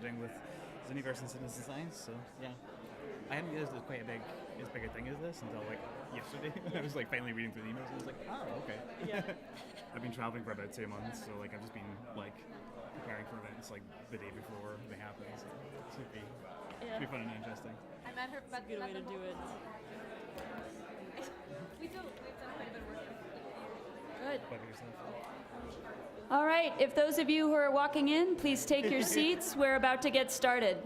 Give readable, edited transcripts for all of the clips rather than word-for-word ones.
we're doing with Universe and Citizen Science. So yeah, I hadn't realized it was quite as big a thing as this until like yesterday. I was like finally reading through the emails and I was like, oh, okay. Yeah. I've been traveling for about 2 months, so like I've just been like preparing for events like the day before they happen. So it should be fun and interesting. I met her. That's a good way to do it. We've done quite a bit of work. Good. What about yourself? All right, if those of you who are walking in, please take your seats. We're about to get started.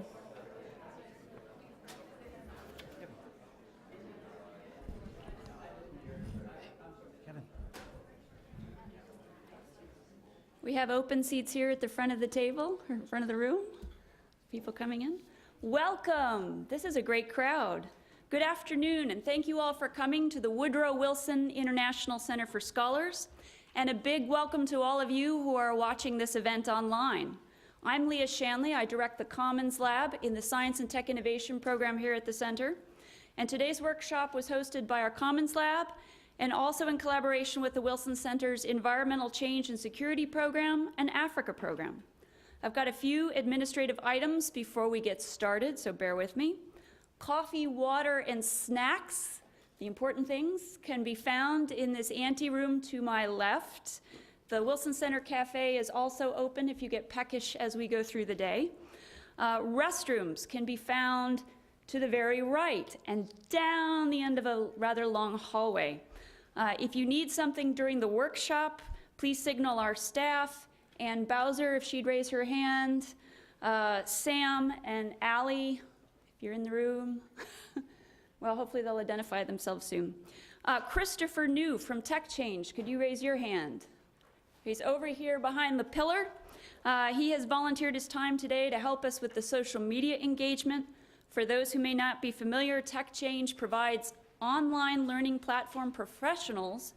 Kevin. We have open seats here at the front of the table, or front of the room. People coming in. Welcome. This is a great crowd. Good afternoon, and thank you all for coming to the Woodrow Wilson International Center for Scholars, and a big welcome to all of you who are watching this event online. I'm Leah Shanley. I direct the Commons Lab in the Science and Tech Innovation program here at the center, and today's workshop was hosted by our Commons Lab and also in collaboration with the Wilson Center's Environmental Change and Security program and Africa program. I've got a few administrative items before we get started, so bear with me. Coffee, water, and snacks, the important things, can be found in this anteroom to my left. The Wilson Center Cafe is also open if you get peckish as we go through the day. Restrooms can be found to the very right and down the end of a rather long hallway. If you need something during the workshop, please signal our staff, and Bowser, if she'd raise her hand, Sam and Allie, if you're in the room. Well, hopefully they'll identify themselves soon. Christopher New from Tech Change, could you raise your hand? He's over here behind the pillar. He has volunteered his time today to help us with the social media engagement. For those who may not be familiar, Tech Change provides online learning platform for professionals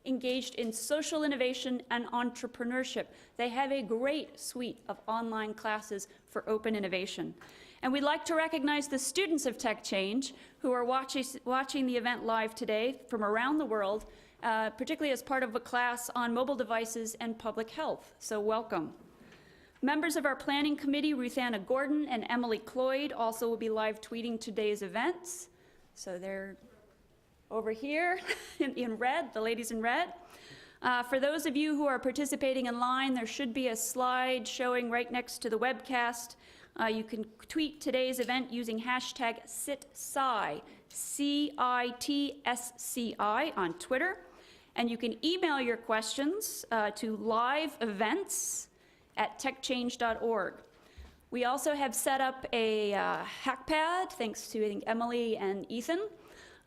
engaged in social innovation and entrepreneurship. They have a great suite of online classes for open innovation. And we'd like to recognize the students of Tech Change who are watching the event live today from around the world, particularly as part of a class on mobile devices and public health. So welcome. Members of our planning committee, Ruth Anna Gordon and Emily Cloyd, also will be live tweeting today's events. So they're over here in red, the ladies in red. For those of you who are participating in line, there should be a slide showing right next to the webcast. You can tweet today's event using hashtag CITSCI, CITSCI on Twitter. And you can email your questions to liveevents@techchange.org. We also have set up a hackpad, thanks to I think, Emily and Ethan.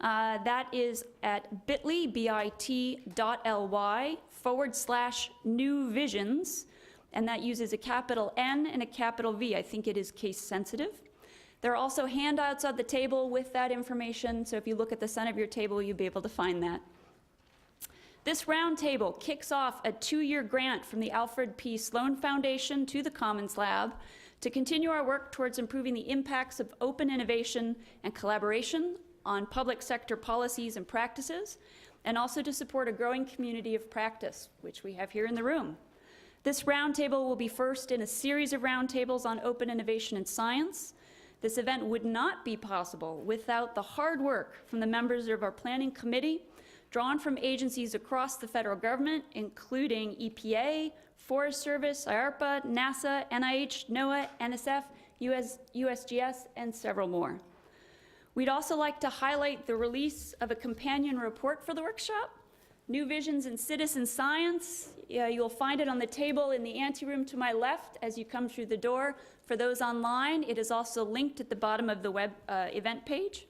That is at bit.ly/newvisions, and that uses a capital N and a capital V. I think it is case sensitive. There are also handouts on the table with that information, so if you look at the center of your table, you'll be able to find that. This roundtable kicks off a 2-year grant from the Alfred P. Sloan Foundation to the Commons Lab to continue our work towards improving the impacts of open innovation and collaboration on public sector policies and practices, and also to support a growing community of practice, which we have here in the room. This roundtable will be first in a series of roundtables on open innovation in science. This event would not be possible without the hard work from the members of our planning committee, drawn from agencies across the federal government, including EPA, Forest Service, IARPA, NASA, NIH, NOAA, NSF, USGS, and several more. We'd also like to highlight the release of a companion report for the workshop, New Visions in Citizen Science. You'll find it on the table in the anteroom to my left as you come through the door. For those online, it is also linked at the bottom of the web event page.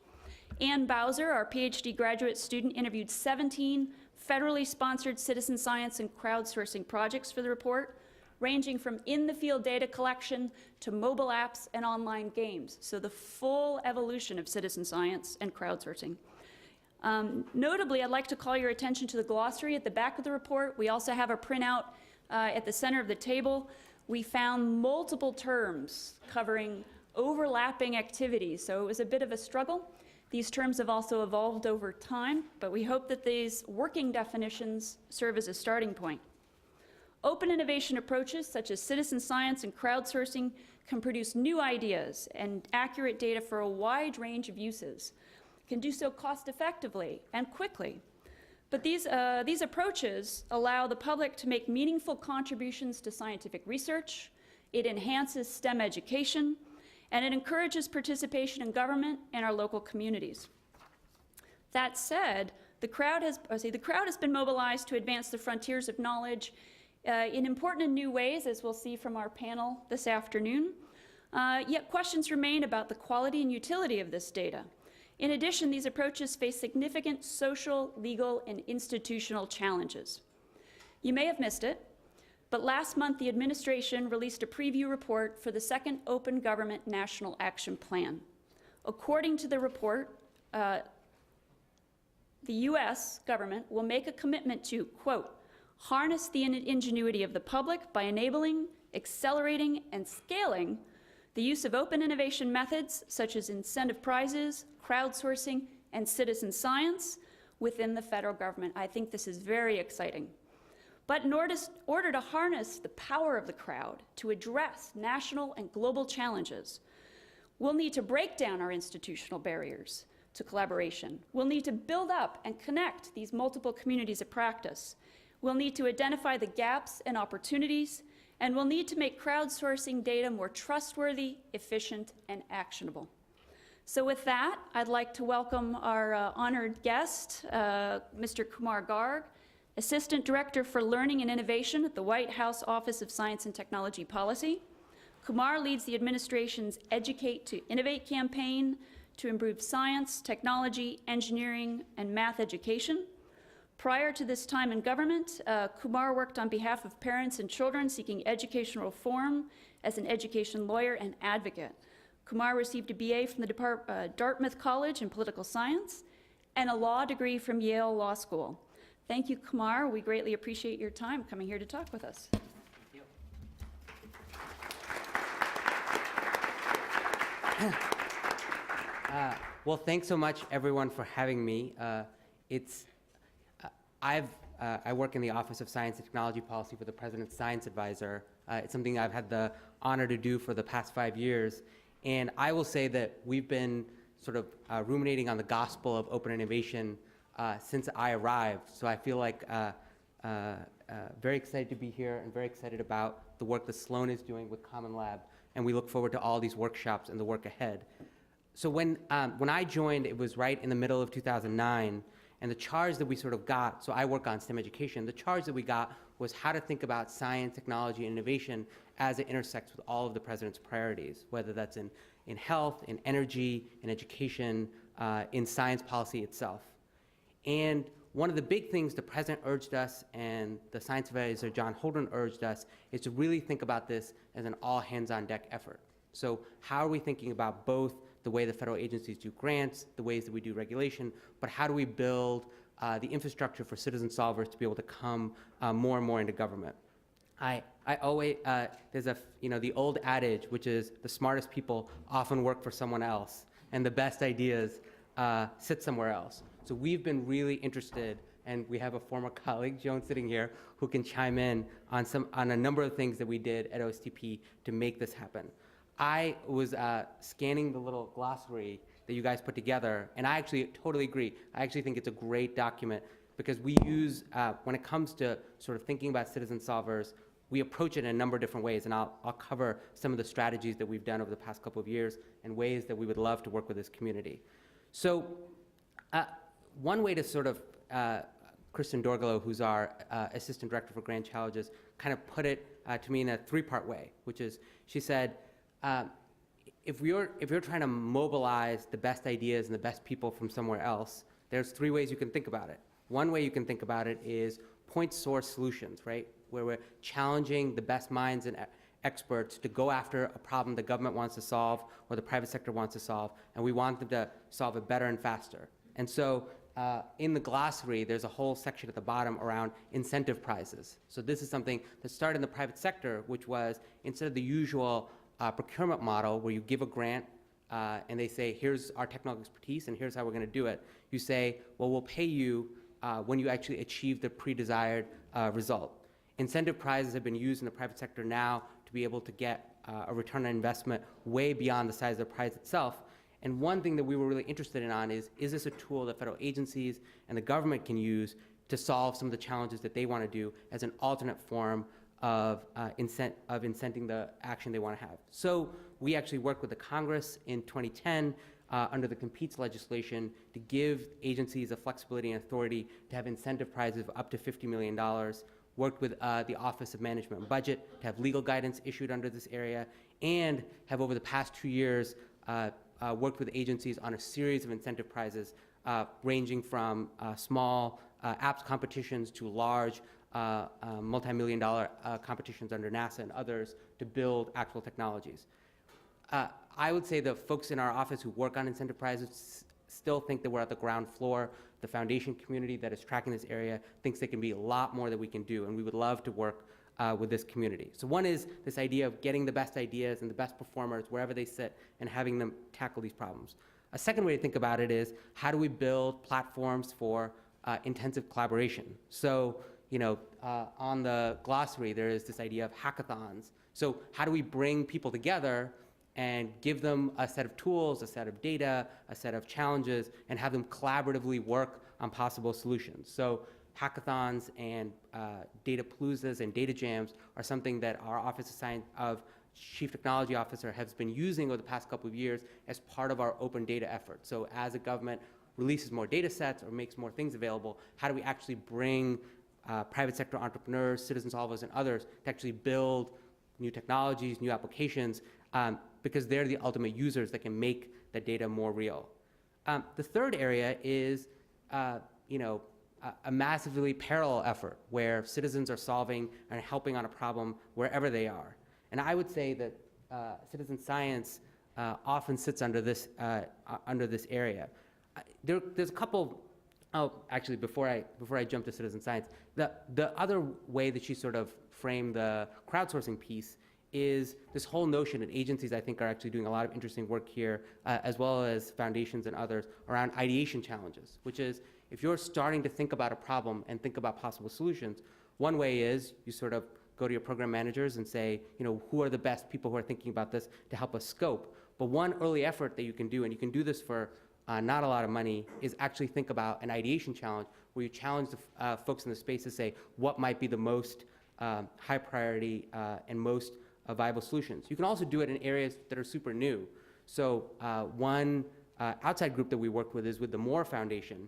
Ann Bowser, our PhD graduate student, interviewed 17 federally sponsored citizen science and crowdsourcing projects for the report, ranging from in-the-field data collection to mobile apps and online games. So the full evolution of citizen science and crowdsourcing. Notably, I'd like to call your attention to the glossary at the back of the report. We also have a printout at the center of the table. We found multiple terms covering overlapping activities, so it was a bit of a struggle. These terms have also evolved over time, but we hope that these working definitions serve as a starting point. Open innovation approaches such as citizen science and crowdsourcing can produce new ideas and accurate data for a wide range of uses, can do so cost effectively and quickly. But these approaches allow the public to make meaningful contributions to scientific research, it enhances STEM education, and it encourages participation in government and our local communities. That said, the crowd has been mobilized to advance the frontiers of knowledge in important and new ways, as we'll see from our panel this afternoon. Yet questions remain about the quality and utility of this data. In addition, these approaches face significant social, legal, and institutional challenges. You may have missed it, but last month the administration released a preview report for the second Open Government National Action Plan. According to the report, the U.S. government will make a commitment to, quote, harness the ingenuity of the public by enabling, accelerating, and scaling the use of open innovation methods such as incentive prizes, crowdsourcing, and citizen science within the federal government. I think this is very exciting. But in order to harness the power of the crowd to address national and global challenges, we'll need to break down our institutional barriers to collaboration. We'll need to build up and connect these multiple communities of practice. We'll need to identify the gaps and opportunities, and we'll need to make crowdsourcing data more trustworthy, efficient, and actionable. So with that, I'd like to welcome our honored guest, Mr. Kumar Garg, Assistant Director for Learning and Innovation at the White House Office of Science and Technology Policy. Kumar leads the administration's Educate to Innovate campaign to improve science, technology, engineering, and math education. Prior to this time in government, Kumar worked on behalf of parents and children seeking educational reform as an education lawyer and advocate. Kumar received a BA from the Dartmouth College in Political Science and a law degree from Yale Law School. Thank you, Kumar. We greatly appreciate your time coming here to talk with us. Well, thanks so much, everyone, for having me. I work in the Office of Science and Technology Policy for the President's Science Advisor. It's something I've had the honor to do for the past 5 years. And I will say that we've been sort of ruminating on the gospel of open innovation since I arrived. So I feel like very excited to be here and very excited about the work that Sloan is doing with Common Lab. And we look forward to all these workshops and the work ahead. So when I joined, it was right in the middle of 2009. And the charge that we sort of got, so I work on STEM education, the charge that we got was how to think about science, technology, and innovation as it intersects with all of the president's priorities, whether that's in health, in energy, in education, in science policy itself. And one of the big things the president urged us and the science advisor, John Holdren, urged us is to really think about this as an all hands on deck effort. So how are we thinking about both the way the federal agencies do grants, the ways that we do regulation, but how do we build the infrastructure for citizen solvers to be able to come more and more into government? I always, there's the old adage, which is the smartest people often work for someone else, and the best ideas sit somewhere else. So we've been really interested, and we have a former colleague, Joan, sitting here, who can chime in on a number of things that we did at OSTP to make this happen. I was scanning the little glossary that you guys put together, and I actually totally agree. I actually think it's a great document because we use, when it comes to sort of thinking about citizen solvers, we approach it in a number of different ways, and I'll cover some of the strategies that we've done over the past couple of years and ways that we would love to work with this community. So one way to sort of, Kristen Dorgalo, who's our Assistant Director for Grand Challenges, kind of put it to me in a three-part way, which is, she said, if you're trying to mobilize the best ideas and the best people from somewhere else, there's three ways you can think about it. One way you can think about it is point source solutions, right? Where we're challenging the best minds and experts to go after a problem the government wants to solve or the private sector wants to solve, and we want them to solve it better and faster. And so in the glossary, there's a whole section at the bottom around incentive prizes. So this is something that started in the private sector, which was instead of the usual procurement model where you give a grant and they say, here's our technical expertise and here's how we're going to do it. You say, well, we'll pay you when you actually achieve the pre-desired result. incentive prizes have been used in the private sector now to be able to get a return on investment way beyond the size of the prize itself. And one thing that we were really interested in is this a tool that federal agencies and the government can use to solve some of the challenges that they want to do as an alternate form of incenting the action they want to have. So we actually worked with the Congress in 2010 under the Competes legislation to give agencies the flexibility and authority to have incentive prizes of up to $50 million, worked with the Office of Management and Budget to have legal guidance issued under this area, and have over the past 2 years worked with agencies on a series of incentive prizes ranging from small apps competitions to large multi-million-dollar competitions under NASA and others to build actual technologies. I would say the folks in our office who work on incentive prizes still think that we're at the ground floor. The foundation community that is tracking this area thinks there can be a lot more that we can do, and we would love to work with this community. So one is this idea of getting the best ideas and the best performers wherever they sit and having them tackle these problems. A second way to think about it is how do we build platforms for intensive collaboration? So, on the glossary, there is this idea of hackathons. So how do we bring people together and give them a set of tools, a set of data, a set of challenges, and have them collaboratively work on possible solutions? So hackathons and data paloozas and data jams are something that our Office of Chief Technology Officer has been using over the past couple of years as part of our open data effort. So as a government releases more data sets or makes more things available, how do we actually bring private sector entrepreneurs, citizen solvers, and others to actually build new technologies, new applications, because they're the ultimate users that can make the data more real. The third area is, a massively parallel effort where citizens are solving and helping on a problem wherever they are. And I would say that citizen science often sits under this area. There's a couple. Oh, actually, before I jump to citizen science, the other way that she sort of framed the crowdsourcing piece is this whole notion that agencies, I think, are actually doing a lot of interesting work here, as well as foundations and others, around ideation challenges, which is if you're starting to think about a problem and think about possible solutions, one way is you sort of go to your program managers and say, who are the best people who are thinking about this to help us scope. But one early effort that you can do, and you can do this for not a lot of money, is actually think about an ideation challenge where you challenge the folks in the space to say what might be the most high priority and most viable solutions. You can also do it in areas that are super new. So one outside group that we worked with is with the Moore Foundation.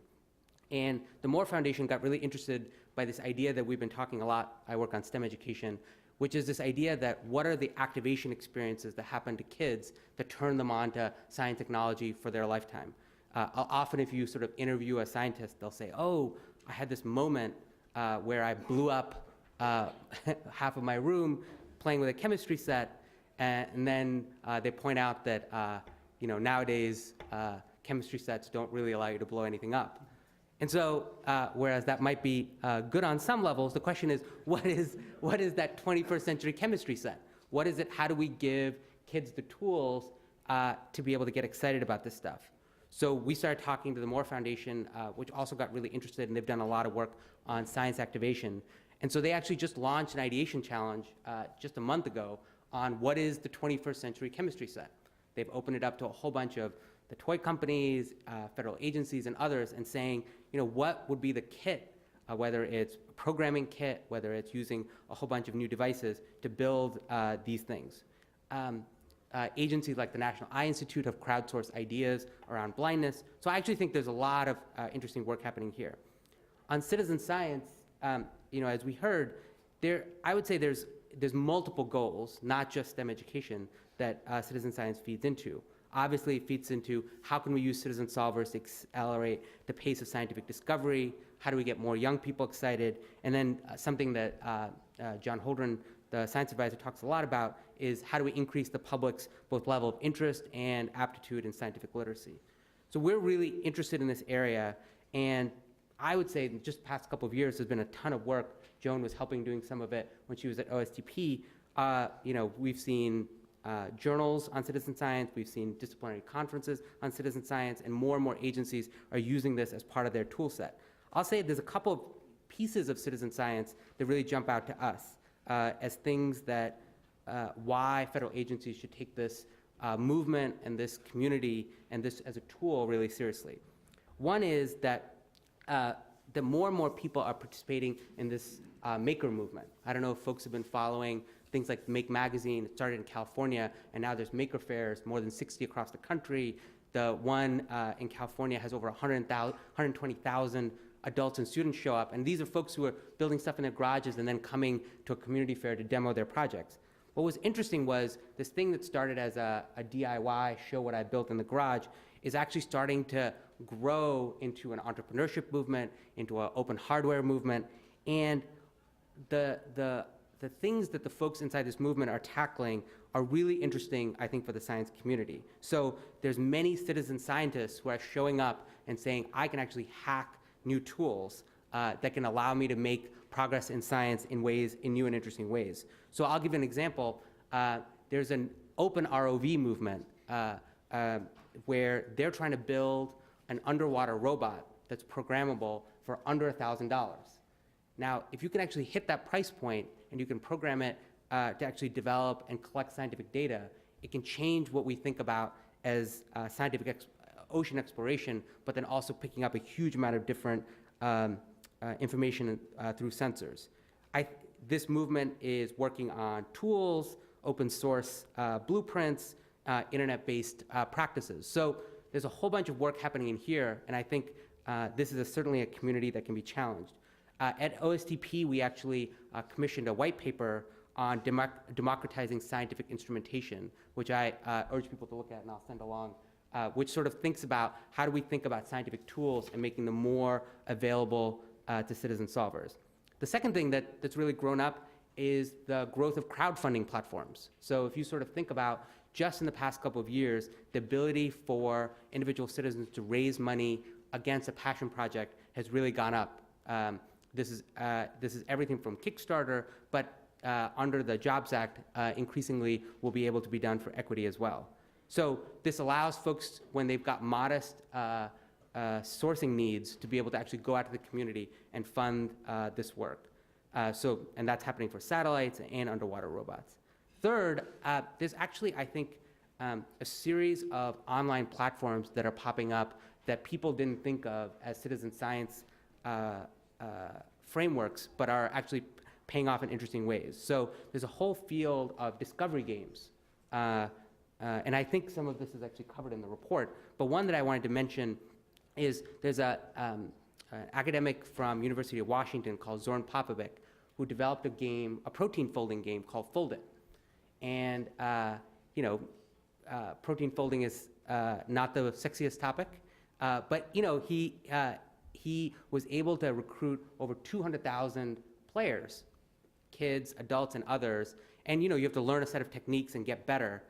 And the Moore Foundation got really interested by this idea that we've been talking a lot. I work on STEM education, which is this idea that what are the activation experiences that happen to kids that turn them on to science technology for their lifetime. Often if you sort of interview a scientist, they'll say, oh, I had this moment where I blew up half of my room playing with a chemistry set, and then they point out that nowadays chemistry sets don't really allow you to blow anything up. And so, whereas that might be good on some levels, the question is, what is that 21st century chemistry set? What is it? How do we give kids the tools to be able to get excited about this stuff? So we started talking to the Moore Foundation, which also got really interested, and they've done a lot of work on science activation. And so they actually just launched an ideation challenge just a month ago on what is the 21st century chemistry set. They've opened it up to a whole bunch of the toy companies, federal agencies, and others, and saying, what would be the kit, whether it's a programming kit, whether it's using a whole bunch of new devices to build these things. Agencies like the National Eye Institute have crowdsourced ideas around blindness. So I actually think there's a lot of interesting work happening here. On citizen science, as we heard, I would say there's multiple goals, not just STEM education, that citizen science feeds into. Obviously, it feeds into how can we use citizen solvers to accelerate the pace of scientific discovery, how do we get more young people excited, and then something that John Holdren, the science advisor, talks a lot about is how do we increase the public's both level of interest and aptitude in scientific literacy. So we're really interested in this area, and I would say in just the past couple of years, there's been a ton of work. Joan was helping doing some of it when she was at OSTP. We've seen journals on citizen science, we've seen disciplinary conferences on citizen science, and more agencies are using this as part of their tool set. I'll say there's a couple of pieces of citizen science that really jump out to us as things that why federal agencies should take this movement and this community and this as a tool really seriously. One is that the more and more people are participating in this maker movement. I don't know if folks have been following things like Make Magazine. It started in California, and now there's maker fairs, more than 60 across the country. The one in California has over 120,000 adults and students show up, and these are folks who are building stuff in their garages and then coming to a community fair to demo their projects. What was interesting was this thing that started as a DIY, show what I built in the garage, is actually starting to grow into an entrepreneurship movement, into an open hardware movement, and the things that the folks inside this movement are tackling are really interesting, I think, for the science community. So there's many citizen scientists who are showing up and saying, I can actually hack new tools that can allow me to make progress in science in new and interesting ways. So I'll give you an example. There's an open ROV movement where they're trying to build an underwater robot that's programmable for under $1,000. Now, if you can actually hit that price point and you can program it to actually develop and collect scientific data, it can change what we think about as scientific ocean exploration, but then also picking up a huge amount of different information through sensors. This movement is working on tools, open source blueprints, internet-based practices. So there's a whole bunch of work happening in here, and I think this is certainly a community that can be challenged. At OSTP, we actually commissioned a white paper on democratizing scientific instrumentation, which I urge people to look at, and I'll send along, which sort of thinks about how do we think about scientific tools and making them more available to citizen solvers. The second thing that's really grown up is the growth of crowdfunding platforms. So if you sort of think about just in the past couple of years, the ability for individual citizens to raise money against a passion project has really gone up. This is everything from Kickstarter, but under the Jobs Act, increasingly will be able to be done for equity as well. So this allows folks, when they've got modest sourcing needs, to be able to actually go out to the community and fund this work. And that's happening for satellites and underwater robots. Third, there's actually, I think, a series of online platforms that are popping up that people didn't think of as citizen science frameworks, but are actually paying off in interesting ways. So there's a whole field of discovery games. And I think some of this is actually covered in the report. But one that I wanted to mention is there's an academic from University of Washington called Zoran Popovic who developed a game, a protein folding game called Fold It. And protein folding is not the sexiest topic, but he was able to recruit over 200,000 players, kids, adults, and others. And you have to learn a set of techniques and get better.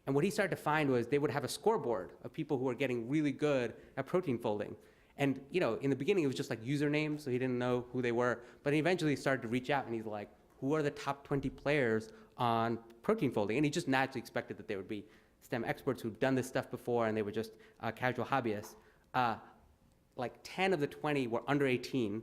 And what he started to find was they would have a scoreboard of people who were getting really good at protein folding. And in the beginning, it was just like usernames, so he didn't know who they were. But he eventually started to reach out, and he's like, who are the top 20 players on protein folding? And he just naturally expected that they would be STEM experts who'd done this stuff before, and they were just casual hobbyists. Like 10 of the 20 were under 18,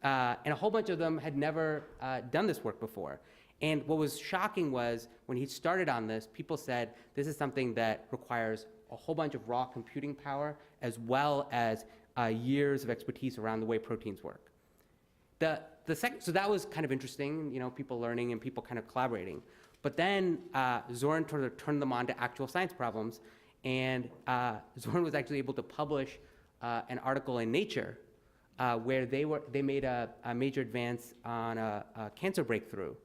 and a whole bunch of them had never done this work before. And what was shocking was when he started on this, people said this is something that requires a whole bunch of raw computing power as well as years of expertise around the way proteins work. So that was kind of interesting, people learning and people kind of collaborating. But then Zoran turned them on to actual science problems, and Zoran was actually able to publish an article in Nature where they made a major advance on a cancer breakthrough.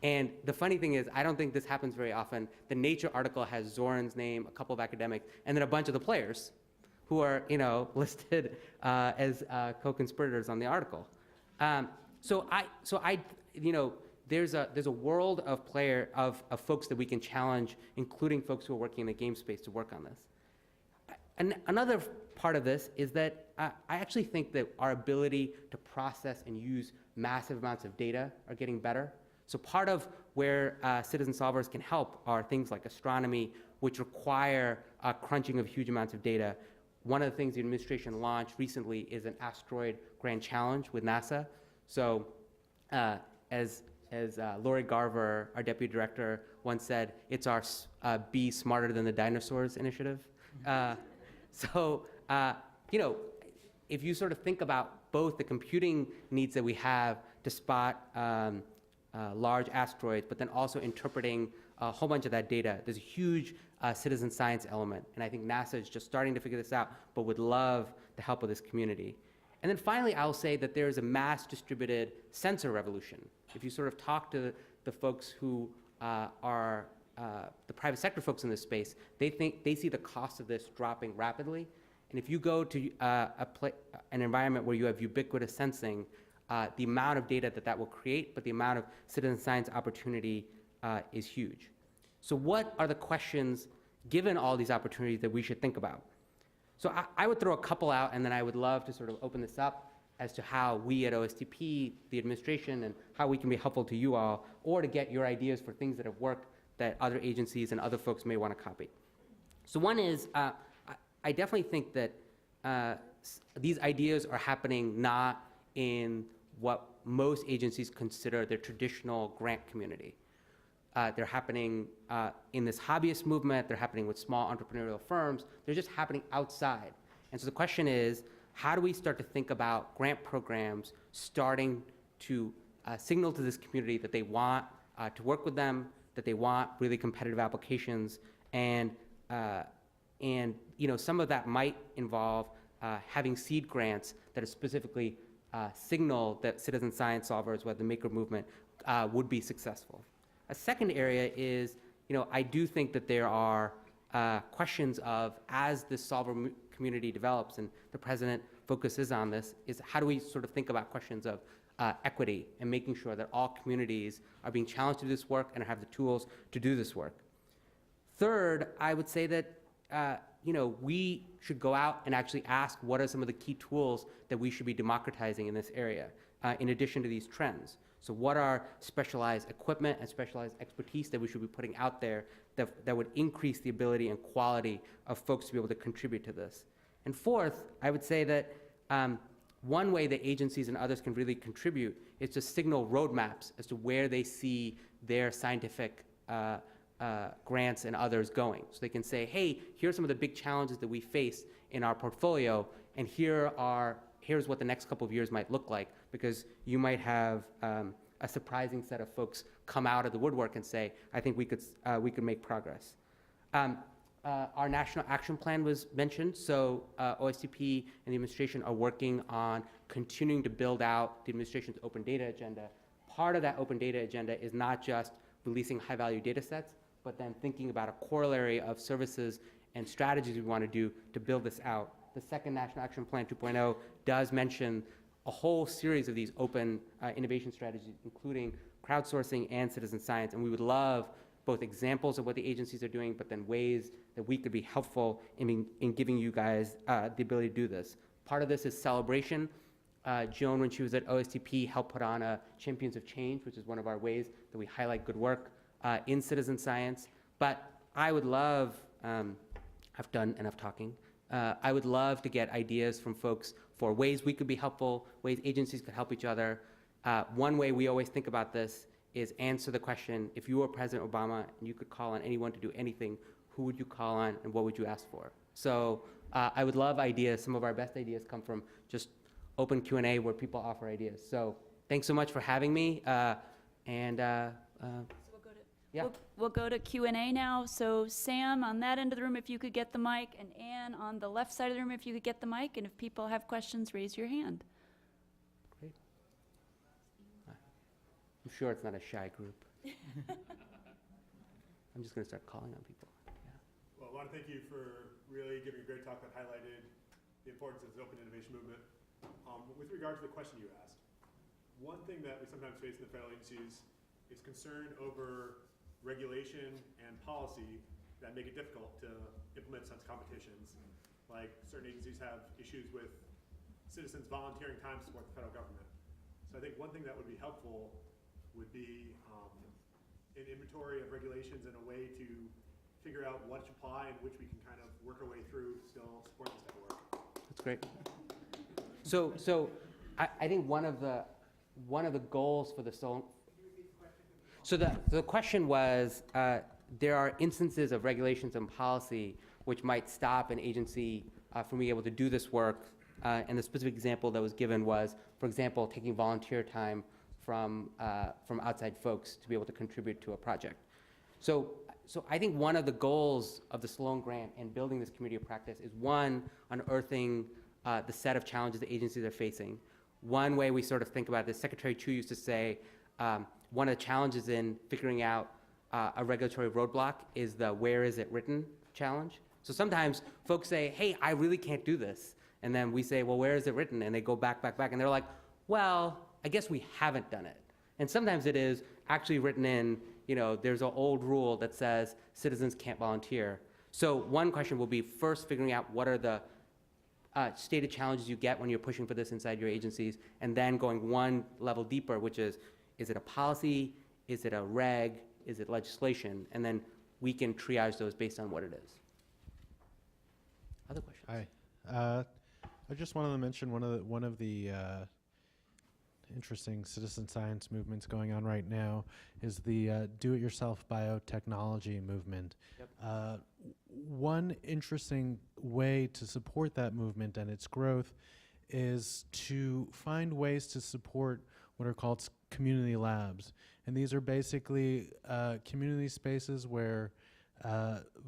And the funny thing is, I don't think this happens very often. The Nature article has Zoran's name, a couple of academics, and then a bunch of the players who are, listed as co-conspirators on the article. There's a world of folks that we can challenge, including folks who are working in the game space to work on this. And another part of this is that I actually think that our ability to process and use massive amounts of data are getting better. So part of where citizen solvers can help are things like astronomy, which require crunching of huge amounts of data. One of the things the administration launched recently is an asteroid grand challenge with NASA. So as Lori Garver, our deputy director, once said, it's our Be Smarter Than the Dinosaurs initiative. You know, if you sort of think about both the computing needs that we have to spot large asteroids, but then also interpreting a whole bunch of that data, there's a huge citizen science element. And I think NASA is just starting to figure this out, but would love the help of this community. And then finally, I'll say that there's a mass distributed sensor revolution. If you sort of talk to the folks who are the private sector folks in this space, they see the cost of this dropping rapidly. And if you go to an environment where you have ubiquitous sensing, the amount of data that will create, but the amount of citizen science opportunity is huge. So what are the questions, given all these opportunities, that we should think about? So I would throw a couple out, and then I would love to sort of open this up as to how we at OSTP, the administration, and how we can be helpful to you all, or to get your ideas for things that have worked that other agencies and other folks may want to copy. So one is, I definitely think that these ideas are happening not in what most agencies consider their traditional grant community. They're happening in this hobbyist movement, they're happening with small entrepreneurial firms, they're just happening outside. And so the question is, how do we start to think about grant programs starting to signal to this community that they want to work with them, that they want really competitive applications, and you know, some of that might involve having seed grants that are specifically signal that citizen science solvers, whether the maker movement, would be successful. A second area is, you know, I do think that there are questions of, as this solver community develops, and the president focuses on this, is how do we sort of think about questions of equity and making sure that all communities are being challenged to do this work and have the tools to do this work. Third, I would say that you know, we should go out and actually ask what are some of the key tools that we should be democratizing in this area, in addition to these trends. So what are specialized equipment and specialized expertise that we should be putting out there that would increase the ability and quality of folks to be able to contribute to this? And fourth, I would say that one way that agencies and others can really contribute is to signal roadmaps as to where they see their scientific grants and others going. So they can say, hey, here's some of the big challenges that we face in our portfolio, and here's what the next couple of years might look like, because you might have a surprising set of folks come out of the woodwork and say, I think we could make progress. Our national action plan was mentioned, so OSTP and the administration are working on continuing to build out the administration's open data agenda. Part of that open data agenda is not just releasing high-value data sets, but then thinking about a corollary of services and strategies we want to do to build this out. The second National Action Plan 2.0 does mention a whole series of these open innovation strategies, including crowdsourcing and citizen science, and we would love both examples of what the agencies are doing, but then ways that we could be helpful in giving you guys the ability to do this. Part of this is celebration. Joan, when she was at OSTP, helped put on a Champions of Change, which is one of our ways that we highlight good work in citizen science. But I would love, I've done enough talking, I would love to get ideas from folks for ways we could be helpful, ways agencies could help each other. One way we always think about this is answer the question, if you were President Obama and you could call on anyone to do anything, who would you call on and what would you ask for? So I would love ideas. Some of our best ideas come from just open Q&A where people offer ideas. So thanks so much for having me. Yeah. We'll go to Q&A now. So Sam, on that end of the room, if you could get the mic, and Ann on the left side of the room, if you could get the mic, and if people have questions, raise your hand. Great. I'm sure it's not a shy group. I'm just going to start calling on people. Yeah. Well, I want to thank you for really giving a great talk that highlighted the importance of the open innovation movement. With regard to the question you asked, one thing that we sometimes face in the federal agencies is concern over regulation and policy that make it difficult to implement such competitions. Like certain agencies have issues with citizens volunteering time to support the federal government. So I think one thing that would be helpful would be an inventory of regulations and a way to figure out what should apply and which we can kind of work our way through to still support this type of work. That's great. So I think one of the one of the goals for the So the question was, there are instances of regulations and policy which might stop an agency from being able to do this work. And the specific example that was given was, for example, taking volunteer time from outside folks to be able to contribute to a project. So I think one of the goals of the Sloan Grant and building this community of practice is, one, unearthing the set of challenges that agencies are facing. One way we sort of think about this, Secretary Chu used to say, one of the challenges in figuring out a regulatory roadblock is the where is it written challenge. So sometimes folks say, hey, I really can't do this. And then we say, well, where is it written? And they go back, and they're like, well, I guess we haven't done it. And sometimes it is actually written in, there's an old rule that says citizens can't volunteer. So one question will be first figuring out what are the stated challenges you get when you're pushing for this inside your agencies, and then going one level deeper, which is it a policy? Is it a reg? Is it legislation? And then we can triage those based on what it is. Other questions? Hi. I just wanted to mention one of the interesting citizen science movements going on right now is the do-it-yourself biotechnology movement. Yep. One interesting way to support that movement and its growth is to find ways to support what are called community labs. And these are basically community spaces where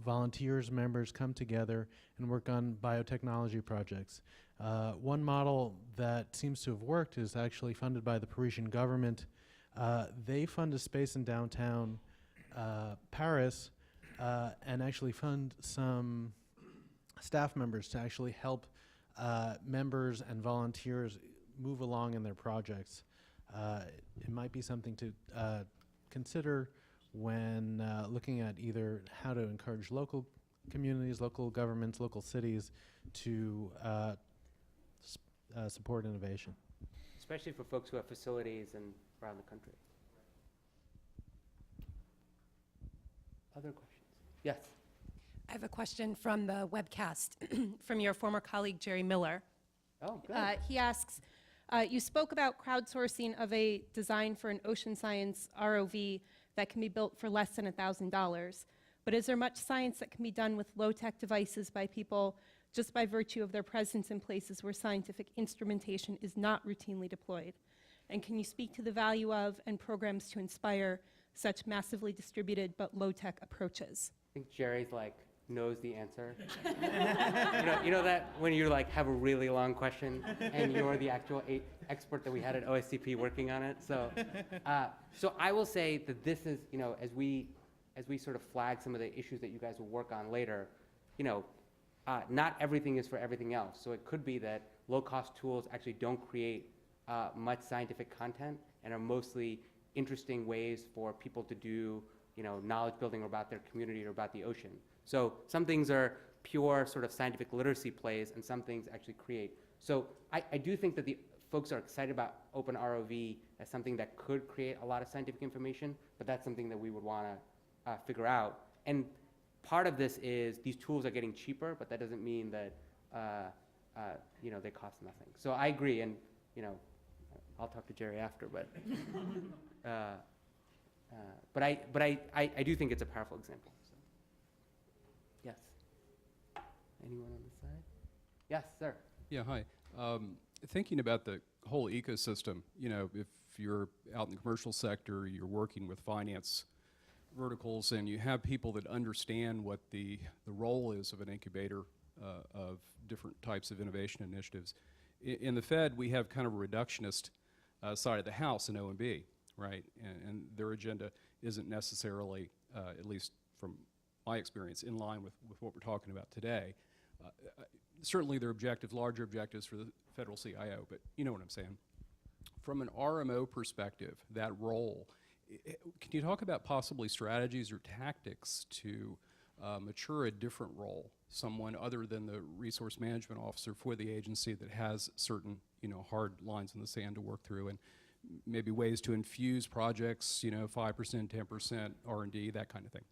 volunteers, members come together and work on biotechnology projects. One model that seems to have worked is actually funded by the Parisian government. They fund a space in downtown Paris and actually fund some staff members to actually help members and volunteers move along in their projects. It might be something to consider when looking at either how to encourage local communities, local governments, local cities to support innovation. Especially for folks who have facilities and around the country. Other questions? Yes. I have a question from the webcast from your former colleague, Jerry Miller. Oh, good. He asks, you spoke about crowdsourcing of a design for an ocean science ROV that can be built for less than $1,000. But is there much science that can be done with low-tech devices by people just by virtue of their presence in places where scientific instrumentation is not routinely deployed? And can you speak to the value of and programs to inspire such massively distributed but low-tech approaches? I think Jerry's knows the answer. you know that when you have a really long question and you're the actual expert that we had at OSCP working on it. So I will say that this is, as we sort of flag some of the issues that you guys will work on later, not everything is for everything else. So it could be that low-cost tools actually don't create much scientific content and are mostly interesting ways for people to do, knowledge building about their community or about the ocean. So some things are pure sort of scientific literacy plays, and some things actually create. So I do think that the folks are excited about Open ROV as something that could create a lot of scientific information, but that's something that we would want to figure out. And part of this is these tools are getting cheaper, but that doesn't mean that they cost nothing. So I agree, and I'll talk to Jerry after, but I do think it's a powerful example. So. Yes. Anyone on this side? Yes, sir. Yeah, hi. Thinking about the whole ecosystem, if you're out in the commercial sector, you're working with finance verticals, and you have people that understand what the role is of an incubator of different types of innovation initiatives. In the Fed, we have kind of a reductionist side of the house in OMB, right? And their agenda isn't necessarily, at least from my experience, in line with what we're talking about today. Certainly there are objectives, larger objectives for the federal CIO, but you know what I'm saying. From an RMO perspective, that role, can you talk about possibly strategies or tactics to mature a different role, someone other than the resource management officer for the agency that has certain, hard lines in the sand to work through, and maybe ways to infuse projects, 5%, 10% R&D, that kind of thing?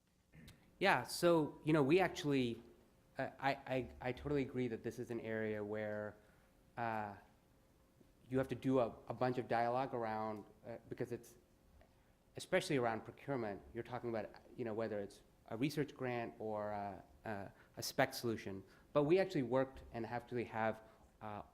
Yeah, so, we actually, I totally agree that this is an area where, you have to do a bunch of dialogue around, because it's, especially around procurement, you're talking about, whether it's a research grant or a spec solution. But we actually worked and actually have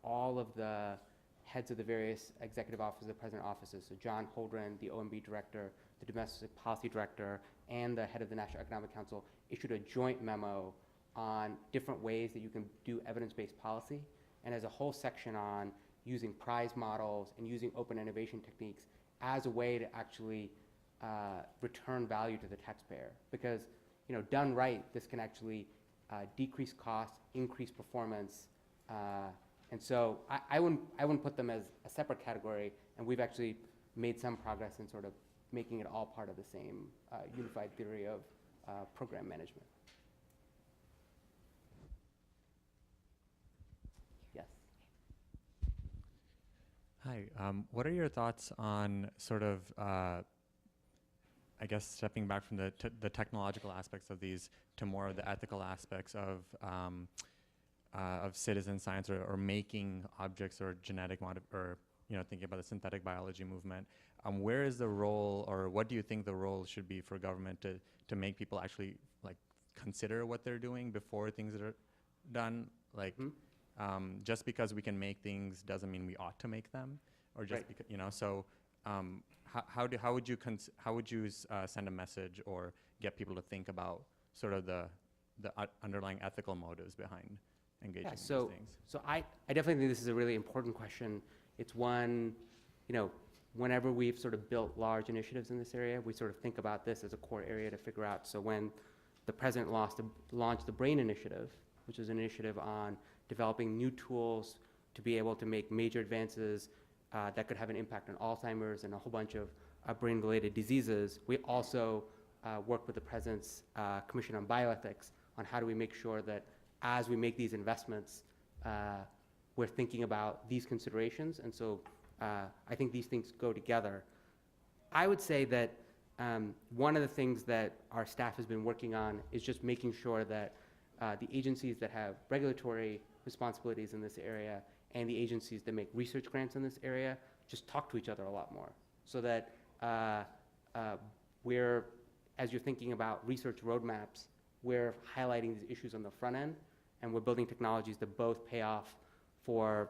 all of the heads of the various executive offices, the president offices, so John Holdren, the OMB director, the domestic policy director, and the head of the National Economic Council issued a joint memo on different ways that you can do evidence-based policy, and there's a whole section on using prize models and using open innovation techniques as a way to actually return value to the taxpayer. Because, done right, this can actually decrease costs, increase performance, and so I wouldn't put them as a separate category, and we've actually made some progress in sort of making it all part of the same unified theory of program management. Yes. Hi, what are your thoughts on sort of, I guess, stepping back from the technological aspects of these to more of the ethical aspects of citizen science or making objects or genetic or thinking about the synthetic biology movement? Where is the role, or what do you think the role should be for government to make people actually like consider what they're doing before things are done? Like, just because we can make things doesn't mean we ought to make them, or just because So, how would you send a message or get people to think about sort of the underlying ethical motives behind engaging in these things? So I definitely think this is a really important question. It's one, whenever we've sort of built large initiatives in this area, we sort of think about this as a core area to figure out. So when the president launched the BRAIN initiative, which is an initiative on developing new tools to be able to make major advances that could have an impact on Alzheimer's and a whole bunch of brain-related diseases, we also worked with the president's Commission on Bioethics on how do we make sure that as we make these investments, we're thinking about these considerations. And so I think these things go together. I would say that one of the things that our staff has been working on is just making sure that the agencies that have regulatory responsibilities in this area and the agencies that make research grants in this area just talk to each other a lot more, so that as you're thinking about research roadmaps, we're highlighting these issues on the front end, and we're building technologies that both pay off for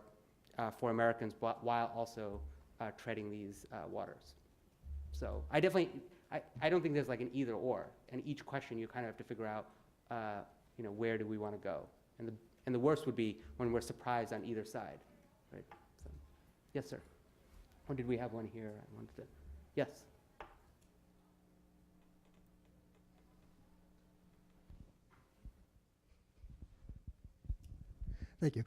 Americans while also treading these waters. So I don't think there's like an either or, and each question you kind of have to figure out, where do we want to go? And the worst would be when we're surprised on either side, right? So, yes, sir. Or did we have one here? I wanted to. Yes. Thank you.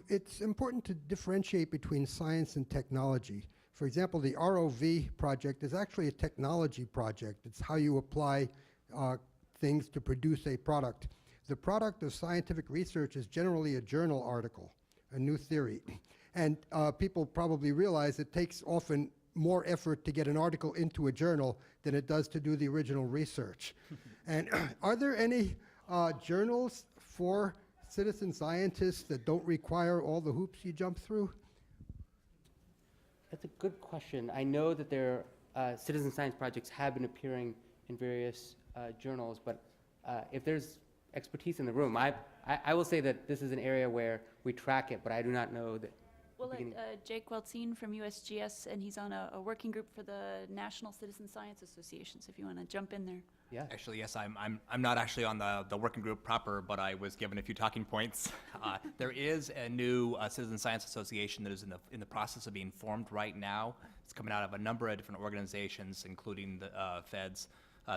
It's important to differentiate between science and technology. For example, the ROV project is actually a technology project. It's how you apply things to produce a product. The product of scientific research is generally a journal article, a new theory. And people probably realize it takes often more effort to get an article into a journal than it does to do the original research. And are there any journals for citizen scientists that don't require all the hoops you jump through? That's a good question. I know that there citizen science projects have been appearing in various journals, but if there's expertise in the room, I will say that this is an area where we track it, but I do not know that. We'll let Jake Weltzine from USGS, and he's on a working group for the National Citizen Science Association, so if you want to jump in there. Yeah. Actually, yes, I'm not actually on the working group proper, but I was given a few talking points. There is a new Citizen Science Association that is in the process of being formed right now. It's coming out of a number of different organizations, including the feds,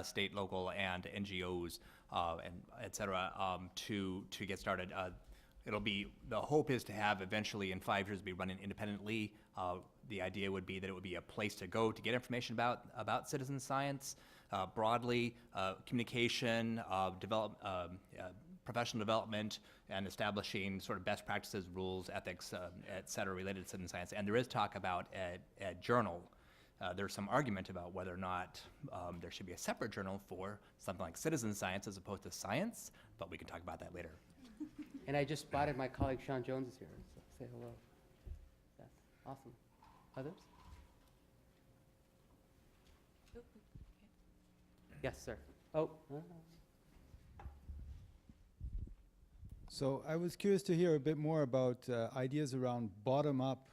state, local, and NGOs, and et cetera, to get started. The hope is to have eventually in 5 years be running independently. The idea would be that it would be a place to go to get information about citizen science, broadly, communication, professional development, and establishing sort of best practices, rules, ethics, et cetera, related to citizen science. And there is talk about a journal. There's some argument about whether or not there should be a separate journal for something like citizen science as opposed to science, but we can talk about that later. And I just spotted my colleague Sean Jones is here, so say hello. Awesome. Others? Yes, sir. Oh. So I was curious to hear a bit more about ideas around bottom-up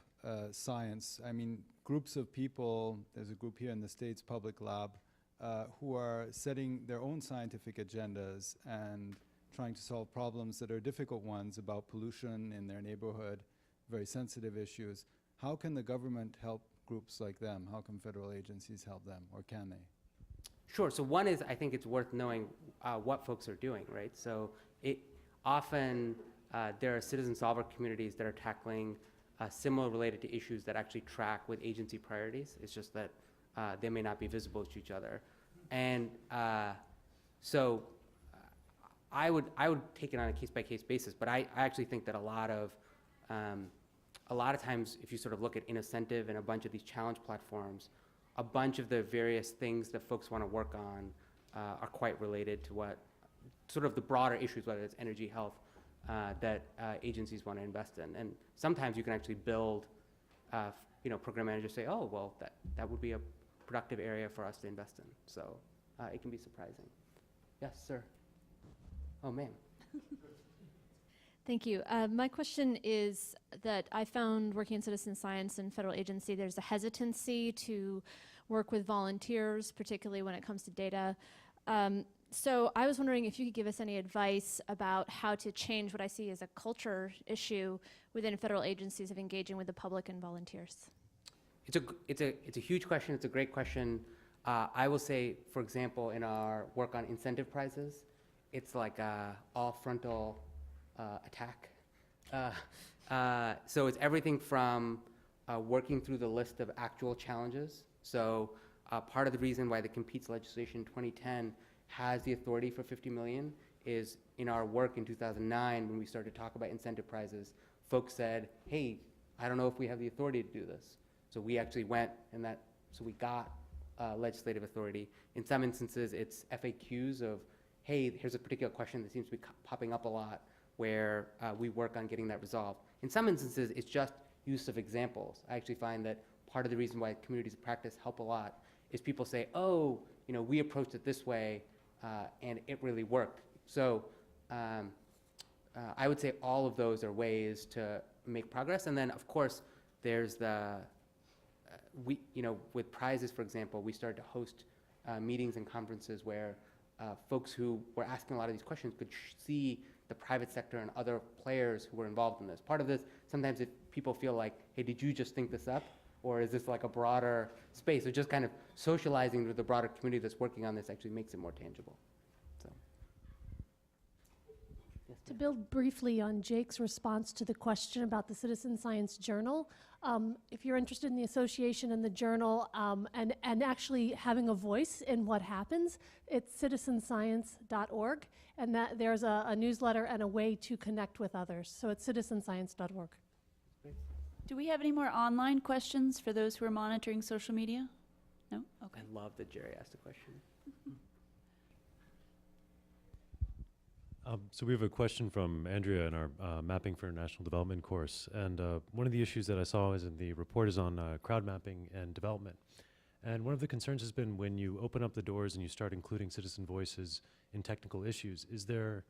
science. I mean, groups of people, there's a group here in the States, Public Lab, who are setting their own scientific agendas and trying to solve problems that are difficult ones about pollution in their neighborhood, very sensitive issues. How can the government help groups like them? How can federal agencies help them, or can they? Sure. So one is, I think it's worth knowing what folks are doing, right? So often there are citizen solver communities that are tackling similar related to issues that actually track with agency priorities. It's just that they may not be visible to each other. And so I would take it on a case-by-case basis, but I actually think that a lot of times, if you sort of look at Innocentive and a bunch of these challenge platforms, a bunch of the various things that folks want to work on are quite related to what sort of the broader issues, whether it's energy, health, that agencies want to invest in. And sometimes you can actually build, program managers say, oh, well, that would be a productive area for us to invest in. So it can be surprising. Yes, sir. Oh, ma'am. Thank you. My question is that I found working in citizen science and federal agency, there's a hesitancy to work with volunteers, particularly when it comes to data. So I was wondering if you could give us any advice about how to change what I see as a culture issue within federal agencies of engaging with the public and volunteers. It's a huge question. It's a great question. I will say, for example, in our work on incentive prizes, it's like a all frontal attack. So it's everything from working through the list of actual challenges. So part of the reason why the Competes legislation in 2010 has the authority for $50 million is in our work in 2009 when we started to talk about incentive prizes, folks said, hey, I don't know if we have the authority to do this. So we actually went so we got legislative authority. In some instances, it's FAQs of, hey, here's a particular question that seems to be popping up a lot where we work on getting that resolved. In some instances, it's just use of examples. I actually find that part of the reason why communities of practice help a lot is people say, oh, we approached it this way, and it really worked. So I would say all of those are ways to make progress. And then, of course, there's with prizes, for example, we started to host meetings and conferences where folks who were asking a lot of these questions could see the private sector and other players who were involved in this. Part of this, sometimes people feel like, hey, did you just think this up? Or is this like a broader space? So just kind of socializing with the broader community that's working on this actually makes it more tangible. So. Yes, to build briefly on Jake's response to the question about the Citizen Science Journal, if you're interested in the association and the journal and actually having a voice in what happens, it's citizenscience.org, and that there's a newsletter and a way to connect with others. So it's citizenscience.org. Do we have any more online questions for those who are monitoring social media? No? Okay. I love that Jerry asked a question. So we have a question from Andrea in our Mapping for National Development course. And one of the issues that I saw is in the report is on crowd mapping and development. And one of the concerns has been when you open up the doors and you start including citizen voices in technical issues, is there,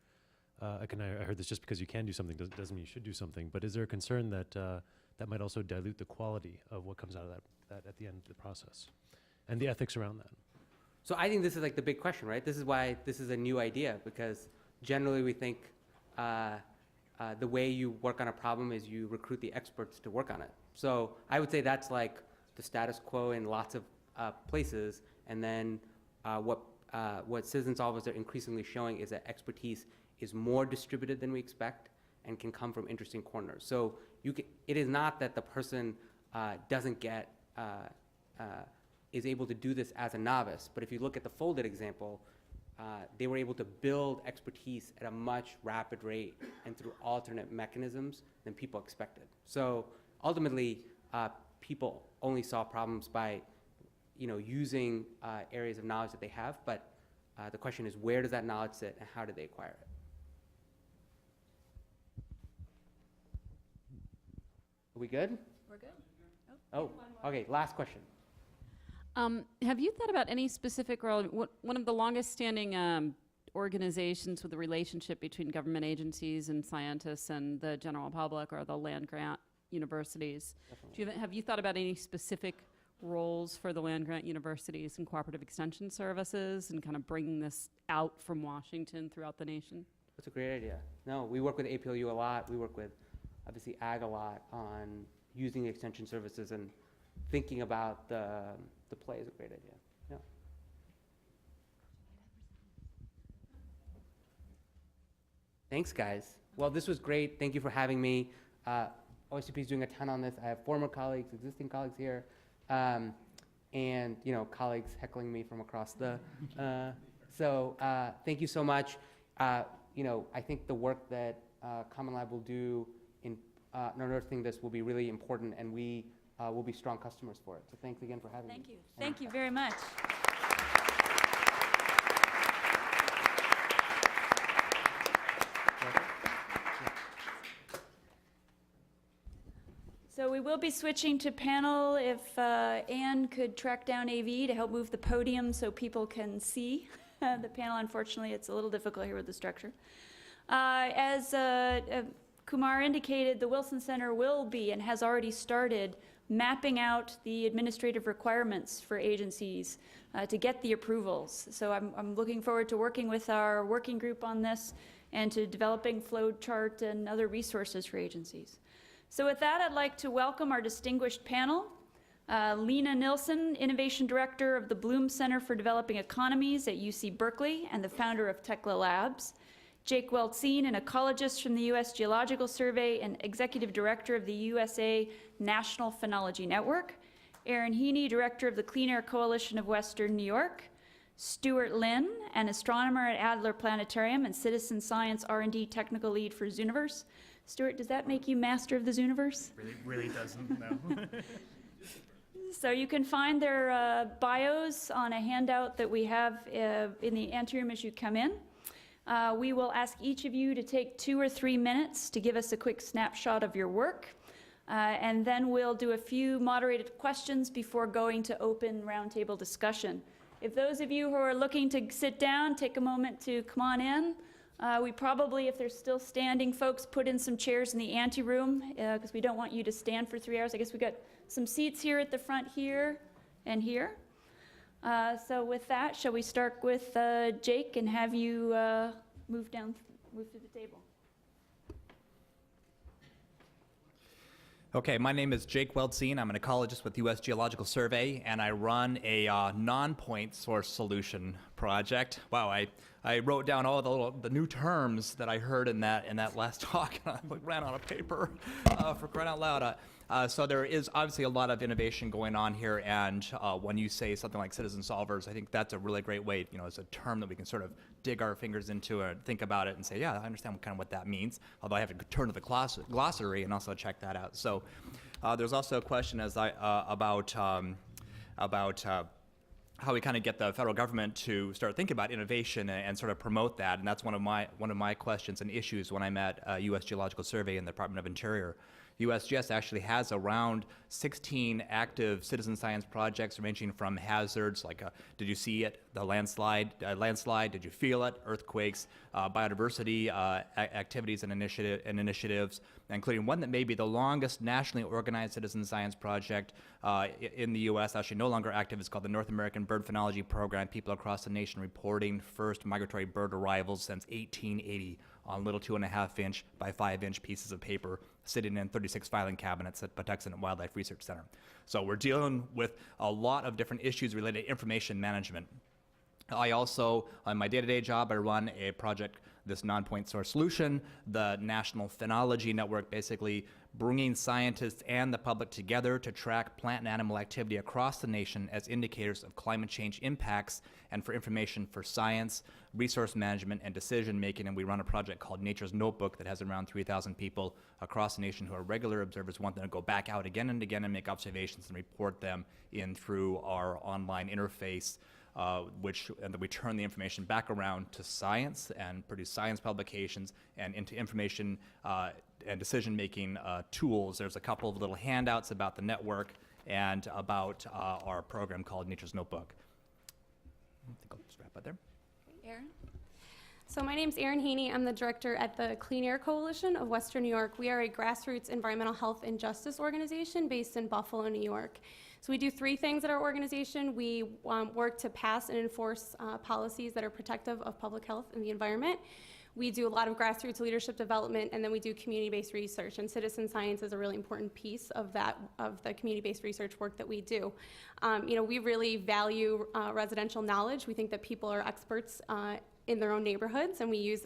I heard this just because you can do something doesn't mean you should do something, but is there a concern that that might also dilute the quality of what comes out of that at the end of the process and the ethics around that? So I think this is like the big question, right? This is why this is a new idea, because generally we think the way you work on a problem is you recruit the experts to work on it. So I would say that's like the status quo in lots of places, and then what citizen solvers are increasingly showing is that expertise is more distributed than we expect and can come from interesting corners. So it is not that the person doesn't get, is able to do this as a novice, but if you look at the folded example, they were able to build expertise at a much rapid rate and through alternate mechanisms than people expected. So ultimately, people only solve problems by using areas of knowledge that they have, but the question is, where does that knowledge sit and how do they acquire it? Are we good? We're good. Oh, okay, last question. Have you thought about any specific role? One of the longest standing organizations with the relationship between government agencies and scientists and the general public are the land-grant universities. Have you thought about any specific roles for the land-grant universities and cooperative extension services and kind of bringing this out from Washington throughout the nation? That's a great idea. No, we work with APLU a lot. We work with, obviously, Ag a lot on using extension services, and thinking about the play is a great idea. Yeah. Thanks, guys. Well, this was great. Thank you for having me. OSCP is doing a ton on this. I have former colleagues, existing colleagues here, and colleagues heckling me from across the. So thank you so much. I think the work that Common Lab will do in unearthing this will be really important, and we will be strong customers for it. So thanks again for having me. Thank you. Thank you very much. So we will be switching to panel. If Anne could track down AV to help move the podium so people can see the panel. Unfortunately, it's a little difficult here with the structure. As Kumar indicated, the Wilson Center will be and has already started mapping out the administrative requirements for agencies to get the approvals. So I'm looking forward to working with our working group on this and to developing flow chart and other resources for agencies. So with that, I'd like to welcome our distinguished panel. Lena Nilsson, Innovation Director of the Bloom Center for Developing Economies at UC Berkeley and the founder of Tekla Labs. Jake Weltzine, an ecologist from the U.S. Geological Survey and Executive Director of the USA National Phenology Network. Aaron Heaney, Director of the Clean Air Coalition of Western New York. Stuart Lynn, an astronomer at Adler Planetarium and citizen science R&D technical lead for Zooniverse. Stuart, does that make you master of the Zooniverse? Really doesn't, no. So you can find their bios on a handout that we have in the anteroom as you come in. We will ask each of you to take 2 or 3 minutes to give us a quick snapshot of your work. And then we'll do a few moderated questions before going to open roundtable discussion. If those of you who are looking to sit down, take a moment to come on in. We probably, if there's still standing folks, put in some chairs in the anteroom because we don't want you to stand for 3 hours. I guess we got some seats here at the front here and here. So with that, shall we start with Jake and have you move to the table? Okay, my name is Jake Weltzine. I'm an ecologist with U.S. Geological Survey, and I run a non-point source solution project. Wow, I wrote down all the new terms that I heard in that last talk, and I ran out of paper for crying out loud. So there is obviously a lot of innovation going on here, and when you say something like citizen solvers, I think that's a really great way, it's a term that we can sort of dig our fingers into and think about it and say, yeah, I understand what that means, although I have to turn to the glossary and also check that out. So there's also a question about how we kind of get the federal government to start thinking about innovation and sort of promote that, and that's one of my questions and issues when I'm at U.S. Geological Survey in the Department of Interior. USGS actually has around 16 active citizen science projects ranging from hazards like did you see it, the landslide, did you feel it, earthquakes, biodiversity activities and initiatives, including one that may be the longest nationally organized citizen science project in the U.S., actually no longer active. It's called the North American Bird Phenology Program, people across the nation reporting first migratory bird arrivals since 1880 on little 2.5-inch by 5-inch pieces of paper sitting in 36 filing cabinets at Patuxent Wildlife Research Center. So we're dealing with a lot of different issues related to information management. I also, on my day-to-day job, I run a project, this non-point source solution, the National Phenology Network, basically bringing scientists and the public together to track plant and animal activity across the nation as indicators of climate change impacts and for information for science, resource management, and decision making. And we run a project called Nature's Notebook that has around 3,000 people across the nation who are regular observers, want them to go back out again and again and make observations and report them in through our online interface. And then we turn the information back around to science and produce science publications and into information and decision-making tools. There's a couple of little handouts about the network and about our program called Nature's Notebook. I think I'll just wrap up there. Erin? So my name's Erin Haney. I'm the director at the Clean Air Coalition of Western New York. We are a grassroots environmental health and justice organization based in Buffalo, New York. So we do three things at our organization. We work to pass and enforce policies that are protective of public health and the environment. We do a lot of grassroots leadership development, and then we do community-based research, and citizen science is a really important piece of that, of the community-based research work that we do. We really value residential knowledge. We think that people are experts in their own neighborhoods, and we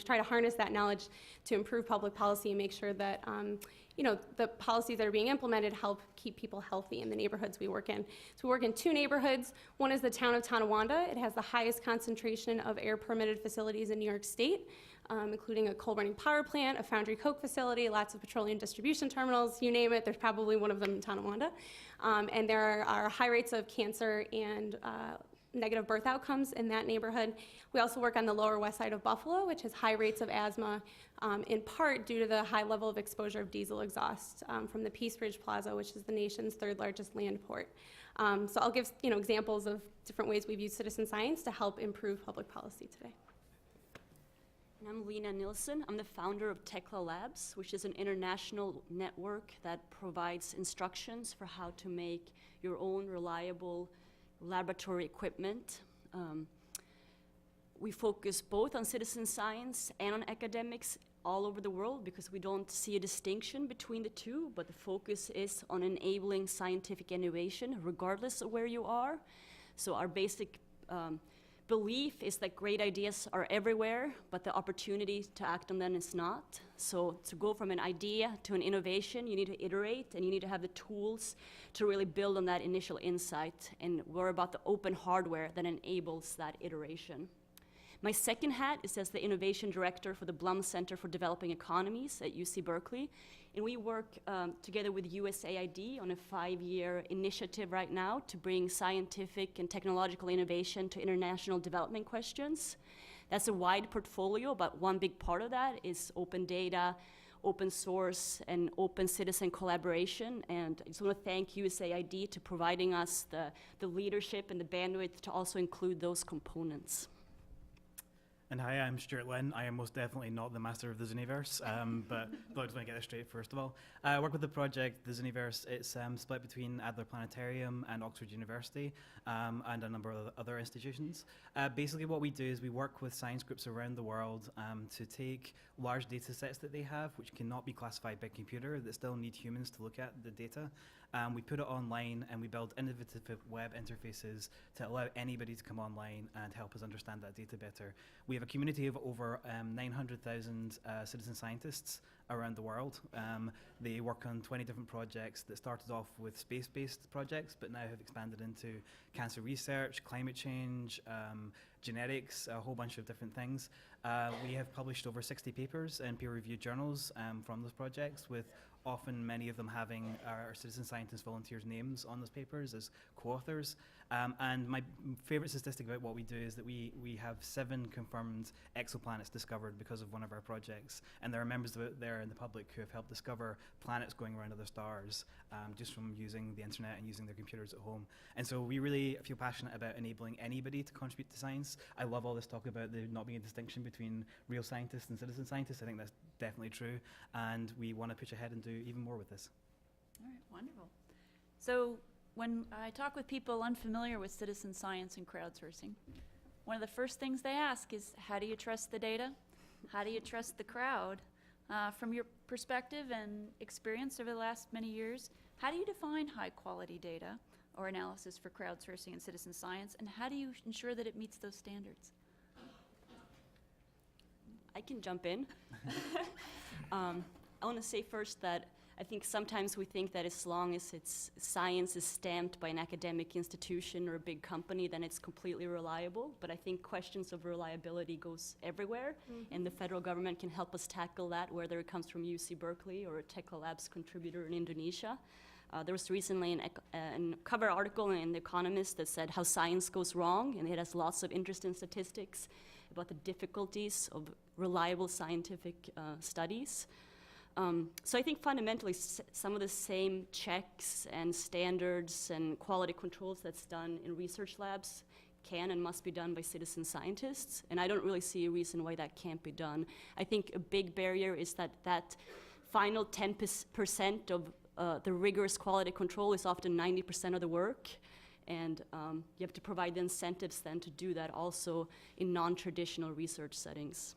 try to harness that knowledge to improve public policy and make sure that the policies that are being implemented help keep people healthy in the neighborhoods we work in. So we work in two neighborhoods. One is the town of Tonawanda. It has the highest concentration of air permitted facilities in New York State, including a coal burning power plant, a foundry coke facility, lots of petroleum distribution terminals, you name it, there's probably one of them in Tonawanda. And there are high rates of cancer and negative birth outcomes in that neighborhood. We also work on the lower west side of Buffalo, which has high rates of asthma, in part due to the high level of exposure of diesel exhaust from the Peace Bridge Plaza, which is the nation's third largest land port. So I'll give examples of different ways we've used citizen science to help improve public policy today. And I'm Lena Nilsson. I'm the founder of Tekla Labs, which is an international network that provides instructions for how to make your own reliable laboratory equipment. We focus both on citizen science and on academics all over the world because we don't see a distinction between the two, but the focus is on enabling scientific innovation regardless of where you are. So our basic belief is that great ideas are everywhere, but the opportunity to act on them is not. So to go from an idea to an innovation, you need to iterate and you need to have the tools to really build on that initial insight. And we're about the open hardware that enables that iteration. My second hat is as the innovation director for the Blum Center for Developing Economies at UC Berkeley. And we work together with USAID on a 5-year initiative right now to bring scientific and technological innovation to international development questions. That's a wide portfolio, but one big part of that is open data, open source, and open citizen collaboration. And I just want to thank USAID to providing us the leadership and the bandwidth to also include those components. And hi, I'm Stuart Lynn. I am most definitely not the master of the Zooniverse, but I just want to get this straight first of all. I work with the project, the Zooniverse. It's split between Adler Planetarium and Oxford University and a number of other institutions. Basically what we do is we work with science groups around the world to take large data sets that they have, which cannot be classified by computer, that still need humans to look at the data. We put it online and we build innovative web interfaces to allow anybody to come online and help us understand that data better. We have a community of over 900,000 citizen scientists around the world. They work on 20 different projects that started off with space-based projects, but now have expanded into cancer research, climate change, genetics, a whole bunch of different things. We have published over 60 papers in peer-reviewed journals from those projects, with often many of them having our citizen scientist volunteers' names on those papers as co-authors. And my favorite statistic about what we do is that we have 7 confirmed exoplanets discovered because of one of our projects. And there are members of it there in the public who have helped discover planets going around other stars just from using the internet and using their computers at home. And so we really feel passionate about enabling anybody to contribute to science. I love all this talk about there not being a distinction between real scientists and citizen scientists. I think that's definitely true. And we want to push ahead and do even more with this. All right, wonderful. So when I talk with people unfamiliar with citizen science and crowdsourcing, one of the first things they ask is, how do you trust the data? How do you trust the crowd? From your perspective and experience over the last many years, how do you define high quality data or analysis for crowdsourcing and citizen science, and how do you ensure that it meets those standards? I can jump in. I want to say first that I think sometimes we think that as long as science is stamped by an academic institution or a big company, then it's completely reliable. But I think questions of reliability goes everywhere, and the federal government can help us tackle that, whether it comes from UC Berkeley or a Tekla Labs contributor in Indonesia. There was recently a cover article in The Economist that said how science goes wrong, and it has lots of interesting statistics about the difficulties of reliable scientific studies. So I think fundamentally some of the same checks and standards and quality controls that's done in research labs can and must be done by citizen scientists, and I don't really see a reason why that can't be done. I think a big barrier is that final 10% of the rigorous quality control is often 90% of the work, and you have to provide the incentives then to do that also in non-traditional research settings.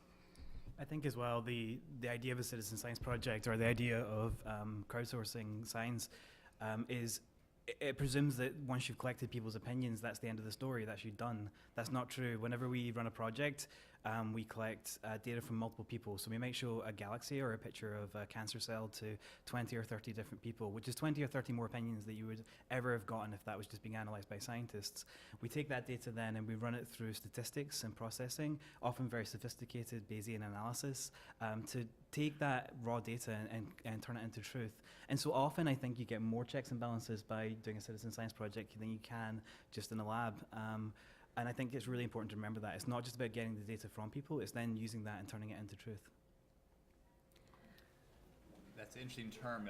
I think as well the idea of a citizen science project, or the idea of crowdsourcing science, is it presumes that once you've collected people's opinions, that's the end of the story, that's you done. That's not true. Whenever we run a project, we collect data from multiple people. So we might show a galaxy or a picture of a cancer cell to 20 or 30 different people, which is 20 or 30 more opinions that you would ever have gotten if that was just being analyzed by scientists. We take that data then and we run it through statistics and processing, often very sophisticated Bayesian analysis, to take that raw data and turn it into truth. And so often I think you get more checks and balances by doing a citizen science project than you can just in a lab. And I think it's really important to remember that. It's not just about getting the data from people, it's then using that and turning it into truth. That's an interesting term.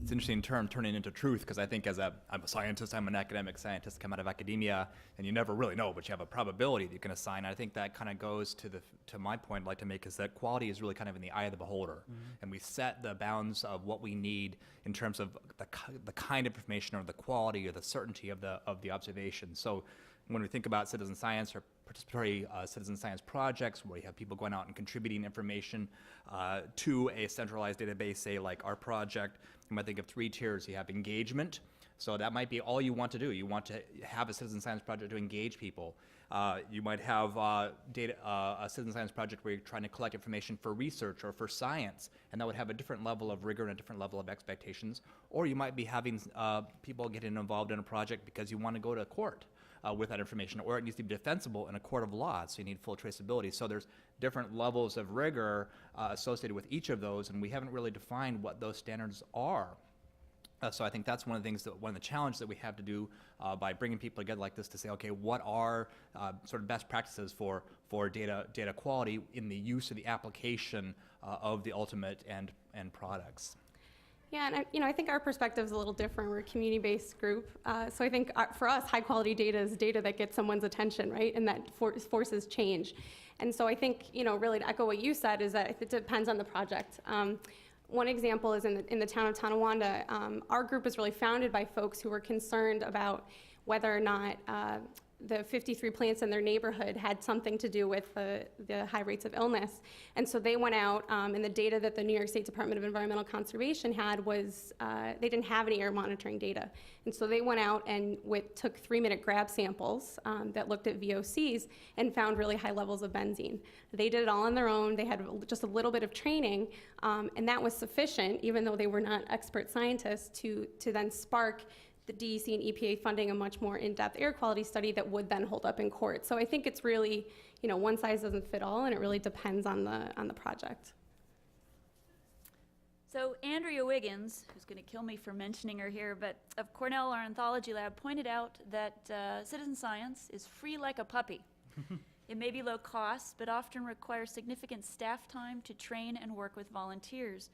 It's an interesting term, turning into truth, because I think I'm a scientist, I'm an academic scientist, come out of academia, and you never really know, but you have a probability that you can assign. I think that kind of goes to my point I'd like to make, is that quality is really kind of in the eye of the beholder. And we set the bounds of what we need in terms of the kind of information or the quality or the certainty of the observation. So when we think about citizen science or participatory citizen science projects, where you have people going out and contributing information to a centralized database, say like our project, you might think of 3 tiers. You have engagement, so that might be all you want to do. You want to have a citizen science project to engage people. You might have a citizen science project where you're trying to collect information for research or for science, and that would have a different level of rigor and a different level of expectations. Or you might be having people getting involved in a project because you want to go to court with that information, or it needs to be defensible in a court of law, so you need full traceability. So there's different levels of rigor associated with each of those, and we haven't really defined what those standards are. So I think that's one of the things one of the challenges that we have to do by bringing people together like this, to say, okay, what are sort of best practices for data quality in the use of the application of the ultimate end products. Yeah, and I think our perspective is a little different. We're a community-based group. So I think for us, high-quality data is data that gets someone's attention, right? And that forces change. And so I think, really to echo what you said, is that it depends on the project. One example is in the town of Tonawanda. Our group was really founded by folks who were concerned about whether or not the 53 plants in their neighborhood had something to do with the high rates of illness. And so they went out, and the data that the New York State Department of Environmental Conservation had was, they didn't have any air monitoring data. And so they went out and took 3-minute grab samples that looked at VOCs and found really high levels of benzene. They did it all on their own. They had just a little bit of training, and that was sufficient, even though they were not expert scientists, to then spark the DEC and EPA funding a much more in-depth air quality study that would then hold up in court. So I think it's really, one size doesn't fit all, and it really depends on the project. So Andrea Wiggins, who's going to kill me for mentioning her here, but of Cornell, our anthology lab, pointed out that citizen science is free like a puppy. It may be low cost, but often requires significant staff time to train and work with volunteers.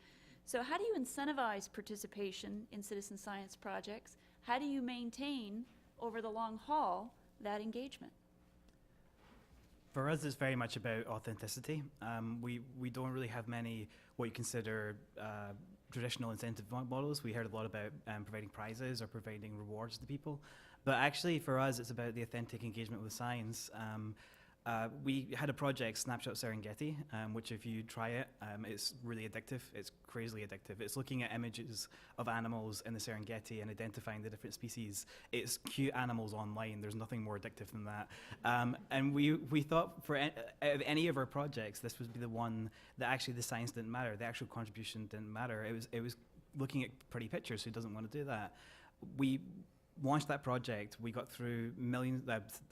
So how do you incentivize participation in citizen science projects? How do you maintain, over the long haul, that engagement? For us, it's very much about authenticity. We don't really have many what you consider traditional incentive models. We heard a lot about providing prizes or providing rewards to people. But actually, for us, it's about the authentic engagement with science. We had a project, Snapshot Serengeti, which if you try it, it's really addictive. It's crazily addictive. It's looking at images of animals in the Serengeti and identifying the different species. It's cute animals online. There's nothing more addictive than that. And we thought for any of our projects, this would be the one that actually the science didn't matter. The actual contribution didn't matter. It was looking at pretty pictures. Who doesn't want to do that? We launched that project. We got through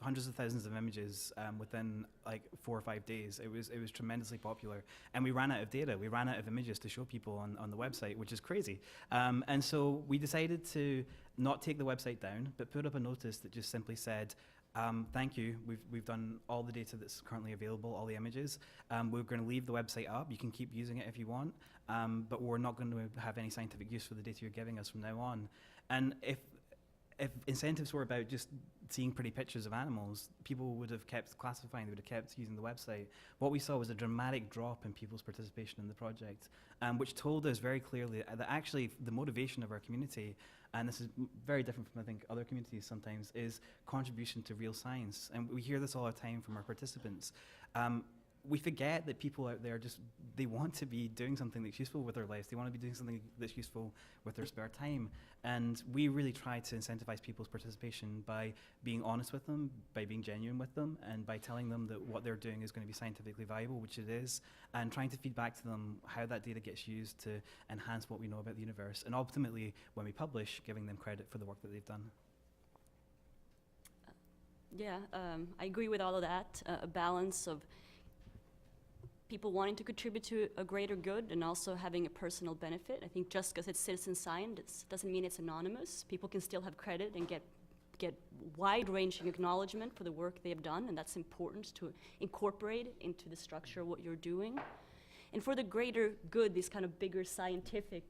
hundreds of thousands of images within like 4 or 5 days. It was tremendously popular, and we ran out of data. We ran out of images to show people on the website, which is crazy. And so we decided to not take the website down, but put up a notice that just simply said, Thank you. We've done all the data that's currently available, all the images. We're going to leave the website up. You can keep using it if you want, but we're not going to have any scientific use for the data you're giving us from now on. And if incentives were about just seeing pretty pictures of animals, people would have kept classifying, they would have kept using the website. What we saw was a dramatic drop in people's participation in the project, which told us very clearly that actually the motivation of our community, and this is very different from I think other communities sometimes, is contribution to real science. And we hear this all the time from our participants. We forget that people out there they want to be doing something that's useful with their lives. They want to be doing something that's useful with their spare time. And we really try to incentivize people's participation by being honest with them, by being genuine with them, and by telling them that what they're doing is going to be scientifically viable, which it is, and trying to feed back to them how that data gets used to enhance what we know about the universe. And ultimately, when we publish, giving them credit for the work that they've done. I agree with all of that. A balance of people wanting to contribute to a greater good and also having a personal benefit. I think just because it's citizen science doesn't mean it's anonymous. People can still have credit and get wide-ranging acknowledgement for the work they have done, and that's important to incorporate into the structure of what you're doing. And for the greater good, these kind of bigger scientific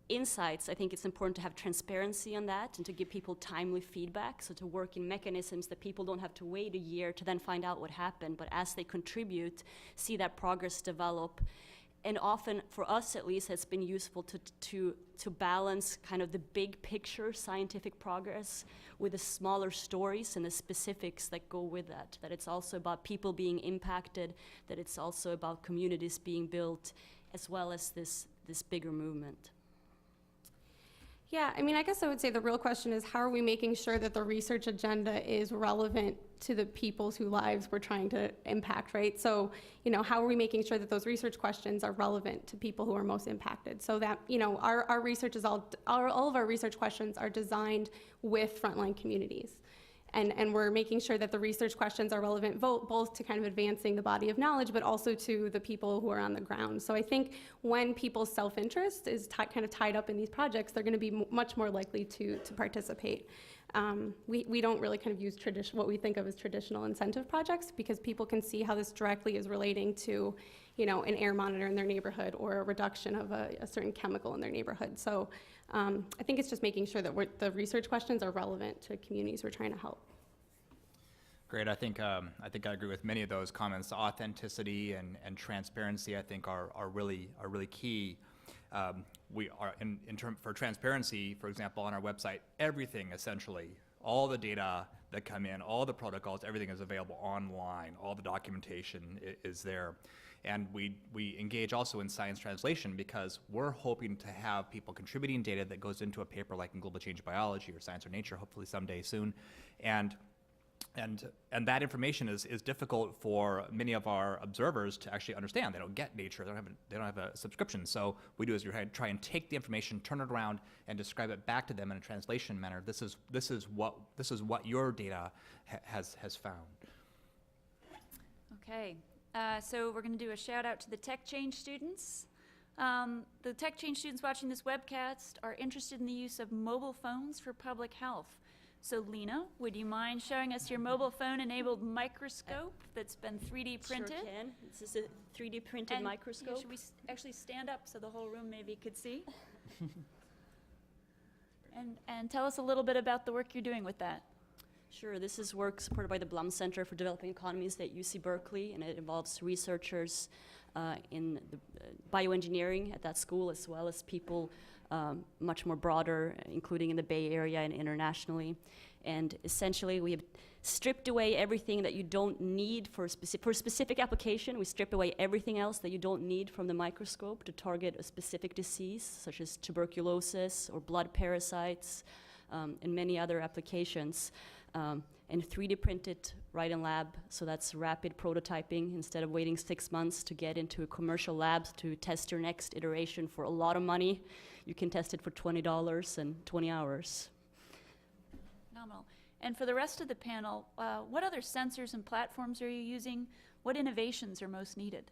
insights, I think it's important to have transparency on that and to give people timely feedback, so to work in mechanisms that people don't have to wait a year to then find out what happened, but as they contribute, see that progress develop. And often, for us at least, it's been useful to balance kind of the big picture scientific progress with the smaller stories and the specifics that go with that. That it's also about people being impacted, that it's also about communities being built, as well as this bigger movement. Yeah, I mean, I guess I would say the real question is, how are we making sure that the research agenda is relevant to the people's whose lives we're trying to impact, right? So, how are we making sure that those research questions are relevant to people who are most impacted? So that, our research is all of our research questions are designed with frontline communities. And we're making sure that the research questions are relevant both to kind of advancing the body of knowledge, but also to the people who are on the ground. So I think when people's self-interest is kind of tied up in these projects, they're going to be much more likely to participate. We don't really kind of use what we think of as traditional incentive projects, because people can see how this directly is relating to, an air monitor in their neighborhood or a reduction of a certain chemical in their neighborhood. So I think it's just making sure that the research questions are relevant to communities we're trying to help. Great. I think I agree with many of those comments. Authenticity and transparency, I think, are really key. We are for transparency, for example, on our website, everything essentially, all the data that come in, all the protocols, everything is available online. All the documentation is there. And we engage also in science translation, because we're hoping to have people contributing data that goes into a paper like in Global Change Biology or Science or Nature, hopefully someday soon. And that information is difficult for many of our observers to actually understand. They don't get Nature. They don't have a subscription. So what we do is we try and take the information, turn it around, and describe it back to them in a translation manner. This is what your data has found. Okay. So we're going to do a shout out to the Tech Change students. The Tech Change students watching this webcast are interested in the use of mobile phones for public health. So Lena, would you mind showing us your mobile phone-enabled microscope that's been 3D printed? Sure can. This is a 3D printed microscope. Should we actually stand up so the whole room maybe could see? And tell us a little bit about the work you're doing with that. Sure, this is work supported by the Blum Center for Developing Economies at UC Berkeley, and it involves researchers in the, bioengineering at that school, as well as people much more broader, including in the Bay Area and internationally. And essentially, we have stripped away everything that you don't need for a specific application. We strip away everything else that you don't need from the microscope to target a specific disease, such as tuberculosis or blood parasites, and many other applications. And 3D printed right in lab, so that's rapid prototyping. Instead of waiting 6 months to get into a commercial lab to test your next iteration for a lot of money, you can test it for $20 in 20 hours. Phenomenal. And for the rest of the panel, what other sensors and platforms are you using? What innovations are most needed?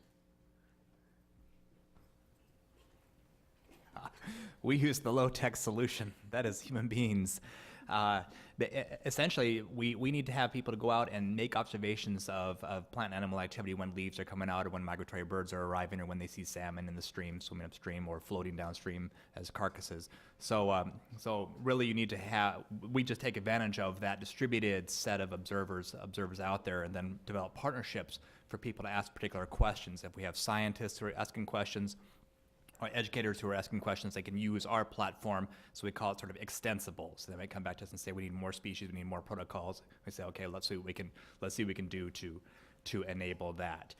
We use the low-tech solution. That is human beings. Essentially, we need to have people to go out and make observations of plant and animal activity when leaves are coming out, or when migratory birds are arriving, or when they see salmon in the stream swimming upstream or floating downstream as carcasses. So really, you need to have, we just take advantage of that distributed set of observers out there, and then develop partnerships for people to ask particular questions. If we have scientists who are asking questions, or educators who are asking questions, they can use our platform. So we call it sort of extensible. So they might come back to us and say, we need more species, we need more protocols. We say, okay, let's see what we can do to enable that.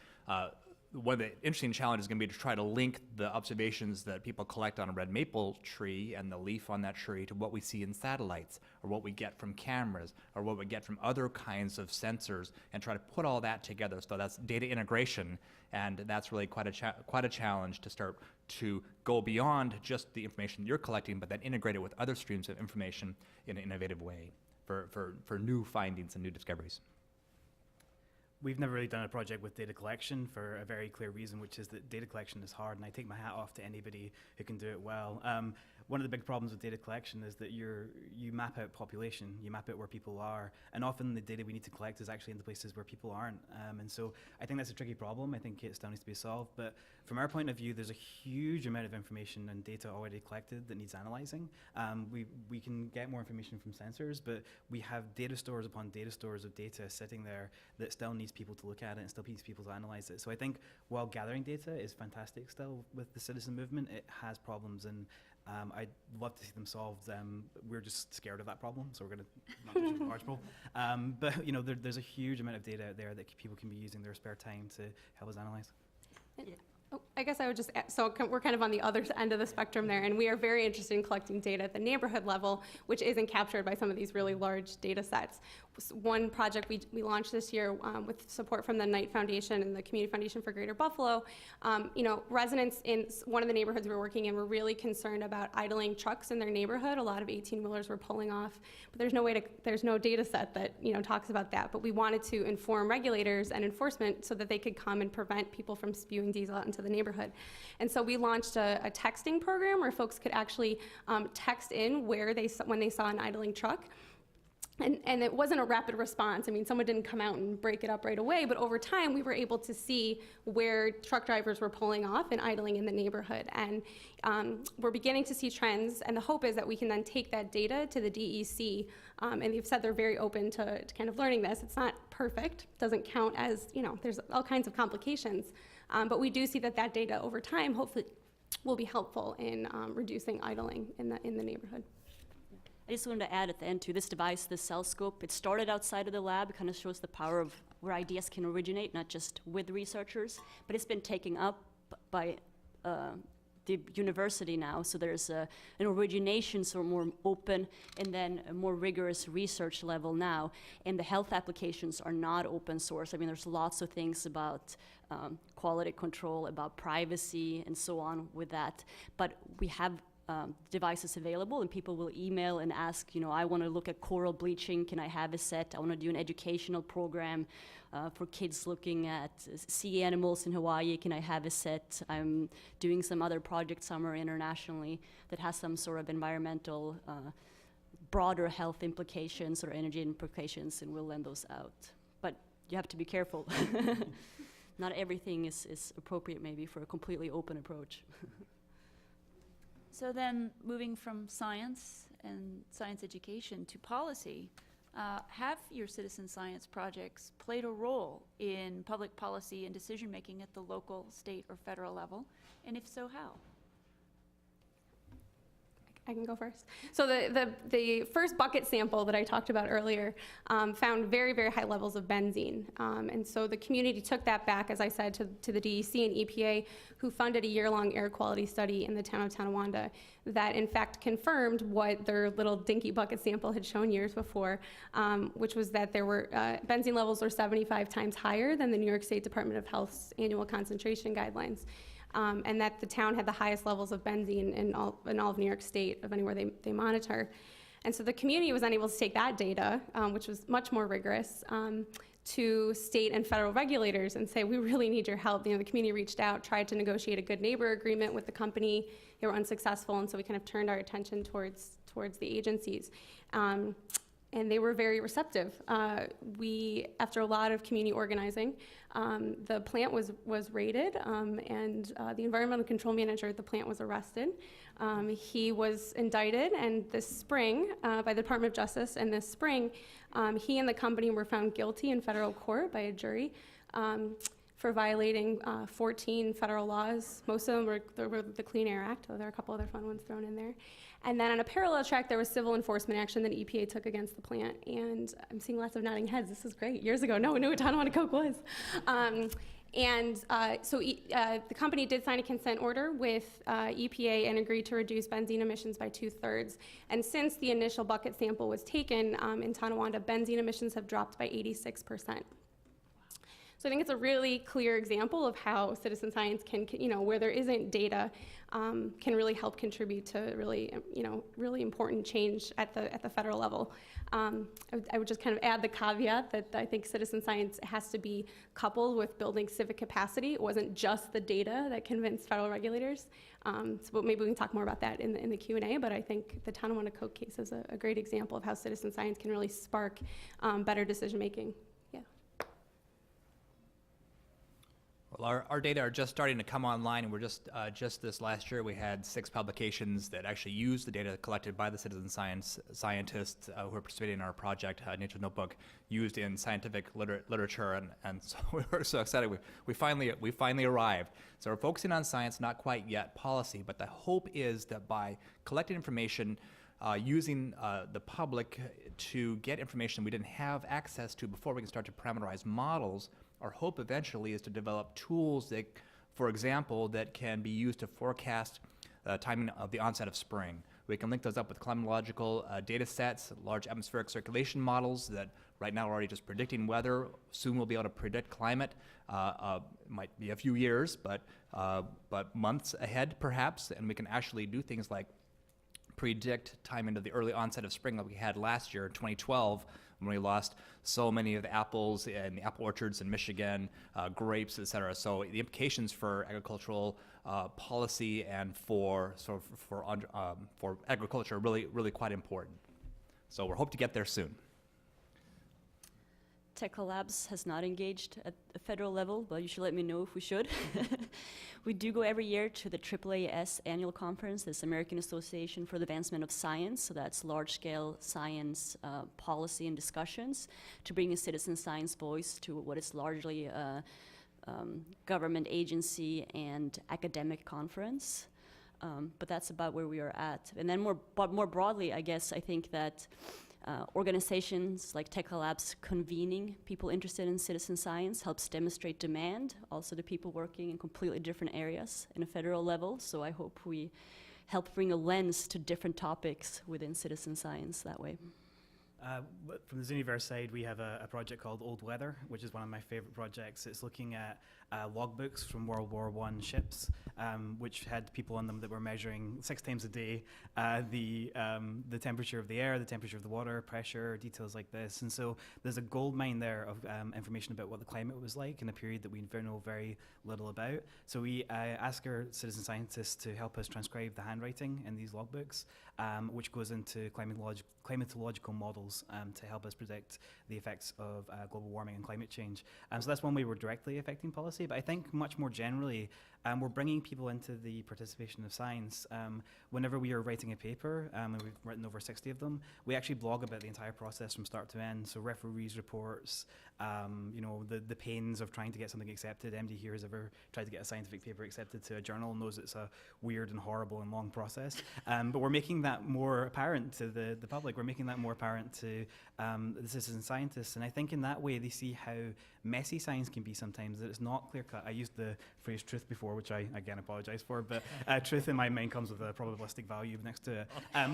One of the interesting challenges is going to be to try to link the observations that people collect on a red maple tree and the leaf on that tree to what we see in satellites, or what we get from cameras, or what we get from other kinds of sensors, and try to put all that together. So that's data integration, and that's really quite a challenge to start to go beyond just the information you're collecting, but then integrate it with other streams of information in an innovative way for new findings and new discoveries. We've never really done a project with data collection for a very clear reason, which is that data collection is hard, and I take my hat off to anybody who can do it well. One of the big problems with data collection is that you map out population, you map out where people are, and often the data we need to collect is actually in the places where people aren't. And so I think that's a tricky problem. I think it still needs to be solved. But from our point of view, there's a huge amount of information and data already collected that needs analyzing. We can get more information from sensors, but we have data stores upon data stores of data sitting there that still needs people to look at it and still needs people to analyze it. So I think while gathering data is fantastic still with the citizen movement, it has problems, and I'd love to see them solved. We're just scared of that problem, so we're going to not do large problem. But you know, there's a huge amount of data out there that people can be using their spare time to help us analyze. Yeah. Oh, I guess I would just add, so we're kind of on the other end of the spectrum there, and we are very interested in collecting data at the neighborhood level, which isn't captured by some of these really large data sets. One project we launched this year with support from the Knight Foundation and the Community Foundation for Greater Buffalo, residents in one of the neighborhoods we were working in were really concerned about idling trucks in their neighborhood. A lot of 18-wheelers were pulling off, but there's no data set that talks about that. But we wanted to inform regulators and enforcement so that they could come and prevent people from spewing diesel out into the neighborhood. And so we launched a texting program where folks could actually text in when they saw an idling truck. And it wasn't a rapid response. I mean, someone didn't come out and break it up right away, but over time we were able to see where truck drivers were pulling off and idling in the neighborhood. And we're beginning to see trends, and the hope is that we can then take that data to the DEC, and they've said they're very open to kind of learning this. It's not perfect, doesn't count as, there's all kinds of complications, but we do see that data over time hopefully will be helpful in reducing idling in the neighborhood. I just wanted to add at the end too, this device, the CellScope, it started outside of the lab. It kind of shows the power of where ideas can originate, not just with researchers, but it's been taken up by the university now. So there's an origination, so more open, and then a more rigorous research level now. And the health applications are not open source. I mean, there's lots of things about quality control, about privacy, and so on with that. But we have devices available, and people will email and ask, I want to look at coral bleaching, can I have a set? I want to do an educational program for kids looking at sea animals in Hawaii, can I have a set? I'm doing some other project somewhere internationally that has some sort of environmental, broader health implications or energy implications, and we'll lend those out. But you have to be careful. Not everything is appropriate maybe for a completely open approach. So then, moving from science and science education to policy, have your citizen science projects played a role in public policy and decision-making at the local, state, or federal level? And if so, how? I can go first. So the first bucket sample that I talked about earlier found very, very high levels of benzene. And so the community took that back, as I said, to the DEC and EPA, who funded a year-long air quality study in the town of Tonawanda that in fact confirmed what their little dinky bucket sample had shown years before, which was that there were benzene levels were 75 times higher than the New York State Department of Health's annual concentration guidelines. And that the town had the highest levels of benzene in all of New York State, of anywhere they monitor. And so the community was unable to take that data, which was much more rigorous, to state and federal regulators and say, we really need your help. The community reached out, tried to negotiate a good neighbor agreement with the company. They were unsuccessful, and so we kind of turned our attention towards towards the agencies. And they were very receptive. After a lot of community organizing, the plant was raided, and the environmental control manager at the plant was arrested. He was indicted, and this spring, by the Department of Justice, and this spring, he and the company were found guilty in federal court by a jury for violating 14 federal laws. Most of them were the Clean Air Act, though there are a couple other fun ones thrown in there. And then on a parallel track, there was civil enforcement action that EPA took against the plant. And I'm seeing lots of nodding heads. This is great. Years ago, no one knew what Tonawanda Coke was. So the company did sign a consent order with EPA and agreed to reduce benzene emissions by 2/3. And since the initial bucket sample was taken in Tonawanda, benzene emissions have dropped by 86%. So I think it's a really clear example of how citizen science can, where there isn't data, can really help contribute to really important change at the federal level. I would just kind of add the caveat that I think citizen science has to be coupled with building civic capacity. It wasn't just the data that convinced federal regulators. But maybe we can talk more about that in the Q&A, but I think the Tonawanda Coke case is a great example of how citizen science can really spark better decision making. Well, our data are just starting to come online, and we're just this last year we had 6 publications that actually used the data collected by the citizen scientists who are participating in our project, Nature Notebook, used in scientific literature, and so we were so excited. We finally arrived. So we're focusing on science, not quite yet policy, but the hope is that by collecting information, using the public to get information we didn't have access to before, we can start to parameterize models. Our hope eventually is to develop tools that, for example, that can be used to forecast timing of the onset of spring. We can link those up with climatological data sets, large atmospheric circulation models that right now are already just predicting weather. Soon we'll be able to predict climate. Might be a few years, but months ahead perhaps, and we can actually do things like predict timing of the early onset of spring that we had last year in 2012, when we lost so many of the apples in the apple orchards in Michigan, grapes, et cetera. So the implications for agricultural policy and for agriculture are really quite important. So we hope to get there soon. Technical Labs has not engaged at the federal level, but you should let me know if we should. We do go every year to the AAAS annual conference, this American Association for the Advancement of Science, so that's large-scale science policy and discussions to bring a citizen science voice to what is largely a government agency and academic conference. But that's about where we are at. And then more broadly, I guess, I think that organizations like Technical Labs convening people interested in citizen science helps demonstrate demand also to people working in completely different areas in a federal level. So I hope we help bring a lens to different topics within citizen science that way. From the Zooniverse side, we have a project called Old Weather, which is one of my favorite projects. It's looking at logbooks from World War I ships, which had people on them that were measuring 6 times a day the temperature of the air, the temperature of the water, pressure, details like this. And so there's a gold mine there of information about what the climate was like in a period that we know very little about. So we ask our citizen scientists to help us transcribe the handwriting in these logbooks, which goes into climatological models to help us predict the effects of global warming and climate change. So that's one way we're directly affecting policy, but I think much more generally, we're bringing people into the participation of science. Whenever we are writing a paper, and we've written over 60 of them, we actually blog about the entire process from start to end. So referees reports, the pains of trying to get something accepted. MD here has ever tried to get a scientific paper accepted to a journal, knows it's a weird and horrible and long process. But we're making that more apparent to the public. We're making that more apparent to the citizen scientists. And I think in that way, they see how messy science can be sometimes, that it's not clear-cut. I used the phrase truth before, which I, again, apologize for, but truth in my mind comes with a probabilistic value next to it.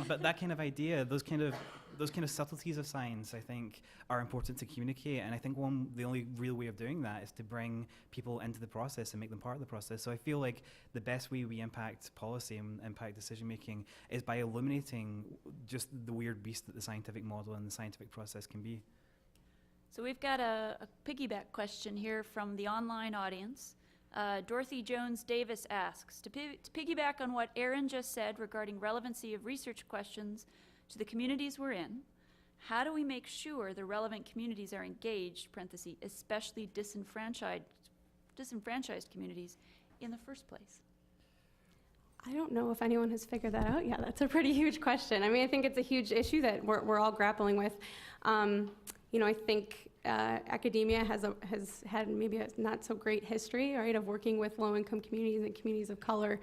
But that kind of idea, those kind of subtleties of science, I think, are important to communicate. And I think the only real way of doing that is to bring people into the process and make them part of the process. So I feel like the best way we impact policy and impact decision-making is by illuminating just the weird beast that the scientific model and the scientific process can be. So we've got a piggyback question here from the online audience. Dorothy Jones Davis asks, to piggyback on what Aaron just said regarding relevancy of research questions, to the communities we're in? How do we make sure the relevant communities are engaged, parentheses, especially disenfranchised communities in the first place? I don't know if anyone has figured that out yet. That's a pretty huge question. I mean, I think it's a huge issue that we're all grappling with. You know, I think academia has had maybe a not so great history, right, of working with low-income communities and communities of color,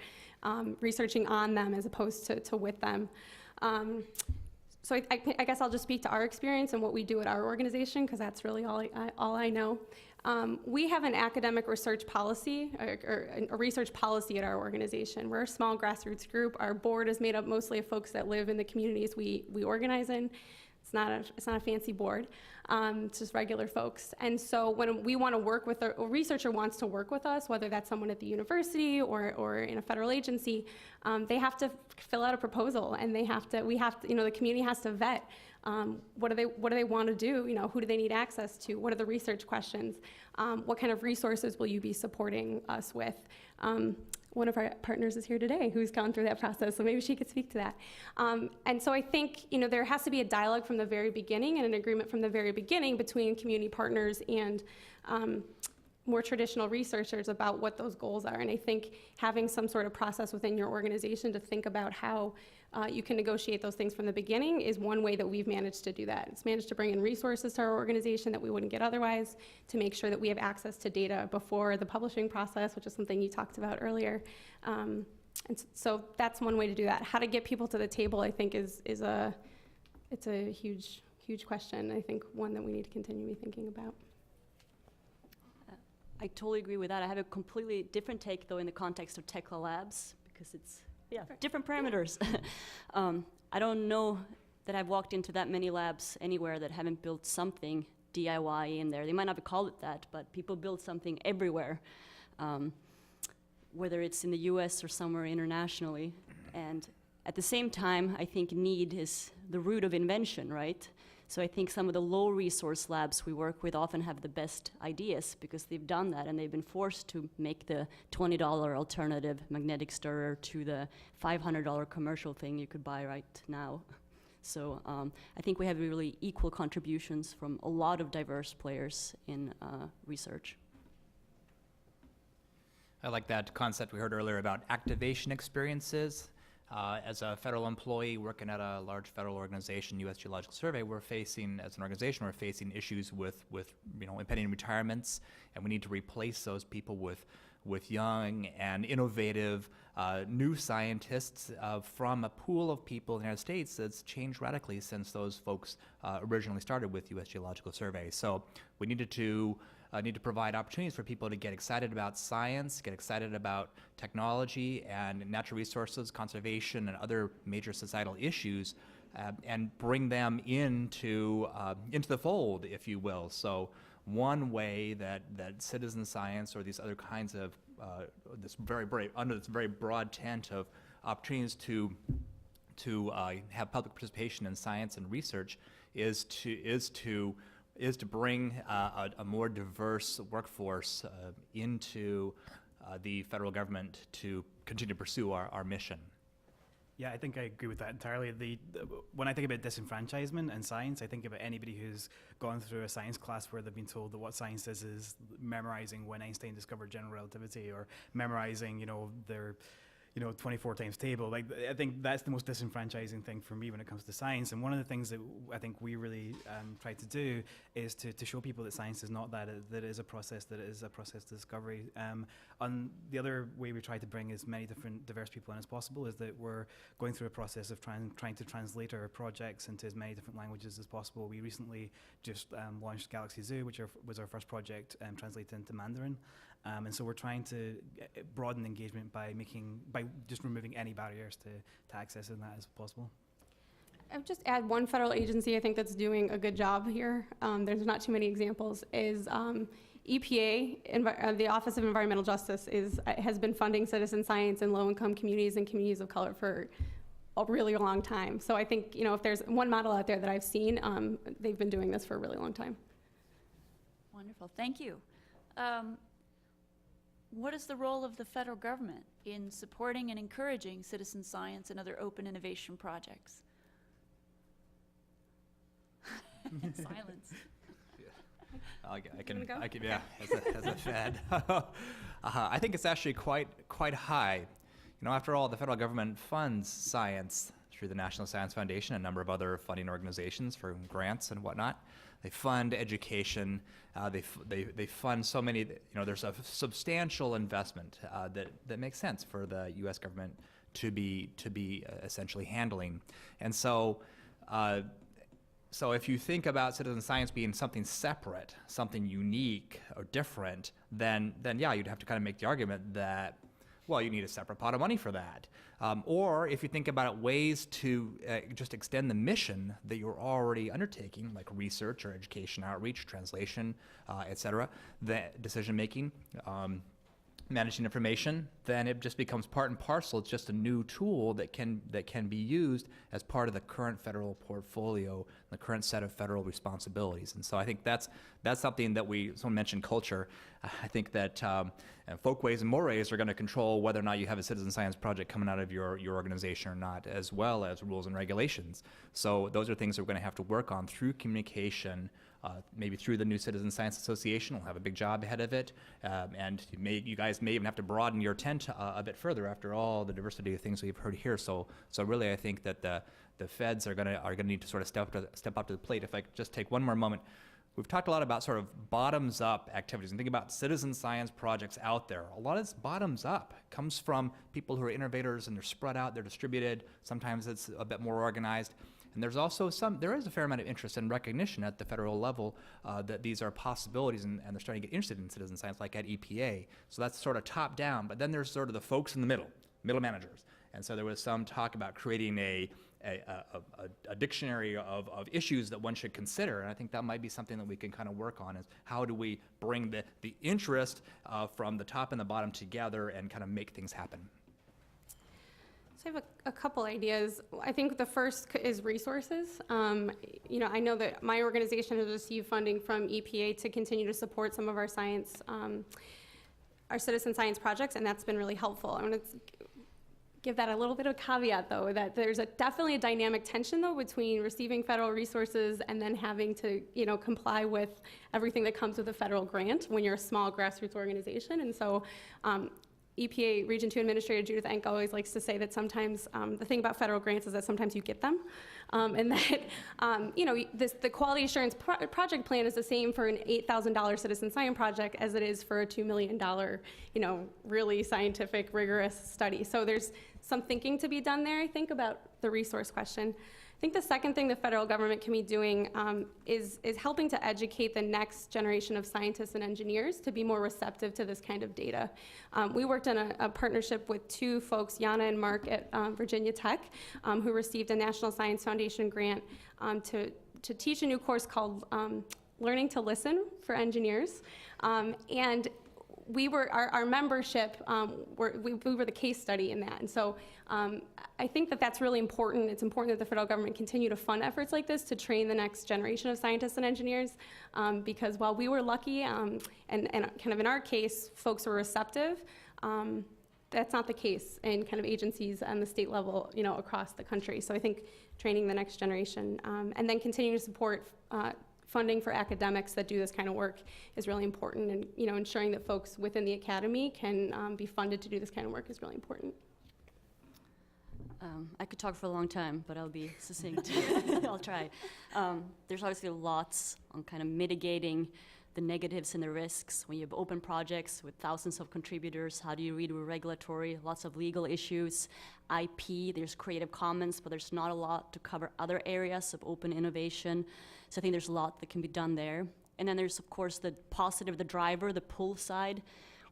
researching on them as opposed to with them. So I guess I'll just speak to our experience and what we do at our organization, because that's really all I know. We have an academic research policy, or a research policy at our organization. We're a small grassroots group. Our board is made up mostly of folks that live in the communities we organize in. It's not a fancy board. It's just regular folks. And so when we want to work with a researcher wants to work with us, whether that's someone at the university or in a federal agency, they have to fill out a proposal, and the community has to vet. What do they want to do? You know, who do they need access to? What are the research questions? What kind of resources will you be supporting us with? One of our partners is here today who's gone through that process, so maybe she could speak to that. And so I think, you know, there has to be a dialogue from the very beginning and an agreement from the very beginning between community partners and more traditional researchers about what those goals are. And I think having some sort of process within your organization to think about how you can negotiate those things from the beginning is one way that we've managed to do that. It's managed to bring in resources to our organization that we wouldn't get otherwise, to make sure that we have access to data before the publishing process, which is something you talked about earlier. And so that's one way to do that. How to get people to the table, I think, it's a huge question. I think one that we need to continue to be thinking about. I totally agree with that. I have a completely different take, though, in the context of Tekla Labs, because it's different parameters. I don't know that I've walked into that many labs anywhere that haven't built something DIY in there. They might not have called it that, but people build something everywhere, whether it's in the US or somewhere internationally. And at the same time, I think need is the root of invention, right? So I think some of the low resource labs we work with often have the best ideas because they've done that and they've been forced to make the $20 alternative magnetic stirrer to the $500 commercial thing you could buy right now. So I think we have really equal contributions from a lot of diverse players in research. I like that concept we heard earlier about activation experiences. As a federal employee working at a large federal organization, U.S. Geological Survey, as an organization, we're facing issues with impending retirements, and we need to replace those people with young and innovative new scientists from a pool of people in the United States that's changed radically since those folks originally started with U.S. Geological Survey. So we need to provide opportunities for people to get excited about science, get excited about technology and natural resources, conservation, and other major societal issues, and bring them into the fold, if you will. So one way that citizen science or these other kinds of under this very broad tent of opportunities to have public participation in science and research is to bring a more diverse workforce into the federal government to continue to pursue our mission. Yeah, I think I agree with that entirely. When I think about disenfranchisement and science, I think about anybody who's gone through a science class where they've been told that what science is memorizing when Einstein discovered general relativity, or memorizing, their 24 times table. Like, I think that's the most disenfranchising thing for me when it comes to science. And one of the things that I think we really try to do is to show people that science is not that it is a process, that it is a process to discovery. On the other way we try to bring as many different diverse people in as possible is that we're going through a process of trying to translate our projects into as many different languages as possible. We recently just launched Galaxy Zoo, which was our first project translated into Mandarin. And so we're trying to broaden engagement by just removing any barriers to accessing that as possible. I would just add one federal agency I think that's doing a good job here. There's not too many examples. Is EPA, the Office of Environmental Justice, has been funding citizen science in low-income communities and communities of color for a really long time. So I think if there's one model out there that I've seen, they've been doing this for a really long time. Wonderful, thank you. What is the role of the federal government in supporting and encouraging citizen science and other open innovation projects? Silence. I can, go? yeah, as a Fed. I think it's actually quite high. You know, after all, the federal government funds science through the National Science Foundation, a number of other funding organizations for grants and whatnot. They fund education. They fund so many. You know, there's a substantial investment that makes sense for the U.S. government to be essentially handling, and so. So if you think about citizen science being something separate, something unique or different, then yeah, you'd have to kind of make the argument that, well, you need a separate pot of money for that. Or if you think about ways to just extend the mission that you're already undertaking, like research or education outreach, translation, et cetera, the decision making, managing information, then it just becomes part and parcel. It's just a new tool that can be used as part of the current federal portfolio, the current set of federal responsibilities. And so I think that's something that someone mentioned culture. I think that folkways and mores are going to control whether or not you have a citizen science project coming out of your organization or not, as well as rules and regulations. So those are things that we're going to have to work on through communication. Maybe through the new Citizen Science Association, we'll have a big job ahead of it, and you guys may even have to broaden your tent a bit further after all the diversity of things we've heard here. So really, I think that the feds are gonna need to sort of step up to the plate. If I could just take one more moment, we've talked a lot about sort of bottoms-up activities and think about citizen science projects out there. A lot of this bottoms-up comes from people who are innovators and they're spread out, they're distributed. Sometimes it's a bit more organized. And there's also there is a fair amount of interest and recognition at the federal level that these are possibilities, and they're starting to get interested in citizen science, like at EPA. So that's sort of top down, but then there's sort of the folks in the middle managers. And so there was some talk about creating a dictionary of issues that one should consider, and I think that might be something that we can kind of work on, is how do we bring the interest from the top and the bottom together and kind of make things happen. So I have a couple ideas. I think the first is resources. You know, I know that my organization has received funding from EPA to continue to support some of our science, our citizen science projects, and that's been really helpful. I want to give that a little bit of caveat, though, that there's definitely a dynamic tension, though, between receiving federal resources and then having to, you know, comply with everything that comes with a federal grant when you're a small grassroots organization. And so EPA Region 2 Administrator Judith Enck always likes to say that sometimes the thing about federal grants is that sometimes you get them, and that you know, the quality assurance project plan is the same for an $8,000 citizen science project as it is for a $2 million, you know, really scientific, rigorous study. So there's some thinking to be done there, I think, about the resource question. I think the second thing the federal government can be doing is helping to educate the next generation of scientists and engineers to be more receptive to this kind of data. We worked on a partnership with two folks, Yana and Mark at Virginia Tech, who received a National Science Foundation grant to teach a new course called Learning to Listen for Engineers. And we were, our membership, we were the case study in that. And so I think that that's really important. It's important that the federal government continue to fund efforts like this to train the next generation of scientists and engineers, because while we were lucky, and kind of in our case, folks were receptive, that's not the case in kind of agencies on the state level, you know, across the country. So I think training the next generation, and then continuing to support funding for academics that do this kind of work is really important, and, you know, ensuring that folks within the academy can be funded to do this kind of work is really important. I could talk for a long time, but I'll be succinct. I'll try. There's obviously lots on kind of mitigating the negatives and the risks when you have open projects with thousands of contributors. How do you read regulatory? Lots of legal issues, IP, there's Creative Commons, but there's not a lot to cover other areas of open innovation. So I think there's a lot that can be done there. And then there's, of course, the positive, the driver, the pull side,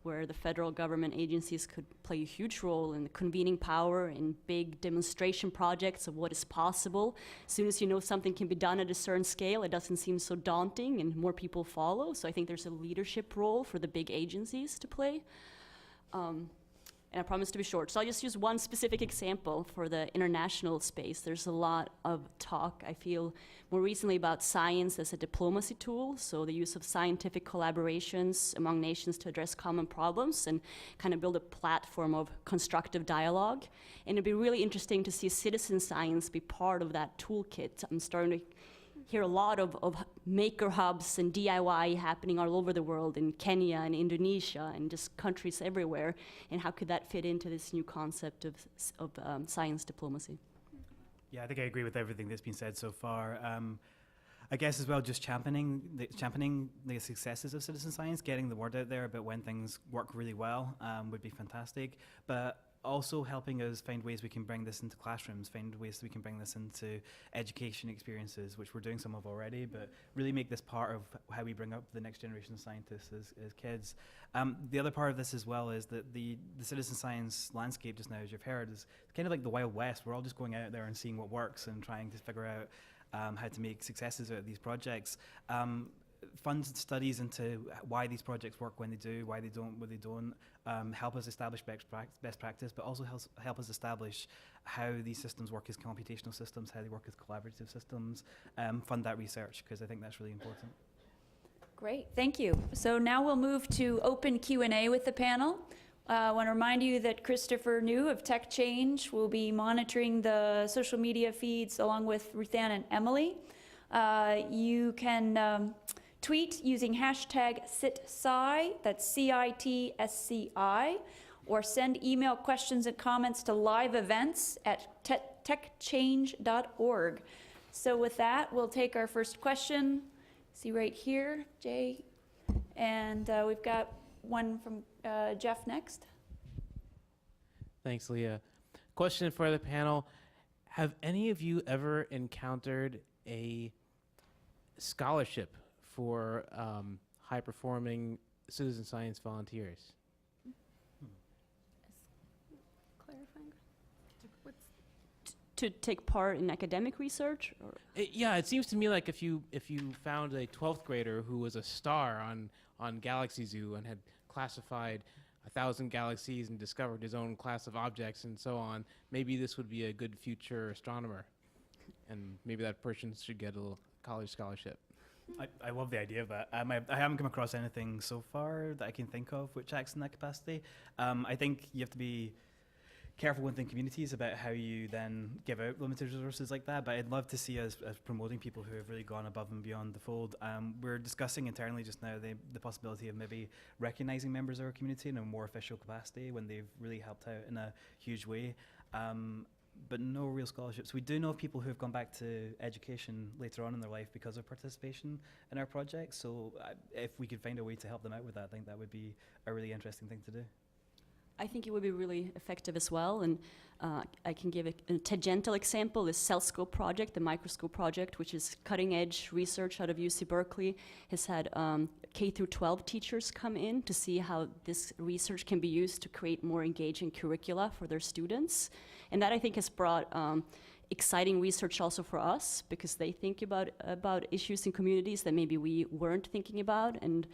where the federal government agencies could play a huge role in the convening power in big demonstration projects of what is possible. As soon as you know something can be done at a certain scale, it doesn't seem so daunting and more people follow. So I think there's a leadership role for the big agencies to play. And I promise to be short. So I'll just use one specific example for the international space. There's a lot of talk, I feel, more recently about science as a diplomacy tool, so the use of scientific collaborations among nations to address common problems and kind of build a platform of constructive dialogue. And it'd be really interesting to see citizen science be part of that toolkit. I'm starting to hear a lot of maker hubs and DIY happening all over the world, in Kenya and Indonesia and just countries everywhere. And how could that fit into this new concept of science diplomacy? Yeah, I think I agree with everything that's been said so far. I guess as well, just championing the successes of citizen science, getting the word out there about when things work really well would be fantastic. But also helping us find ways we can bring this into classrooms, find ways we can bring this into education experiences, which we're doing some of already, but really make this part of how we bring up the next generation of scientists as kids. The other part of this as well is that the citizen science landscape just now, as you've heard, is kind of like the Wild West. We're all just going out there and seeing what works and trying to figure out how to make successes out of these projects. Fund studies into why these projects work when they do, why they don't, when they don't, help us establish best practice, but also help us establish how these systems work as computational systems, how they work as collaborative systems, fund that research, because I think that's really important. Great, thank you. So now we'll move to open Q&A with the panel. I want to remind you that Christopher New of Tech Change will be monitoring the social media feeds along with Ruthann and Emily. You can tweet using hashtag CitSci, that's CITSCI, or send email questions and comments to liveevents@techchange.org. So with that, we'll take our first question. See right here, Jay. And we've got one from Jeff next. Thanks, Leah. Question for the panel. Have any of you ever encountered a scholarship for high-performing citizen science volunteers? Clarifying? To take part in academic research? Or? Yeah, it seems to me like if you found a 12th grader who was a star on Galaxy Zoo and had classified 1,000 galaxies and discovered his own class of objects and so on, maybe this would be a good future astronomer. And maybe that person should get a little college scholarship. I love the idea of that. I haven't come across anything so far that I can think of which acts in that capacity. I think you have to be careful within communities about how you then give out limited resources like that, but I'd love to see us promoting people who have really gone above and beyond the fold. We're discussing internally just now the possibility of maybe recognizing members of our community in a more official capacity when they've really helped out in a huge way. But no real scholarships. We do know of people who have gone back to education later on in their life because of participation in our projects. So if we could find a way to help them out with that, I think that would be a really interesting thing to do. I think it would be really effective as well. And I can give a tangential example, the CellScope project, the microscope project, which is cutting edge research out of UC Berkeley, has had K through 12 teachers come in to see how this research can be used to create more engaging curricula for their students. And that, I think, has brought exciting research also for us, because they think about issues in communities that maybe we weren't thinking about, and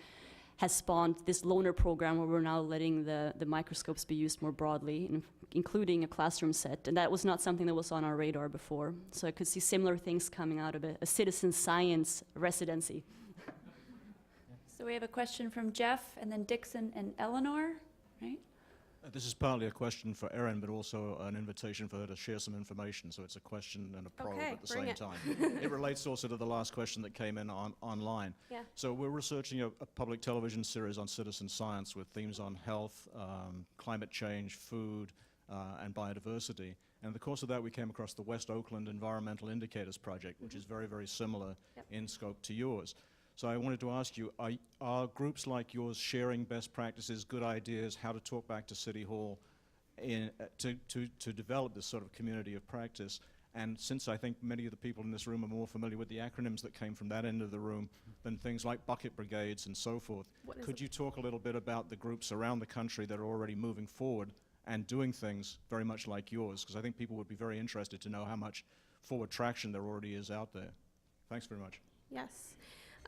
has spawned this loaner program where we're now letting the microscopes be used more broadly, including a classroom set. And that was not something that was on our radar before. So I could see similar things coming out of a citizen science residency. So we have a question from Jeff, and then Dixon and Eleanor, right? This is partly a question for Erin, but also an invitation for her to share some information. So it's a question and a probe at the same time. It relates also to the last question that came in online. Yeah. So we're researching a public television series on citizen science with themes on health, climate change, food, and biodiversity. And in the course of that, we came across the West Oakland Environmental Indicators Project, which is very, very similar in scope to yours. So I wanted to ask you, are groups like yours sharing best practices, good ideas, how to talk back to City Hall to develop this sort of community of practice? And since I think many of the people in this room are more familiar with the acronyms that came from that end of the room than things like bucket brigades and so forth, could you talk a little bit about the groups around the country that are already moving forward and doing things very much like yours? Because I think people would be very interested to know how much forward traction there already is out there. Thanks very much. Yes.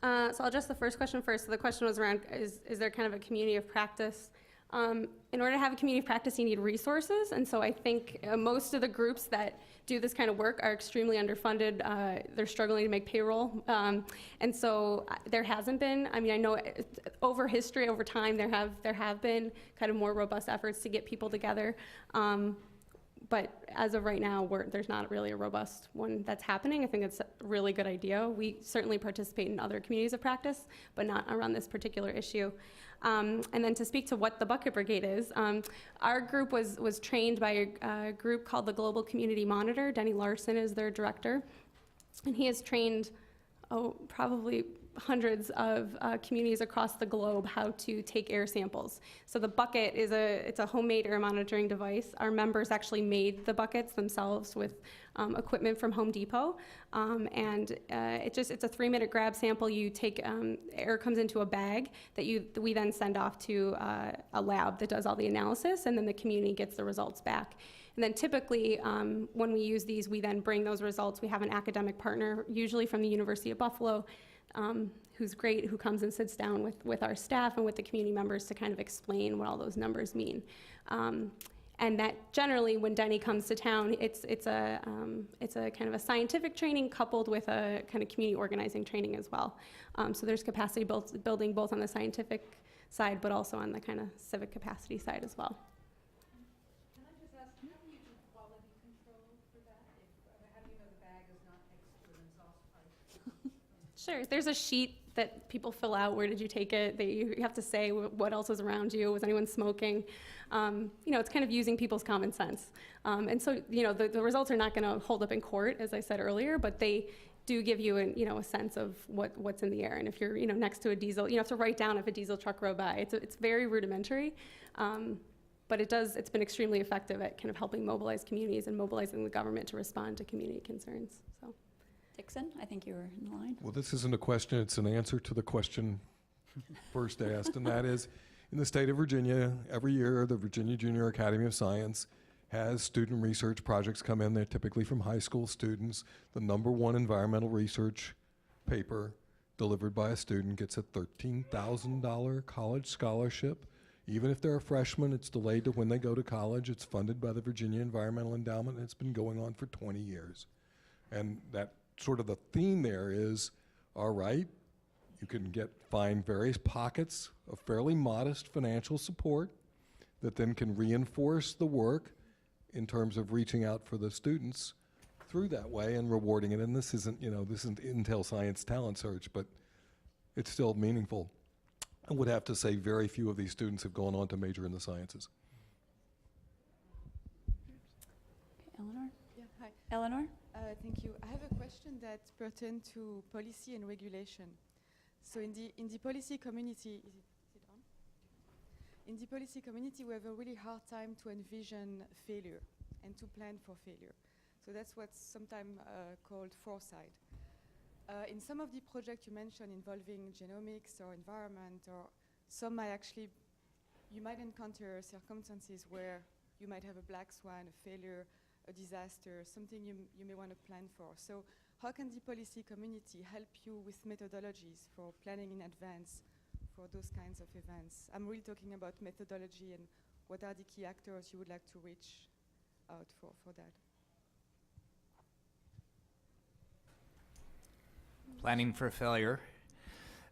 So I'll address the first question first. So the question was around, is there kind of a community of practice? In order to have a community of practice, you need resources. And so I think most of the groups that do this kind of work are extremely underfunded. They're struggling to make payroll. And so there hasn't been, I mean, I know over history, over time, there have been kind of more robust efforts to get people together. But as of right now, there's not really a robust one that's happening. I think it's a really good idea. We certainly participate in other communities of practice, but not around this particular issue. And then to speak to what the Bucket Brigade is, our group was trained by a group called the Global Community Monitor. Denny Larson is their director. And he has trained, probably hundreds of communities across the globe how to take air samples. So the bucket it's a homemade air monitoring device. Our members actually made the buckets themselves with equipment from Home Depot. And it's a 3-minute grab sample. You take, air comes into a bag that we then send off to a lab that does all the analysis, and then the community gets the results back. And then typically, when we use these, we then bring those results. We have an academic partner, usually from the University of Buffalo, who's great, who comes and sits down with our staff and with the community members to kind of explain what all those numbers mean. And that generally, when Denny comes to town, it's a kind of a scientific training coupled with a kind of community organizing training as well. So there's capacity building both on the scientific side, but also on the kind of civic capacity side as well. Can I just ask, how do you do quality control for that? How do you know the bag is not extra and Sure. There's a sheet that people fill out. Where did you take it? You have to say what else was around you. Was anyone smoking? It's kind of using people's common sense. And so, the results are not going to hold up in court, as I said earlier, but they do give you a sense of what's in the air. And if you're, next to a diesel, you have to write down if a diesel truck rode by. It's very rudimentary. But it's been extremely effective at kind of helping mobilize communities and mobilizing the government to respond to community concerns. So. Dixon, I think you were in line. Well, this isn't a question, it's an answer to the question first asked, and that is, in the state of Virginia, every year the Virginia Junior Academy of Science has student research projects come in. They're typically from high school students. The #1 environmental research paper delivered by a student gets a $13,000 college scholarship. Even if they're a freshman, it's delayed to when they go to college. It's funded by the Virginia Environmental Endowment, and it's been going on for 20 years. And that sort of the theme there is, all right, you can find various pockets of fairly modest financial support that then can reinforce the work in terms of reaching out for the students through that way and rewarding it. And this isn't Intel Science Talent Search, but it's still meaningful. I would have to say very few of these students have gone on to major in the sciences. Eleanor? Yeah, hi. Eleanor? Thank you. I have a question that pertains to policy and regulation. So in the policy community, is it on? In the policy community, we have a really hard time to envision failure and to plan for failure. So that's what's sometimes called foresight. In some of the projects you mentioned involving genomics or environment, or some you might encounter circumstances where you might have a black swan, a failure, a disaster, something you may want to plan for. So how can the policy community help you with methodologies for planning in advance for those kinds of events? I'm really talking about methodology and what are the key actors you would like to reach out for that. Planning for failure.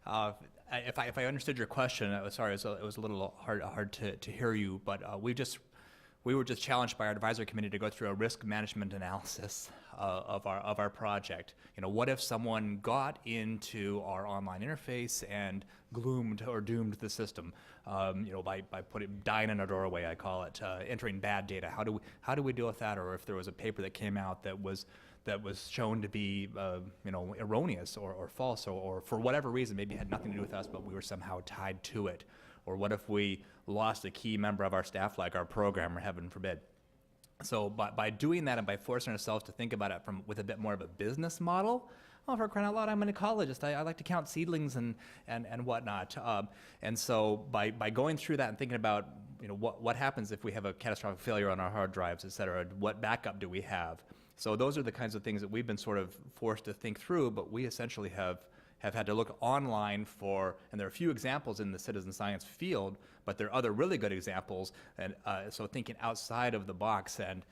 If I understood your question, sorry, it was a little hard to hear you, but we were just challenged by our advisory committee to go through a risk management analysis of our project. What if someone got into our online interface and gloomed or doomed the system? By dying in a doorway, I call it, entering bad data. How do we deal with that? Or if there was a paper that came out that was shown to be erroneous or false, or for whatever reason, maybe it had nothing to do with us, but we were somehow tied to it. Or what if we lost a key member of our staff, like our programmer, heaven forbid? So by doing that and by forcing ourselves to think about it with a bit more of a business model, for crying out loud, I'm an ecologist. I like to count seedlings and whatnot. And so by going through that and thinking about what happens if we have a catastrophic failure on our hard drives, et cetera, what backup do we have? So those are the kinds of things that we've been sort of forced to think through, but we essentially have had to look online for, and there are a few examples in the citizen science field, but there are other really good examples, and so thinking outside of the box, and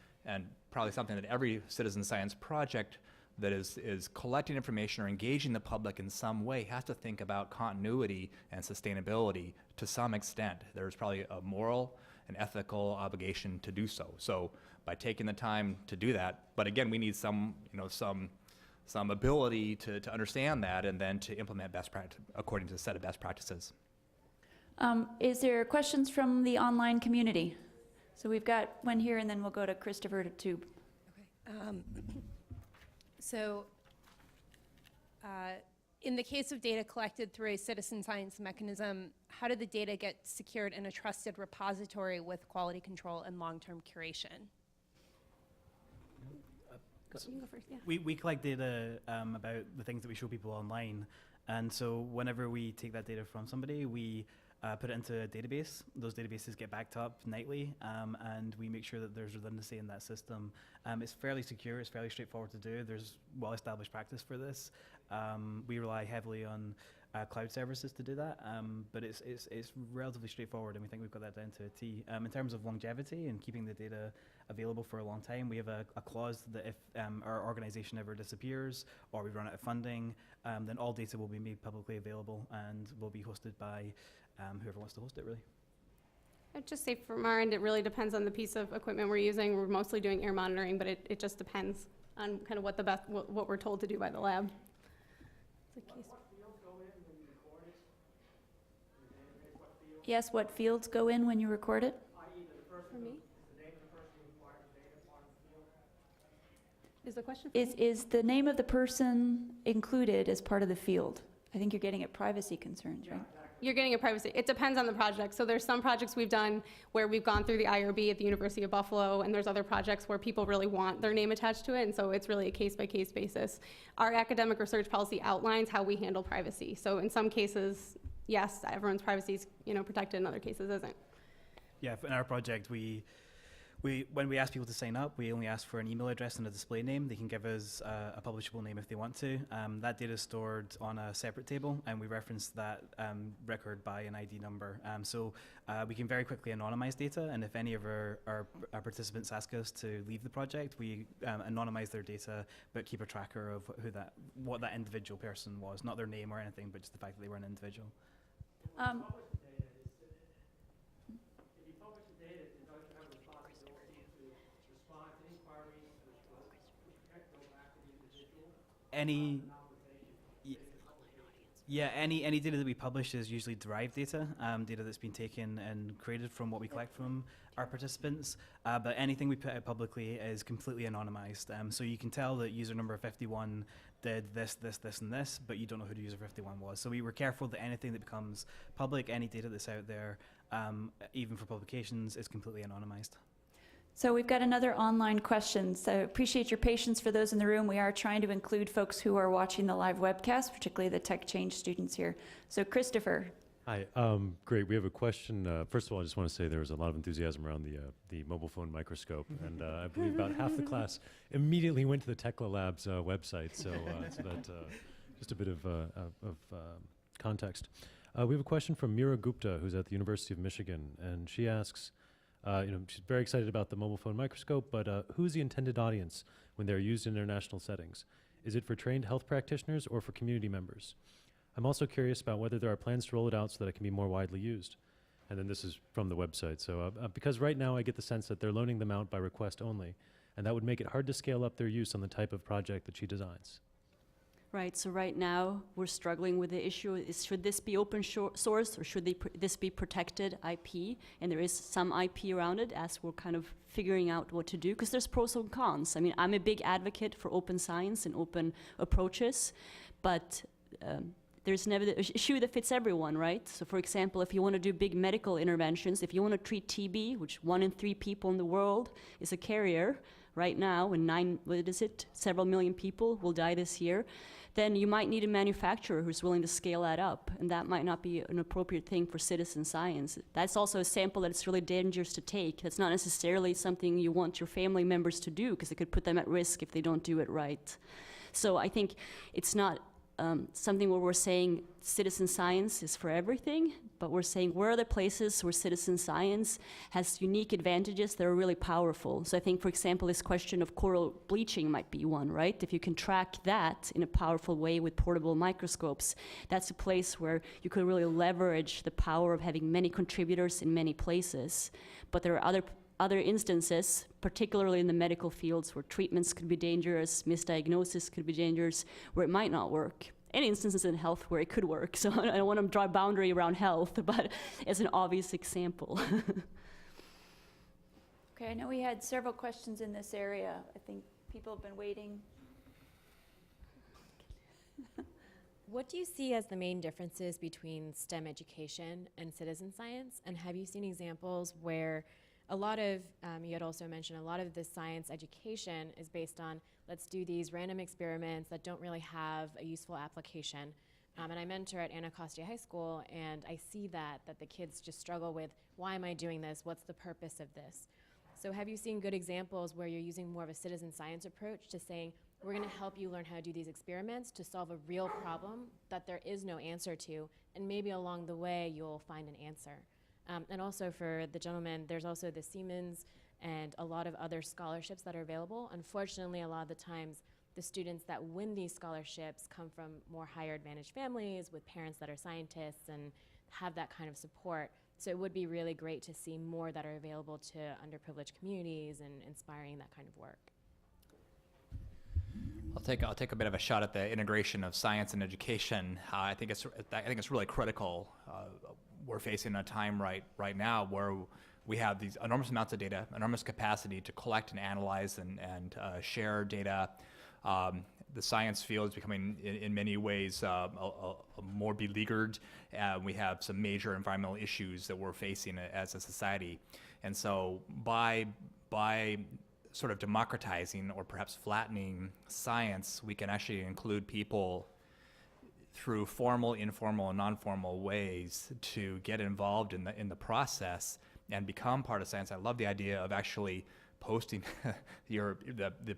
probably something that every citizen science project that is collecting information or engaging the public in some way has to think about continuity and sustainability to some extent. There's probably a moral an ethical obligation to do so. So by taking the time to do that, but again, we need some ability to understand that and then to implement best practice according to a set of best practices. Is there questions from the online community? So we've got one here, and then we'll go to Christopher to Tube. In the case of data collected through a citizen science mechanism, how did the data get secured in a trusted repository with quality control and long-term curation? You can go first, yeah. We collect data about the things that we show people online. And so whenever we take that data from somebody, we put it into a database. Those databases get backed up nightly, and we make sure that there's redundancy in that system. It's fairly secure, it's fairly straightforward to do. There's well-established practice for this. We rely heavily on cloud services to do that, but it's relatively straightforward, and we think we've got that down to a T. In terms of longevity and keeping the data available for a long time, we have a clause that if our organization ever disappears or we run out of funding, then all data will be made publicly available and will be hosted by whoever wants to host it, really. I'd just say from our end, it really depends on the piece of equipment we're using. We're mostly doing air monitoring, but it just depends on kind of what we're told to do by the lab. Yes, what fields go in when you record it? For me? Is the question? Is the name of the person included as part of the field? I think you're getting at privacy concerns, right? You're getting a privacy. It depends on the project. So there's some projects we've done where we've gone through the IRB at the University of Buffalo, and there's other projects where people really want their name attached to it, and so it's really a case-by-case basis. Our academic research policy outlines how we handle privacy. So in some cases, yes, everyone's privacy is protected. In other cases, isn't. Yeah, in our project, when we ask people to sign up, we only ask for an email address and a display name. They can give us a publishable name if they want to. That data is stored on a separate table, and we reference that record by an ID number. So we can very quickly anonymize data, and if any of our participants ask us to leave the project, we anonymize their data, but keep a tracker of what that individual person was, not their name or anything, but just the fact that they were an individual. Any data that we publish is usually derived data, data that's been taken and created from what we collect from our participants. But anything we put out publicly is completely anonymized. So you can tell that user number 51 did this, and this, but you don't know who the user 51 was. So we were careful that anything that becomes public, any data that's out there, even for publications, is completely anonymized. So we've got another online question. So appreciate your patience for those in the room. We are trying to include folks who are watching the live webcast, particularly the Tech Change students here. So Christopher. Hi, great. We have a question. First of all, I just want to say there was a lot of enthusiasm around the mobile phone microscope, and I believe about half the class immediately went to the Tekla Labs website, so that just a bit of context. We have a question from Meera Gupta, who's at the University of Michigan, and she asks, she's very excited about the mobile phone microscope, but who's the intended audience when they're used in international settings? Is it for trained health practitioners or for community members? I'm also curious about whether there are plans to roll it out so that it can be more widely used. And then this is from the website. So because right now I get the sense that they're loaning them out by request only, and that would make it hard to scale up their use on the type of project that she designs. Right, so right now we're struggling with the issue, should this be open source or should this be protected IP? And there is some IP around it as we're kind of figuring out what to do, because there's pros and cons. I mean, I'm a big advocate for open science and open approaches, but there's never the issue that fits everyone, right? So for example, if you want to do big medical interventions, if you want to treat TB, which 1 in 3 people in the world is a carrier right now, and several million people will die this year, then you might need a manufacturer who's willing to scale that up, and that might not be an appropriate thing for citizen science. That's also a sample that it's really dangerous to take. That's not necessarily something you want your family members to do, because it could put them at risk if they don't do it right. So I think it's not something where we're saying citizen science is for everything, but we're saying where are the places where citizen science has unique advantages that are really powerful. So I think, for example, this question of coral bleaching might be one, right? If you can track that in a powerful way with portable microscopes, that's a place where you could really leverage the power of having many contributors in many places. But there are other instances, particularly in the medical fields, where treatments could be dangerous, misdiagnosis could be dangerous, where it might not work. And instances in health where it could work. So I don't want to draw a boundary around health, but it's an obvious example. Okay, I know we had several questions in this area. I think people have been waiting. What do you see as the main differences between STEM education and citizen science? And have you seen examples where a lot of, you had also mentioned, a lot of the science education is based on, let's do these random experiments that don't really have a useful application. And I mentor at Anacostia High School, and I see that the kids just struggle with, why am I doing this? What's the purpose of this? So have you seen good examples where you're using more of a citizen science approach to saying, we're gonna help you learn how to do these experiments to solve a real problem that there is no answer to, and maybe along the way you'll find an answer. And also for the gentleman, there's also the Siemens and a lot of other scholarships that are available. Unfortunately, a lot of the times, the students that win these scholarships come from more higher advantaged families with parents that are scientists and have that kind of support. So it would be really great to see more that are available to underprivileged communities and inspiring that kind of work. I'll take a bit of a shot at the integration of science and education. I think it's really critical. We're facing a time right now where we have these enormous amounts of data, enormous capacity to collect and analyze and share data. The science field is becoming, in many ways, more beleaguered. We have some major environmental issues that we're facing as a society. And so by sort of democratizing or perhaps flattening science, we can actually include people through formal, informal, and non-formal ways to get involved in the process and become part of science. I love the idea of actually posting the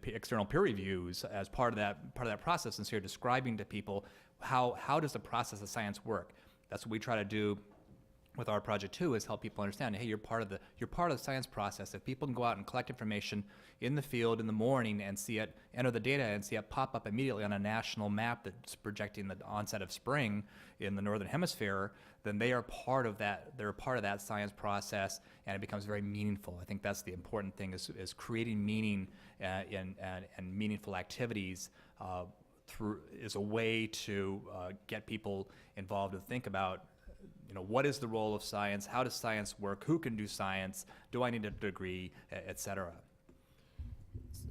external peer reviews as part of that process, and so you're describing to people how does the process of science work. That's what we try to do with our project too, is help people understand, hey, you're part of the science process. If people can go out and collect information in the field in the morning and see it, enter the data and see it pop up immediately on a national map that's projecting the onset of spring in the northern hemisphere, then they are part of that. They're a part of that science process, and it becomes very meaningful. I think that's the important thing, is creating meaning and meaningful activities is a way to get people involved and think about, what is the role of science? How does science work? Who can do science? Do I need a degree, et cetera?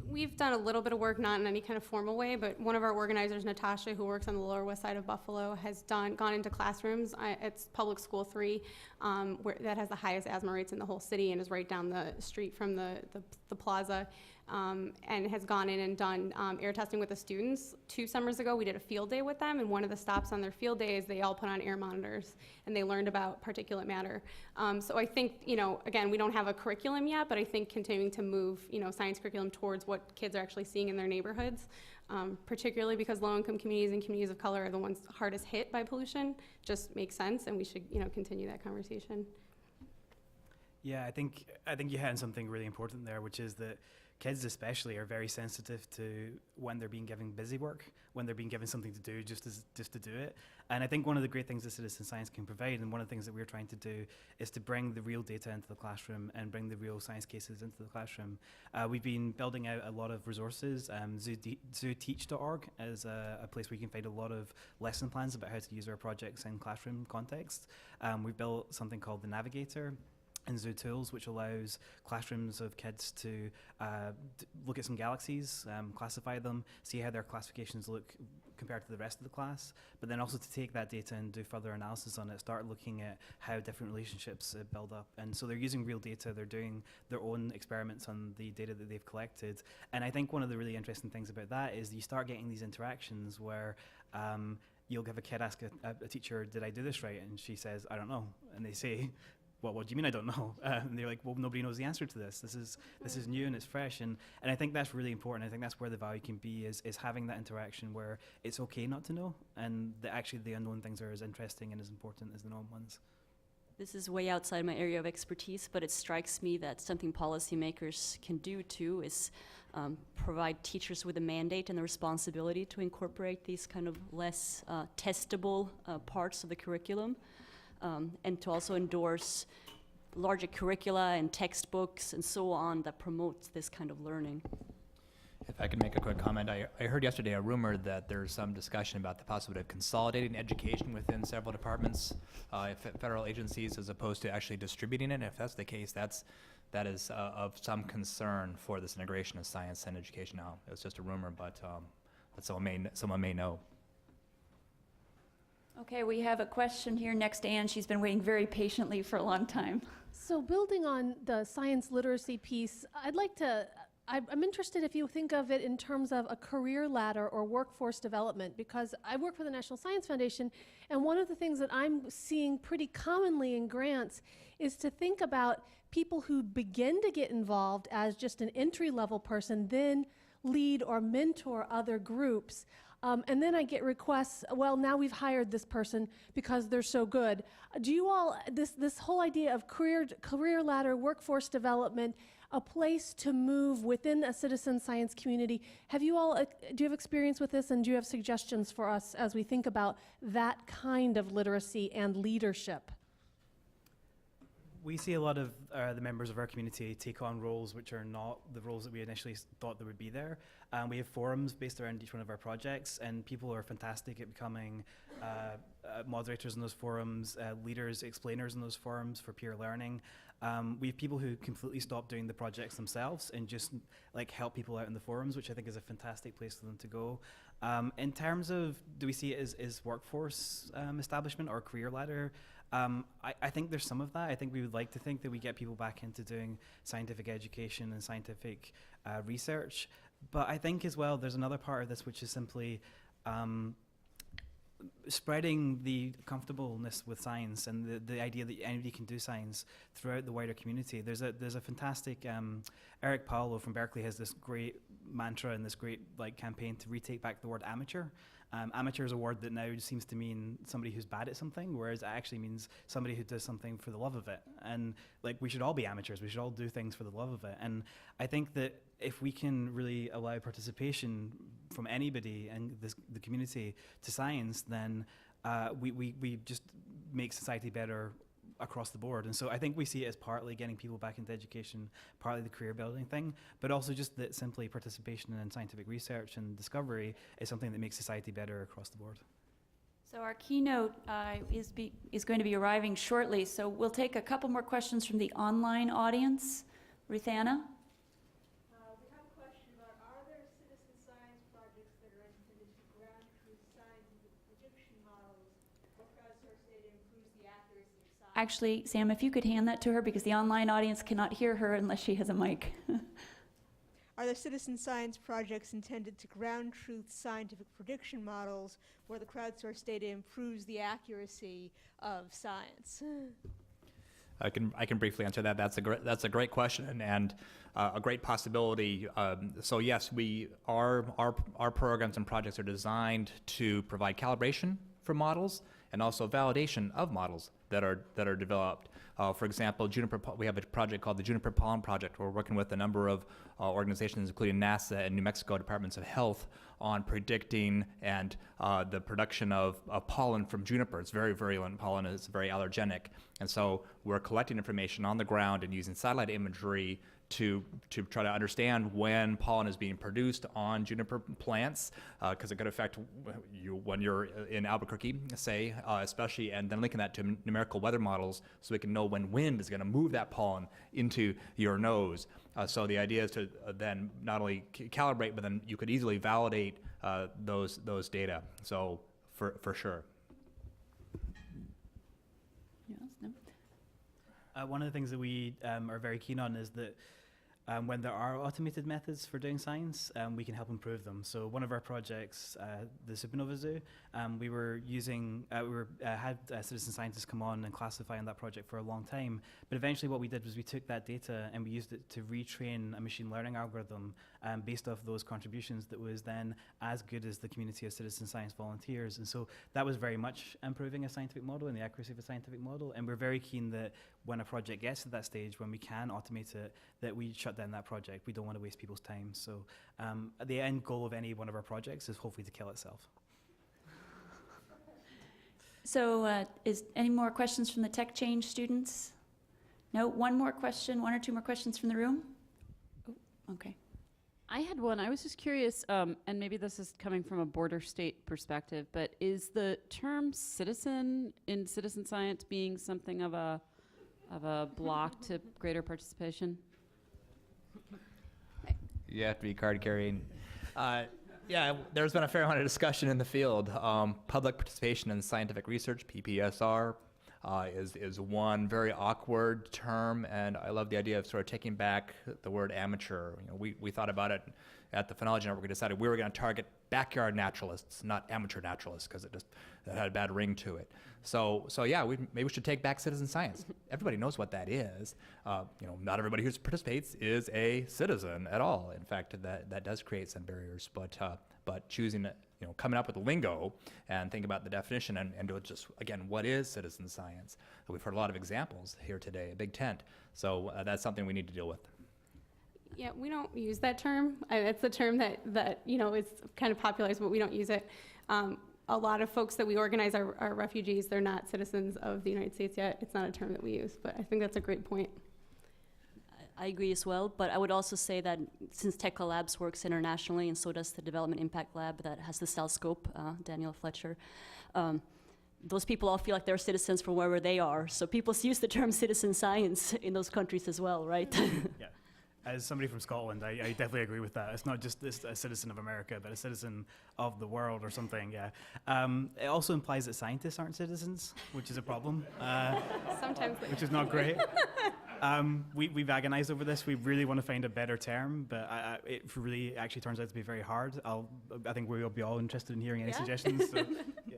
We've done a little bit of work, not in any kind of formal way, but one of our organizers, Natasha, who works on the Lower West Side of Buffalo, has gone into classrooms. It's Public School 3, that has the highest asthma rates in the whole city and is right down the street from the plaza. And has gone in and done air testing with the students. 2 summers ago, we did a field day with them, and one of the stops on their field day is they all put on air monitors, and they learned about particulate matter. So I think, again, we don't have a curriculum yet, but I think continuing to move, science curriculum towards what kids are actually seeing in their neighborhoods, particularly because low-income communities and communities of color are the ones hardest hit by pollution, just makes sense, and we should, continue that conversation. Yeah, I think you hit on something really important there, which is that kids especially are very sensitive to when they're being given busy work, when they're being given something to do just to do it. And I think one of the great things that citizen science can provide, and one of the things that we're trying to do, is to bring the real data into the classroom and bring the real science cases into the classroom. We've been building out a lot of resources. ZooTeach.org is a place where you can find a lot of lesson plans about how to use our projects in classroom context. We've built something called the Navigator in Zoo Tools, which allows classrooms of kids to look at some galaxies, classify them, see how their classifications look compared to the rest of the class, but then also to take that data and do further analysis on it, start looking at how different relationships build up. And so they're using real data, they're doing their own experiments on the data that they've collected. And I think one of the really interesting things about that is you start getting these interactions where you'll have a kid ask a teacher, did I do this right? And she says, I don't know. And they say, well, what do you mean I don't know? And they're like, well, nobody knows the answer to this. This is new and it's fresh. And I think that's really important. I think that's where the value can be, is having that interaction where it's okay not to know, and that actually the unknown things are as interesting and as important as the known ones. This is way outside my area of expertise, but it strikes me that something policymakers can do too is provide teachers with a mandate and the responsibility to incorporate these kind of less testable parts of the curriculum, and to also endorse larger curricula and textbooks and so on that promotes this kind of learning. If I could make a quick comment, I heard yesterday a rumor that there's some discussion about the possibility of consolidating education within several departments, federal agencies, as opposed to actually distributing it. If that's the case, that is of some concern for this integration of science and education. Now, it's just a rumor, but someone may know. Okay, we have a question here next to Anne. She's been waiting very patiently for a long time. So building on the science literacy piece, I'm interested if you think of it in terms of a career ladder or workforce development, because I work for the National Science Foundation, and one of the things that I'm seeing pretty commonly in grants is to think about people who begin to get involved as just an entry-level person, then lead or mentor other groups. And then I get requests, well, now we've hired this person because they're so good. Do you all, this whole idea of career ladder, workforce development, a place to move within a citizen science community, do you have experience with this, and do you have suggestions for us as we think about that kind of literacy and leadership? We see a lot of the members of our community take on roles which are not the roles that we initially thought there would be there. We have forums based around each one of our projects, and people are fantastic at becoming moderators in those forums, leaders, explainers in those forums for peer learning. We have people who completely stop doing the projects themselves and just help people out in the forums, which I think is a fantastic place for them to go. In terms of, do we see it as workforce establishment or career ladder? I think there's some of that. I think we would like to think that we get people back into doing scientific education and scientific research. But I think as well, there's another part of this, which is simply spreading the comfortableness with science and the idea that anybody can do science throughout the wider community. There's a fantastic, Eric Paolo from Berkeley has this great mantra and this great campaign to retake back the word amateur. Amateur is a word that now seems to mean somebody who's bad at something, whereas it actually means somebody who does something for the love of it. And we should all be amateurs. We should all do things for the love of it. And I think that if we can really allow participation from anybody and the community to science, then we just make society better across the board. And so I think we see it as partly getting people back into education, partly the career building thing, but also just that simply participation in scientific research and discovery is something that makes society better across the board. So our keynote is going to be arriving shortly, so we'll take a couple more questions from the online audience. Ruthanna? We have a question about, are there citizen science projects that are intended to ground truth scientific prediction models or crowdsource data improves the accuracy of science? Actually, Sam, if you could hand that to her, because the online audience cannot hear her unless she has a mic. Are there citizen science projects intended to ground truth scientific prediction models where the crowdsourced data improves the accuracy of science? I can briefly answer that. That's a great question and a great possibility. So yes, our programs and projects are designed to provide calibration for models and also validation of models that are developed. For example, we have a project called the Juniper Pollen Project. We're working with a number of organizations, including NASA and New Mexico Departments of Health, on predicting and the production of pollen from juniper. It's very virulent pollen. It's very allergenic. And so we're collecting information on the ground and using satellite imagery to try to understand when pollen is being produced on juniper plants, because it could affect you when you're in Albuquerque, say, especially, and then linking that to numerical weather models so we can know when wind is going to move that pollen into your nose. So the idea is to then not only calibrate, but then you could easily validate those data. So for sure. One of the things that we are very keen on is that when there are automated methods for doing science, we can help improve them. So one of our projects, the Supernova Zoo, we were using, had citizen scientists come on and classify on that project for a long time. But eventually what we did was we took that data and we used it to retrain a machine learning algorithm based off those contributions that was then as good as the community of citizen science volunteers. And so that was very much improving a scientific model and the accuracy of a scientific model. And we're very keen that when a project gets to that stage, when we can automate it, that we shut down that project. We don't want to waste people's time. So the end goal of any one of our projects is hopefully to kill itself. So is any more questions from the Tech Change students? No, one more question, one or two more questions from the room? Oh, okay. I had one. I was just curious, and maybe this is coming from a border state perspective, but is the term citizen in citizen science being something of a block to greater participation? You have to be card carrying. Yeah, there's been a fair amount of discussion in the field. Public participation in scientific research, PPSR, is one very awkward term, and I love the idea of sort of taking back the word amateur. You know, we thought about it at the Phenology Network. We decided we were going to target backyard naturalists, not amateur naturalists, because it had a bad ring to it. So yeah, maybe we should take back citizen science. Everybody knows what that is. You know, not everybody who participates is a citizen at all. In fact, that does create some barriers. But choosing, you know, coming up with a lingo and think about the definition and do it just, again, what is citizen science? We've heard a lot of examples here today, a big tent. So that's something we need to deal with. Yeah, we don't use that term. It's a term that you know, is kind of popularized, but we don't use it. A lot of folks that we organize are refugees. They're not citizens of the United States yet. It's not a term that we use, but I think that's a great point. I agree as well, but I would also say that since Tech Labs works internationally, and so does the Development Impact Lab that has the cell scope, Daniel Fletcher, those people all feel like they're citizens from wherever they are. So people use the term citizen science in those countries as well, right? Yeah. As somebody from Scotland, I definitely agree with that. It's not just a citizen of America, but a citizen of the world or something, yeah. It also implies that scientists aren't citizens, which is a problem. Sometimes. Which is not great. We've agonized over this. We really want to find a better term, but it really actually turns out to be very hard. I think we'll be all interested in hearing any suggestions. So, yeah.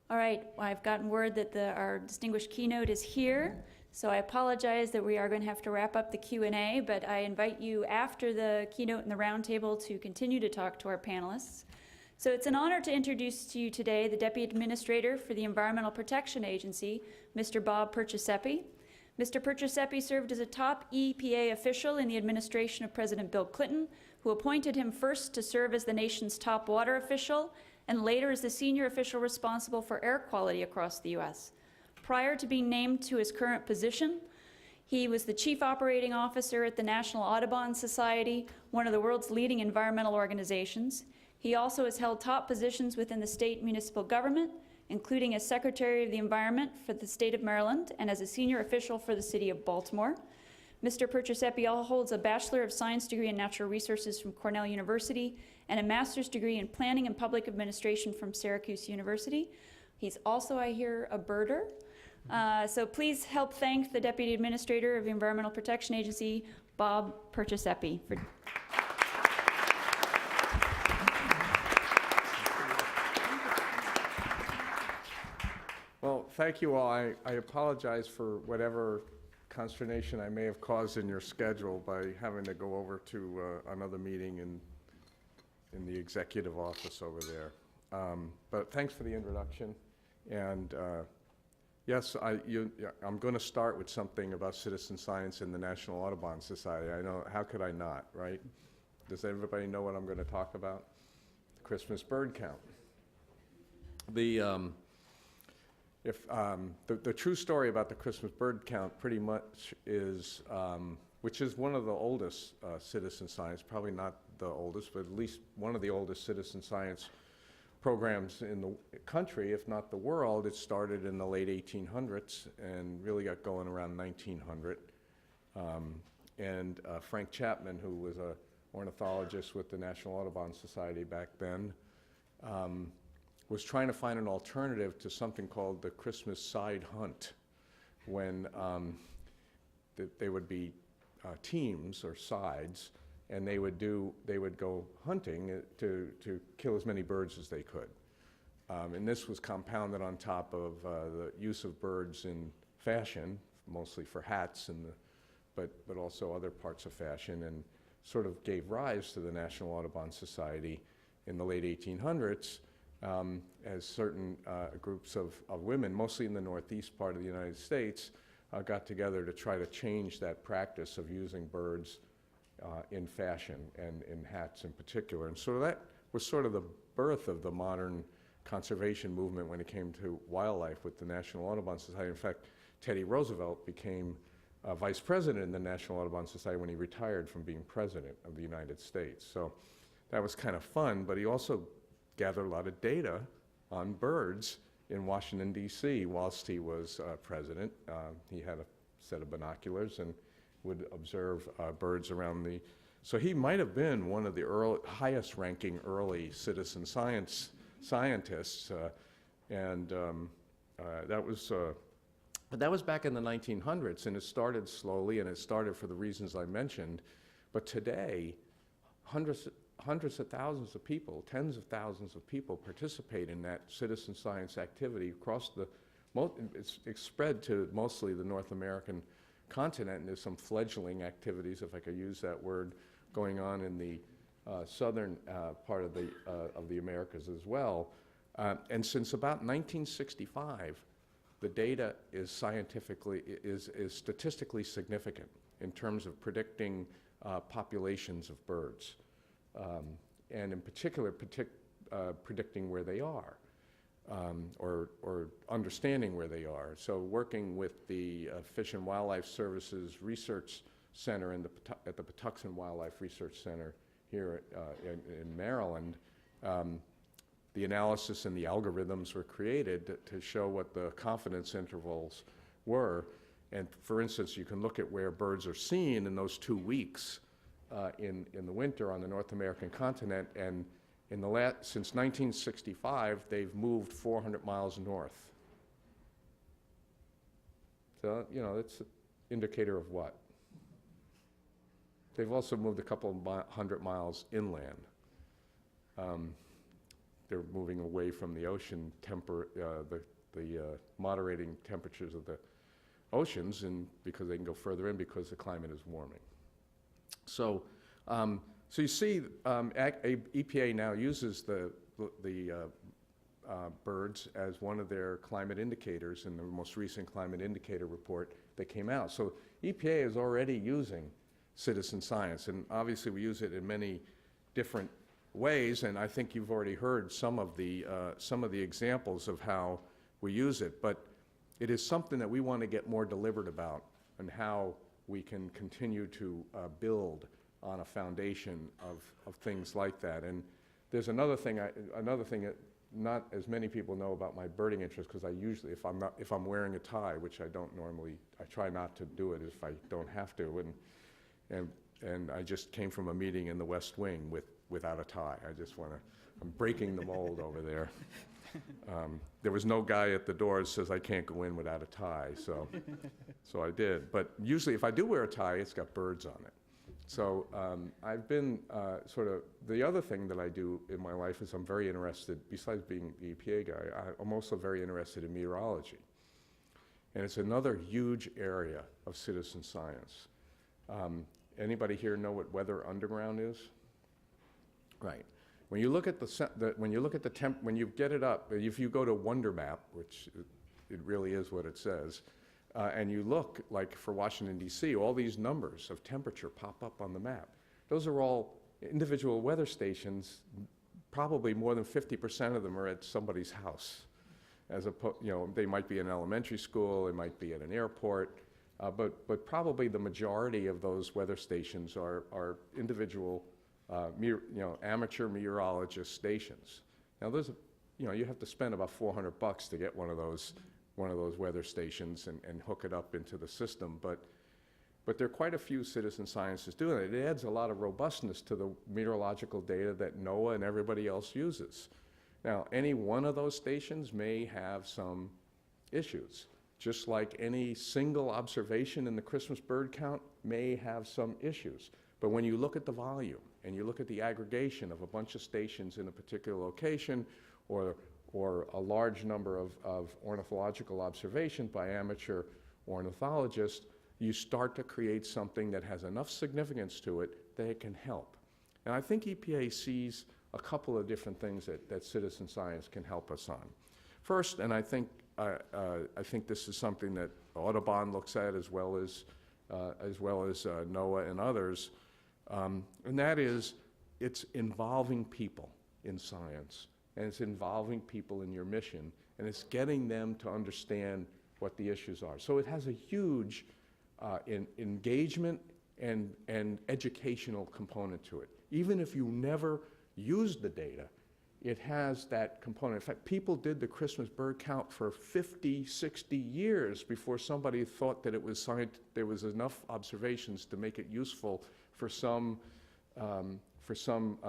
All right, well, I've gotten word that our distinguished keynote is here. So I apologize that we are going to have to wrap up the Q&A, but I invite you after the keynote and the roundtable to continue to talk to our panelists. So it's an honor to introduce to you today the Deputy Administrator for the Environmental Protection Agency, Mr. Bob Perciasepe. Mr. Perciasepe served as a top EPA official in the administration of President Bill Clinton, who appointed him first to serve as the nation's top water official and later as the senior official responsible for air quality across the U.S. Prior to being named to his current position, he was the Chief Operating Officer at the National Audubon Society, one of the world's leading environmental organizations. He also has held top positions within the state municipal government, including as Secretary of the Environment for the state of Maryland and as a senior official for the city of Baltimore. Mr. Perciasepe holds a Bachelor of Science degree in Natural Resources from Cornell University and a Master's degree in Planning and Public Administration from Syracuse University. He's also, I hear, a birder. So please help thank the Deputy Administrator of the Environmental Protection Agency, Bob Perciasepe. Well, thank you all. I apologize for whatever consternation I may have caused in your schedule by having to go over to another meeting in the executive office over there. But thanks for the introduction. And yes, I'm going to start with something about citizen science in the National Audubon Society. I know, how could I not, right? Does everybody know what I'm going to talk about? The Christmas bird count. The true story about the Christmas bird count pretty much is, which is one of the oldest citizen science, probably not the oldest, but at least one of the oldest citizen science programs in the country, if not the world. It started in the late 1800s and really got going around 1900. Frank Chapman, who was an ornithologist with the National Audubon Society back then, was trying to find an alternative to something called the Christmas side hunt, when they would be teams or sides, and they would go hunting to kill as many birds as they could. And this was compounded on top of the use of birds in fashion, mostly for hats, but also other parts of fashion, and sort of gave rise to the National Audubon Society in the late 1800s, as certain groups of women, mostly in the northeast part of the United States, got together to try to change that practice of using birds in fashion and in hats in particular. And so that was sort of the birth of the modern conservation movement when it came to wildlife with the National Audubon Society. In fact, Teddy Roosevelt became vice president in the National Audubon Society when he retired from being president of the United States. So that was kind of fun, but he also gathered a lot of data on birds in Washington, D.C. whilst he was president. He had a set of binoculars and would observe birds around the... So he might have been one of the highest ranking early citizen scientists, and that was... But that was back in the 1900s, and it started slowly, and it started for the reasons I mentioned. But today, hundreds of thousands of people, tens of thousands of people participate in that citizen science activity across the... It's spread to mostly the North American continent, and there's some fledgling activities, if I could use that word, going on in the southern part of the Americas as well. And since about 1965, the data is statistically significant in terms of predicting populations of birds, and in particular predicting where they are, or understanding where they are. So working with the Fish and Wildlife Services Research Center at the Patuxent Wildlife Research Center here in Maryland, the analysis and the algorithms were created to show what the confidence intervals were. And for instance, you can look at where birds are seen in those 2 weeks in the winter on the North American continent. And since 1965, they've moved 400 miles north. So, you know, it's an indicator of what? They've also moved a couple of hundred miles inland. They're moving away from the ocean the moderating temperatures of the oceans, and because they can go further in because the climate is warming. So, so you see, EPA now uses the birds as one of their climate indicators in the most recent climate indicator report that came out. So EPA is already using citizen science, and obviously we use it in many different ways, and I think you've already heard some of the examples of how we use it, but it is something that we want to get more deliberate about, and how we can continue to build on a foundation of things like that. And there's another thing that not as many people know about my birding interest, because I usually, if I'm wearing a tie, which I don't normally, I try not to do it if I don't have to, and I just came from a meeting in the West Wing without a tie. I'm breaking the mold over there. There was no guy at the door that says I can't go in without a tie, so I did. But usually if I do wear a tie, it's got birds on it. So I've been the other thing that I do in my life is I'm very interested, besides being the EPA guy, I'm also very interested in meteorology. And it's another huge area of citizen science. Anybody here know what Weather Underground is? Right. When you look at when you get it up, if you go to Wonder Map, which it really is what it says, and you look, like for Washington, D.C., all these numbers of temperature pop up on the map. Those are all individual weather stations. Probably more than 50% of them are at somebody's house. They might be in elementary school, they might be at an airport, but probably the majority of those weather stations are individual amateur meteorologist stations. Now you have to spend about $400 to get one of those weather stations and hook it up into the system, but there are quite a few citizen scientists doing it. It adds a lot of robustness to the meteorological data that NOAA and everybody else uses. Now, any one of those stations may have some issues. just like any single observation in the Christmas bird count may have some issues. But when you look at the volume and you look at the aggregation of a bunch of stations in a particular location, or a large number of ornithological observations by amateur ornithologists, you start to create something that has enough significance to it that it can help. And I think EPA sees a couple of different things that citizen science can help us on. First, and I think this is something that Audubon looks at as well as NOAA and others, and that is it's involving people in science, and it's involving people in your mission, and it's getting them to understand what the issues are. So it has a huge engagement and educational component to it. Even if you never used the data, it has that component. In fact, people did the Christmas bird count for 50, 60 years before somebody thought that there was enough observations to make it useful for some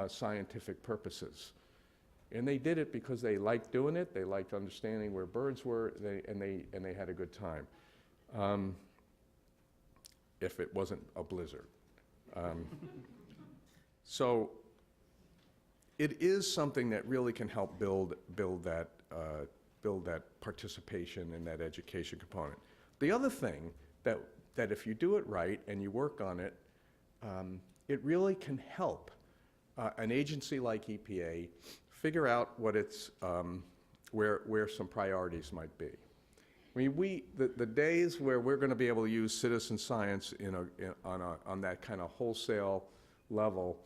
scientific purposes. And they did it because they liked doing it, they liked understanding where birds were, and they had a good time. If it wasn't a blizzard. So it is something that really can help build that participation and that education component. The other thing that if you do it right and you work on it, it really can help an agency like EPA figure out what its where some priorities might be. I mean, the days where we're going to be able to use citizen science on that kind of wholesale level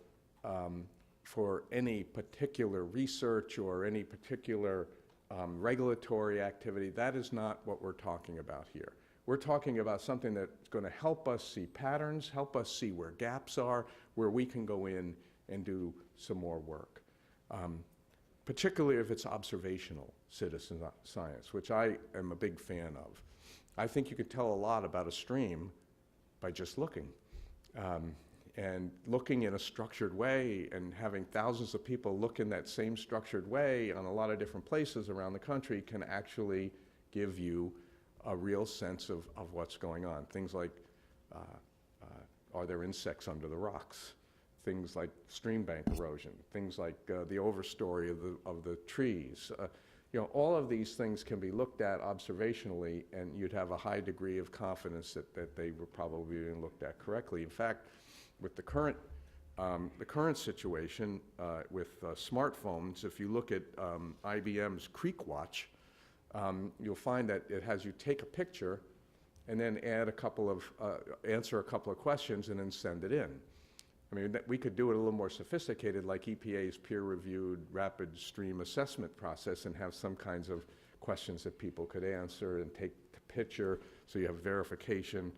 for any particular research or any particular regulatory activity, that is not what we're talking about here. We're talking about something that's going to help us see patterns, help us see where gaps are, where we can go in and do some more work. Particularly if it's observational citizen science, which I am a big fan of. I think you could tell a lot about a stream by just looking. And looking in a structured way and having thousands of people look in that same structured way on a lot of different places around the country can actually give you a real sense of what's going on. Things like, are there insects under the rocks? Things like stream bank erosion, things like the overstory of the trees. All of these things can be looked at observationally, and you'd have a high degree of confidence that they were probably being looked at correctly. In fact, with the current situation with smartphones, if you look at IBM's Creek Watch, you'll find that it has you take a picture and then add answer a couple of questions and then send it in. I mean, we could do it a little more sophisticated, like EPA's peer-reviewed rapid stream assessment process, and have some kinds of questions that people could answer and take the picture so you have verification.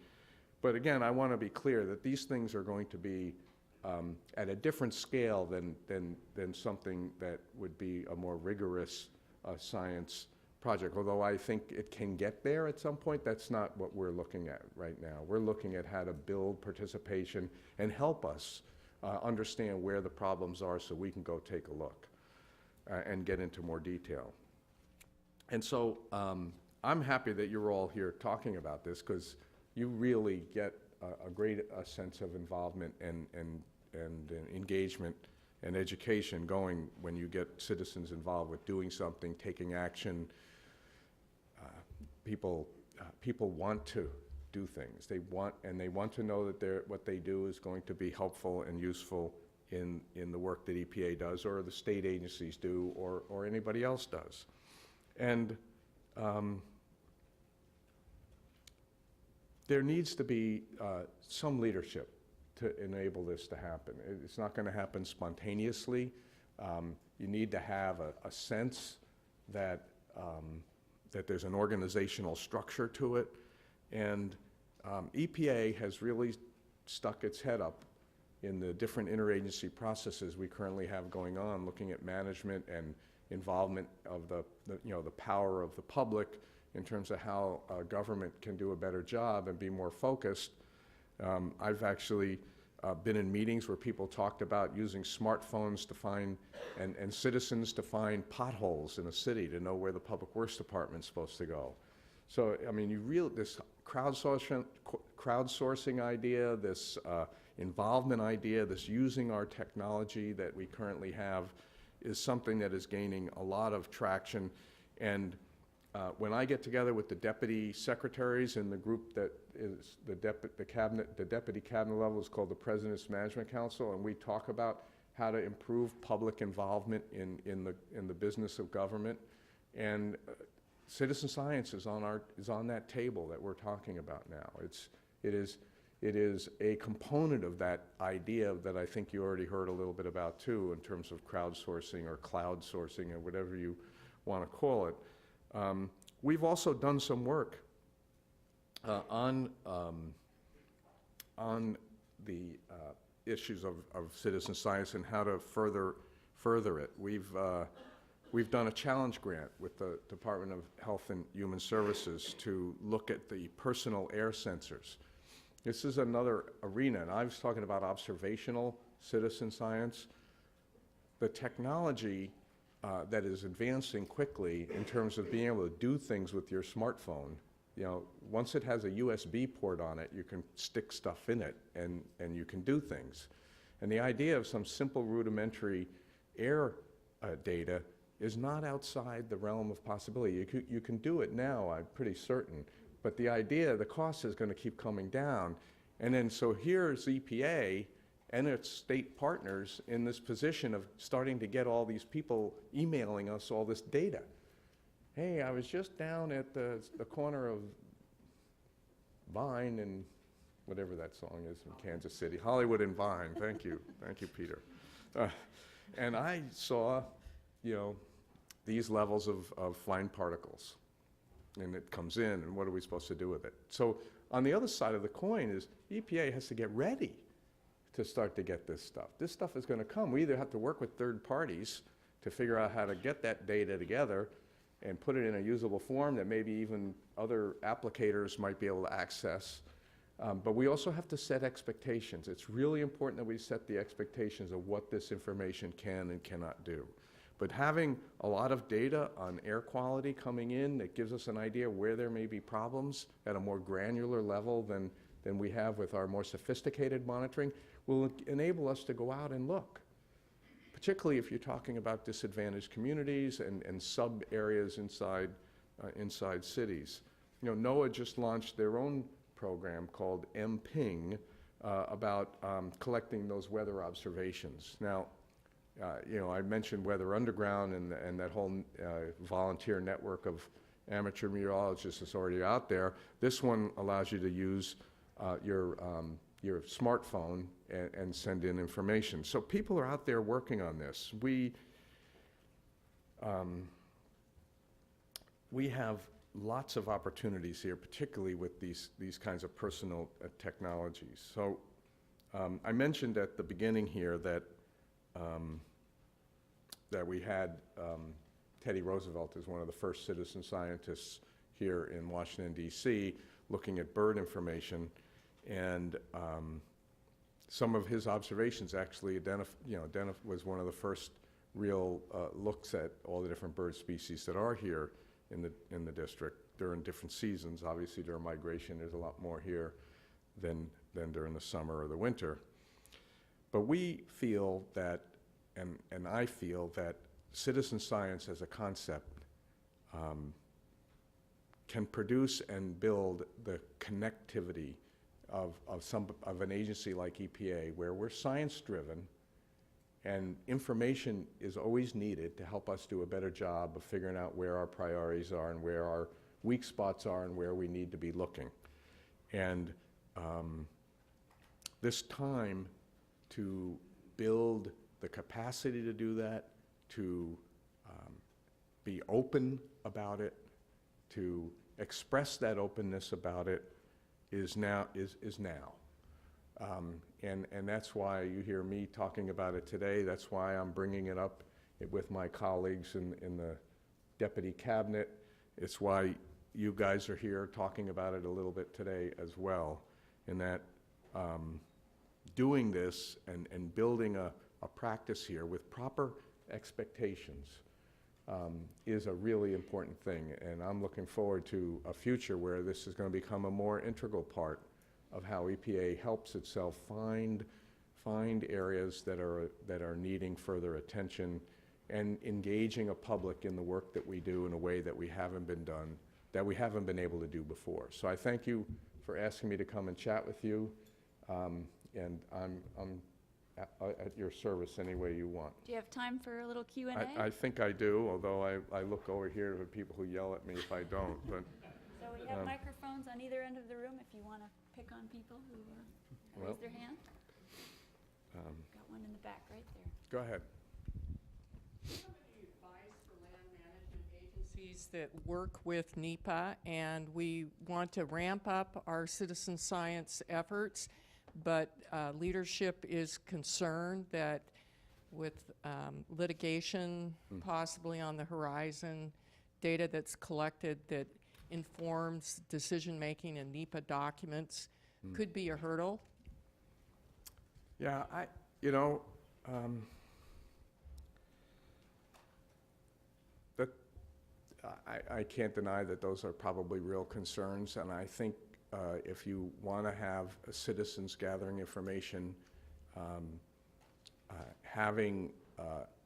But again, I want to be clear that these things are going to be at a different scale than something that would be a more rigorous science project. Although I think it can get there at some point, that's not what we're looking at right now. We're looking at how to build participation and help us understand where the problems are so we can go take a look and get into more detail. And so I'm happy that you're all here talking about this, because you really get a great sense of involvement and engagement and education going when you get citizens involved with doing something, taking action. People want to do things. They want to know that what they do is going to be helpful and useful in the work that EPA does, or the state agencies do, or anybody else does. And there needs to be some leadership to enable this to happen. It's not going to happen spontaneously. You need to have a sense that there's an organizational structure to it. And EPA has really stuck its head up in the different interagency processes we currently have going on, looking at management and involvement of the power of the public in terms of how government can do a better job and be more focused. I've actually been in meetings where people talked about using smartphones to find, and citizens to find potholes in a city to know where the public works department's supposed to go. So, I mean, this crowdsourcing idea, this involvement idea, this using our technology that we currently have is something that is gaining a lot of traction. And when I get together with the deputy secretaries in the group that is the deputy cabinet level is called the President's Management Council, and we talk about how to improve public involvement in the business of government. And citizen science is on that table that we're talking about now. It is a component of that idea that I think you already heard a little bit about too, in terms of crowdsourcing or cloud sourcing or whatever you want to call it. We've also done some work on the issues of citizen science and how to further it. We've done a challenge grant with the Department of Health and Human Services to look at the personal air sensors. This is another arena, and I was talking about observational citizen science. The technology that is advancing quickly in terms of being able to do things with your smartphone, you know, once it has a USB port on it, you can stick stuff in it and you can do things. And the idea of some simple rudimentary air data is not outside the realm of possibility. You can do it now, I'm pretty certain, but the idea, the cost is going to keep coming down. And then so here's EPA and its state partners in this position of starting to get all these people emailing us all this data. Hey, I was just down at the corner of Vine and whatever that song is in Kansas City, Hollywood and Vine, thank you, Peter. And I saw, you know, these levels of fine particles, and it comes in, and what are we supposed to do with it? So on the other side of the coin is EPA has to get ready to start to get this stuff. This stuff is going to come. We either have to work with third parties to figure out how to get that data together and put it in a usable form that maybe even other applicators might be able to access. But we also have to set expectations. It's really important that we set the expectations of what this information can and cannot do. But having a lot of data on air quality coming in that gives us an idea where there may be problems at a more granular level than we have with our more sophisticated monitoring will enable us to go out and look, particularly if you're talking about disadvantaged communities and sub-areas inside cities. You know, NOAA just launched their own program called MPING about collecting those weather observations. Now, you know, I mentioned Weather Underground and that whole volunteer network of amateur meteorologists is already out there. This one allows you to use your smartphone and send in information. So people are out there working on this. We have lots of opportunities here, particularly with these kinds of personal technologies. So I mentioned at the beginning here that we had Teddy Roosevelt as one of the first citizen scientists here in Washington, D.C., looking at bird information. And some of his observations actually was one of the first real looks at all the different bird species that are here in the district during different seasons. Obviously, during migration, there's a lot more here than during the summer or the winter. But we feel that, and I feel that citizen science as a concept can produce and build the connectivity of an agency like EPA, where we're science-driven and information is always needed to help us do a better job of figuring out where our priorities are and where our weak spots are and where we need to be looking. And this time to build the capacity to do that, to be open about it, to express that openness about it, is now. And that's why you hear me talking about it today. That's why I'm bringing it up with my colleagues in the Deputy Cabinet. It's why you guys are here talking about it a little bit today as well, in that doing this and building a practice here with proper expectations is a really important thing. And I'm looking forward to a future where this is going to become a more integral part of how EPA helps itself find areas that are needing further attention, and engaging a public in the work that we do in a way that we haven't been able to do before. So I thank you for asking me to come and chat with you, and I'm at your service any way you want. Do you have time for a little Q&A? I think I do, although I look over here to people who yell at me if I don't. But So we have microphones on either end of the room if you want to pick on people who raise their hand. Got one in the back right there. Go ahead. Do you have any advice for land management agencies that work with NEPA, and we want to ramp up our citizen science efforts, but leadership is concerned that with litigation possibly on the horizon, data that's collected that informs decision-making in NEPA documents could be a hurdle? Yeah, I can't deny that those are probably real concerns, and I think if you want to have citizens gathering information, having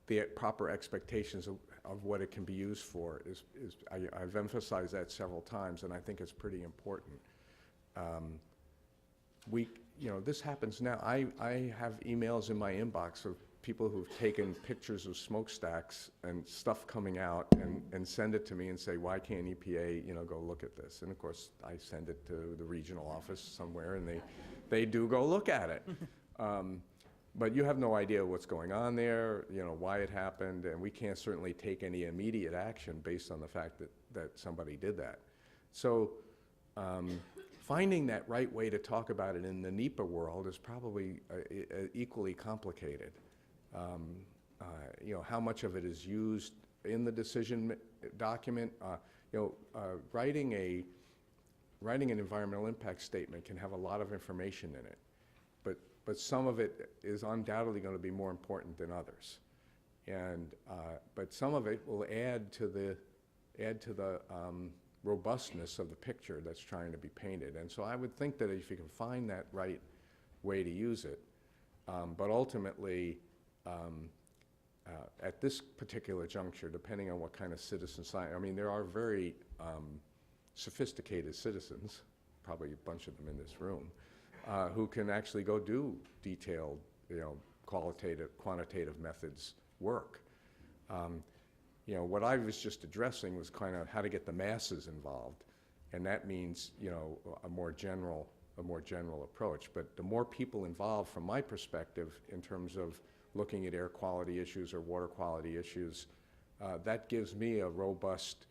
the proper expectations of what it can be used for I've emphasized that several times, and I think it's pretty important. This happens now. I have emails in my inbox of people who've taken pictures of smokestacks and stuff coming out and send it to me and say, why can't EPA, go look at this? And of course, I send it to the regional office somewhere, and they do go look at it. But you have no idea what's going on there, why it happened, and we can't certainly take any immediate action based on the fact that somebody did that. So finding that right way to talk about it in the NEPA world is probably equally complicated. How much of it is used in the decision document? Writing an environmental impact statement can have a lot of information in it, but some of it is undoubtedly going to be more important than others, but some of it will add to the robustness of the picture that's trying to be painted. And so I would think that if you can find that right way to use it, but ultimately, at this particular juncture, depending on what kind of citizen science, there are very sophisticated citizens, probably a bunch of them in this room, who can actually go do detailed, quantitative methods work. What I was just addressing was kind of how to get the masses involved, and that means a more general approach. But the more people involved, from my perspective, in terms of looking at air quality issues or water quality issues, that gives me a robust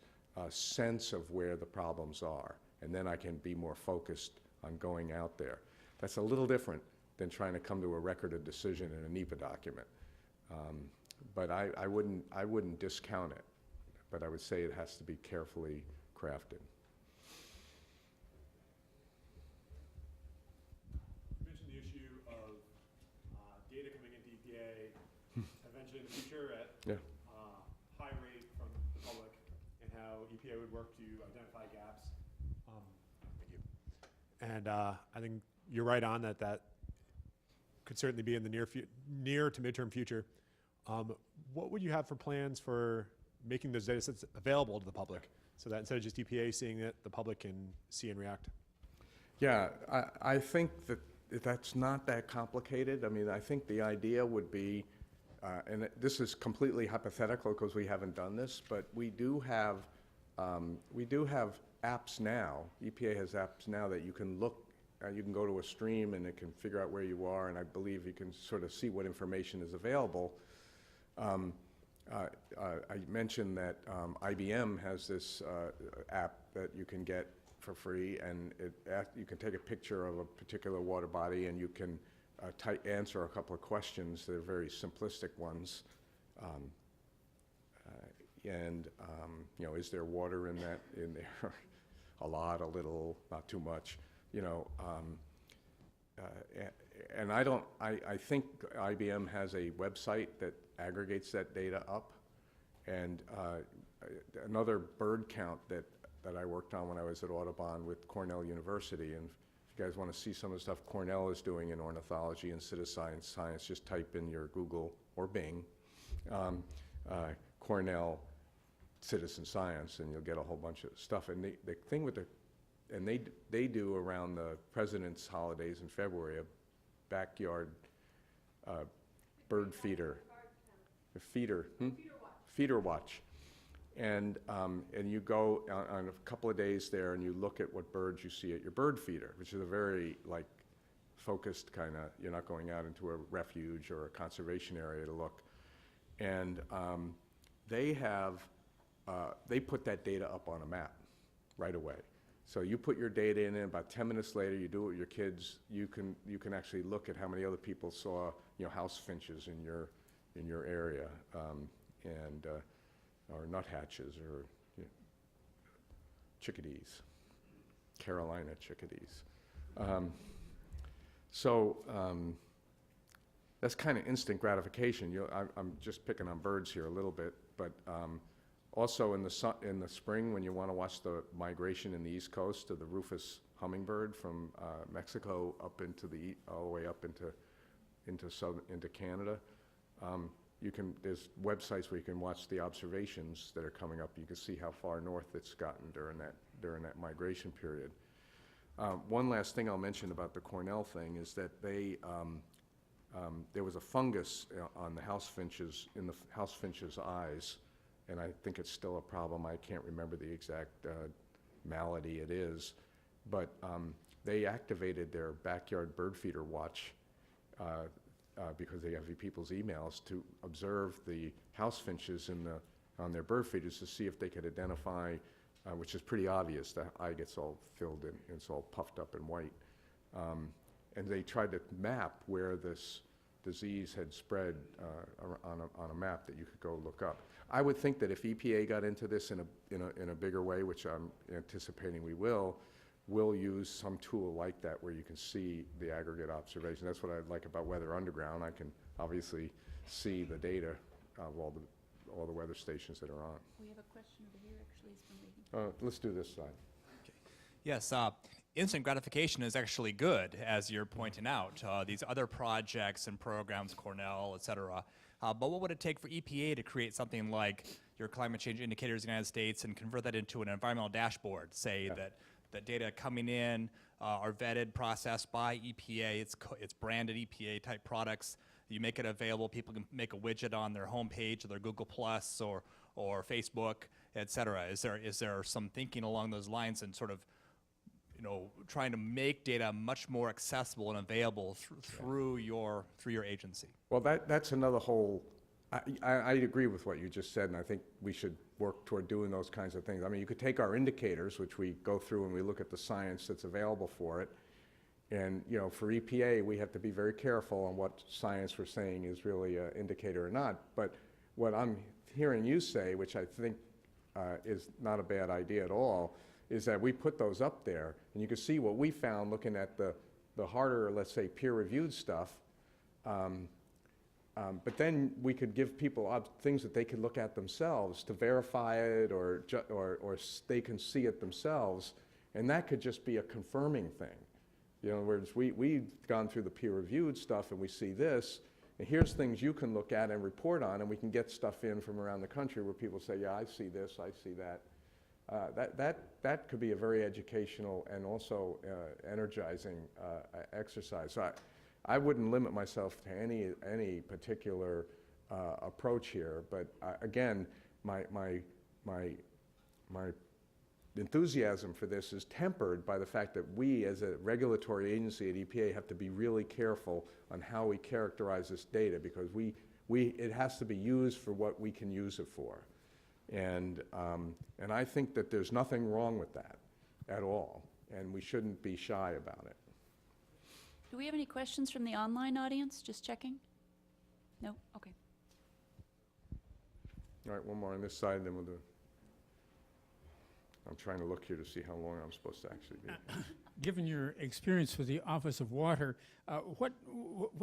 sense of where the problems are, and then I can be more focused on going out there. That's a little different than trying to come to a record of decision in a NEPA document. But I wouldn't discount it, but I would say it has to be carefully crafted. You mentioned the issue of data coming into EPA eventually in the future at high rate from the public, and how EPA would work to identify gaps. Thank you. And I think you're right on that could certainly be in the near to midterm future. What would you have for plans for making those data sets available to the public, so that instead of just EPA seeing it, the public can see and react? Yeah, I think that's not that complicated. I think the idea would be, and this is completely hypothetical because we haven't done this, but we do have apps now. EPA has apps now that you can look. You can go to a stream and it can figure out where you are, and I believe you can sort of see what information is available. I mentioned that IBM has this app that you can get for free, and you can take a picture of a particular water body, and you can answer a couple of questions. They're very simplistic ones. Is there water in there? A lot, a little, not too much. And I think IBM has a website that aggregates that data up, And another bird count that I worked on when I was at Audubon with Cornell University, and if you guys want to see some of the stuff Cornell is doing in ornithology and citizen science, just type in your Google or Bing, Cornell citizen science, and you'll get a whole bunch of stuff. And the thing with they do around the President's holidays in February, a backyard bird feeder watch. And you go on a couple of days there and you look at what birds you see at your bird feeder, which is a very like focused kind of, you're not going out into a refuge or a conservation area to look. And they put that data up on a map right away. So you put your data in, and about 10 minutes later, you do it with your kids. You can actually look at how many other people saw, house finches in your area, or nuthatches, or chickadees, Carolina chickadees. That's kind of instant gratification. I'm just picking on birds here a little bit, but also in the spring, when you want to watch the migration in the East Coast of the rufous hummingbird from Mexico up into all the way up into Canada, there's websites where you can watch the observations that are coming up. You can see how far north it's gotten during that migration period. One last thing I'll mention about the Cornell thing is that there was a fungus on the house finches, in the house finches' eyes, and I think it's still a problem. I can't remember the exact malady it is, but they activated their backyard bird feeder watch because they have people's emails to observe the house finches on their bird feeders to see if they could identify, which is pretty obvious. The eye gets all filled in, it's all puffed up and white. And they tried to map where this disease had spread on a map that you could go look up. I would think that if EPA got into this in a bigger way, which I'm anticipating we'll use some tool like that where you can see the aggregate observation. That's what I like about Weather Underground. I can obviously see the data of all the weather stations that are on. We have a question over here, actually. Let's do this side. Yes, instant gratification is actually good, as you're pointing out. These other projects and programs, Cornell, et cetera. But what would it take for EPA to create something like your climate change indicators in the United States and convert that into an environmental dashboard? Say that the data coming in are vetted, processed by EPA. It's branded EPA type products. You make it available. People can make a widget on their homepage or their Google Plus or Facebook, et cetera. Is there some thinking along those lines and sort of trying to make data much more accessible and available through your agency? Well, that's another whole. I agree with what you just said, and I think we should work toward doing those kinds of things. I mean, you could take our indicators, which we go through and we look at the science that's available for it, and for EPA, we have to be very careful on what science we're saying is really an indicator or not. But what I'm hearing you say, which I think is not a bad idea at all, is that we put those up there, and you can see what we found looking at the harder, let's say, peer-reviewed stuff. But then we could give people things that they could look at themselves to verify it, or they can see it themselves, and that could just be a confirming thing. In other words, we've gone through the peer-reviewed stuff, and we see this, and here's things you can look at and report on, and we can get stuff in from around the country where people say, yeah, I see this, I see that. That could be a very educational and also energizing exercise. So I wouldn't limit myself to any particular approach here, but again, my enthusiasm for this is tempered by the fact that we, as a regulatory agency at EPA, have to be really careful on how we characterize this data, because it has to be used for what we can use it for. And I think that there's nothing wrong with that at all, and we shouldn't be shy about it. Do we have any questions from the online audience? Just checking. No? Okay. All right, one more on this side, and then we'll do. I'm trying to look here to see how long I'm supposed to actually be. Given your experience with the Office of Water, what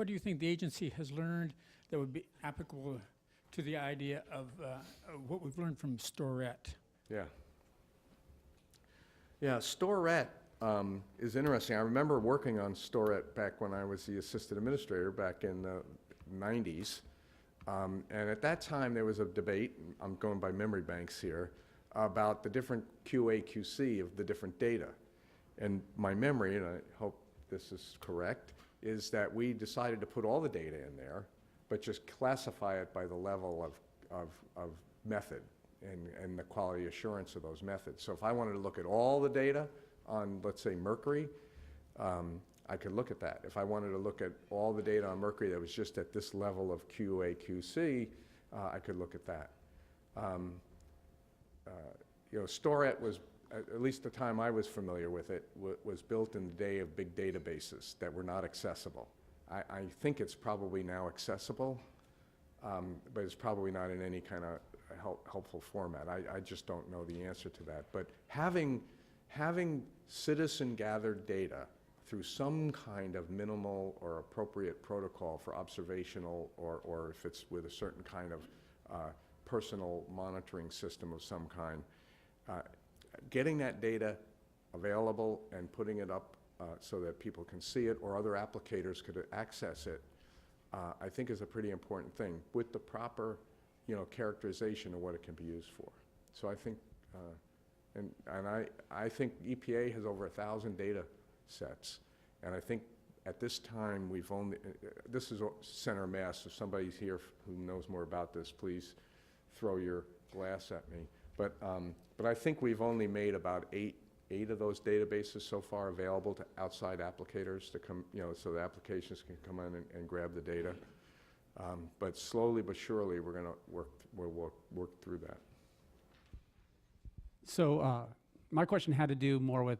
do you think the agency has learned that would be applicable to the idea of what we've learned from Storette. Yeah. Yeah, Storette is interesting. I remember working on Storette back when I was the assistant administrator back in the 90s. And at that time, there was a debate, I'm going by memory banks here, about the different QA/QC of the different data. And my memory, and I hope this is correct, is that we decided to put all the data in there, but just classify it by the level of method and the quality assurance of those methods. So if I wanted to look at all the data on, let's say, mercury, I could look at that. If I wanted to look at all the data on mercury that was just at this level of QA/QC, I could look at that. Storette was, at least the time I was familiar with it, was built in the day of big databases that were not accessible. I think it's probably now accessible, but it's probably not in any kind of helpful format. I just don't know the answer to that. But having citizen-gathered data through some kind of minimal or appropriate protocol for observational, or if it's with a certain kind of personal monitoring system of some kind, getting that data available and putting it up so that people can see it or other applicators could access it, I think is a pretty important thing with the proper, characterization of what it can be used for. So I think, I think EPA has over 1,000 data sets, and I think at this time we've only, this is center mass. If somebody's here who knows more about this, please throw your glass at me. But I think we've only made about eight of those databases so far available to outside applicators to come, so the applications can come in and grab the data. But slowly but surely, we're going to work through that. So my question had to do more with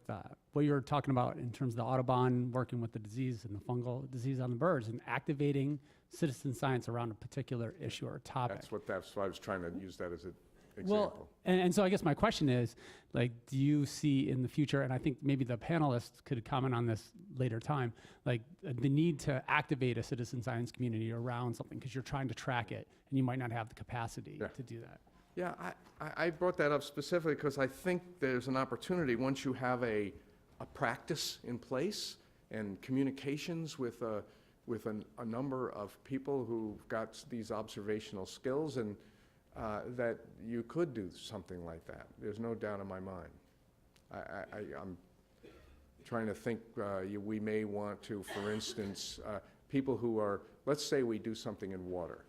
what you were talking about in terms of the Audubon working with the disease and the fungal disease on the birds and activating citizen science around a particular issue or topic. That's why I was trying to use that as an example. Well, and so I guess my question is, like, do you see in the future, and I think maybe the panelists could comment on this later time, like the need to activate a citizen science community around something because you're trying to track it and you might not have the capacity to do that. Yeah, I brought that up specifically because I think there's an opportunity once you have a practice in place and communications with a number of people who've got these observational skills, and that you could do something like that. There's no doubt in my mind. I'm trying to think, we may want to, for instance, people who are, let's say we do something in water.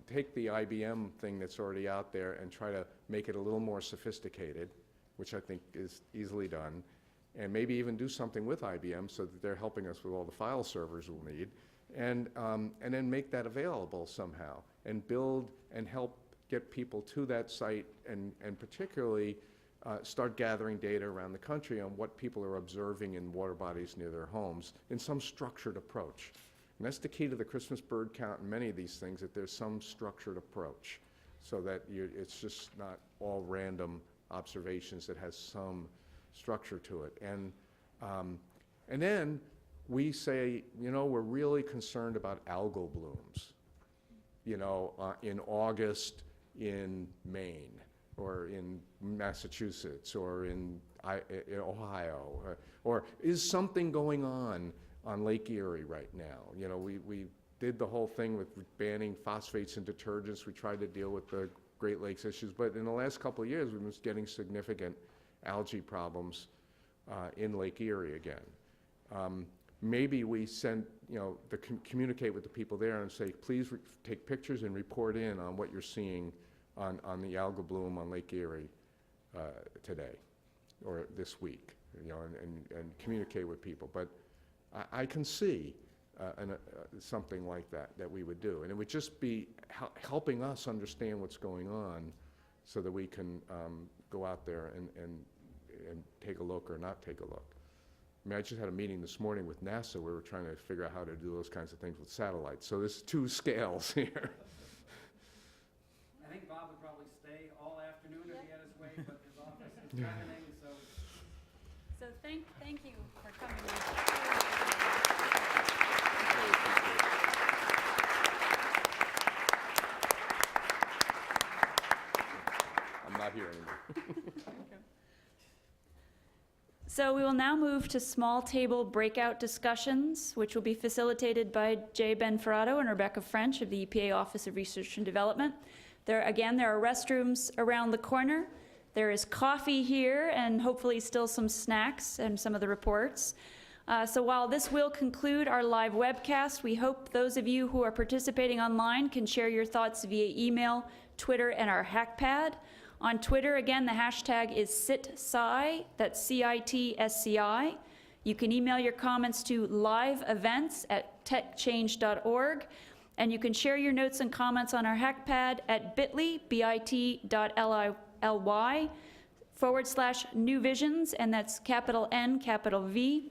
Take the IBM thing that's already out there and try to make it a little more sophisticated, which I think is easily done, and maybe even do something with IBM so that they're helping us with all the file servers we'll need, and then make that available somehow, and build and help get people to that site, and particularly start gathering data around the country on what people are observing in water bodies near their homes in some structured approach. And that's the key to the Christmas bird count and many of these things, that there's some structured approach so that it's just not all random observations, that has some structure to it. And then we say, we're really concerned about algal blooms, in August in Maine or in Massachusetts or in Ohio, or is something going on Lake Erie right now? We did the whole thing with banning phosphates in detergents. We tried to deal with the Great Lakes issues, but in the last couple of years, we've been getting significant algae problems in Lake Erie again. Maybe we send, communicate with the people there and say, please take pictures and report in on what you're seeing on the algal bloom on Lake Erie today or this week, and communicate with people. But I can see something like that we would do. And it would just be helping us understand what's going on so that we can go out there and take a look or not take a look. I mean, I just had a meeting this morning with NASA where we're trying to figure out how to do those kinds of things with satellites. So there's two scales here. I think Bob would probably stay all afternoon if he had his way, but his office is happening, so. So thank you for coming. So we will now move to small table breakout discussions, which will be facilitated by Jay Benferrato and Rebecca French of the EPA Office of Research and Development. There are restrooms around the corner. There is coffee here and hopefully still some snacks and some of the reports. So while this will conclude our live webcast, we hope those of you who are participating online can share your thoughts via email, Twitter, and our HackPad. On Twitter, again, the hashtag is CitSci, that's CITSCI. You can email your comments to liveevents@techchange.org, and you can share your notes and comments on our HackPad at bit.ly/New Visions, and that's capital N, capital V.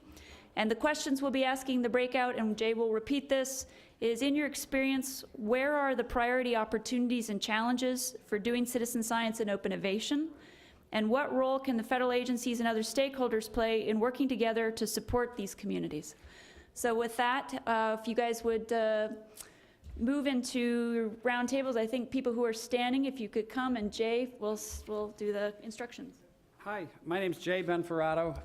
And the questions we'll be asking the breakout, and Jay will repeat this, is in your experience, where are the priority opportunities and challenges for doing citizen science and open innovation? And what role can the federal agencies and other stakeholders play in working together to support these communities? So with that, if you guys would move into roundtables, I think people who are standing, if you could come, and Jay will do the instructions. Hi, my name's Jay Benferrato.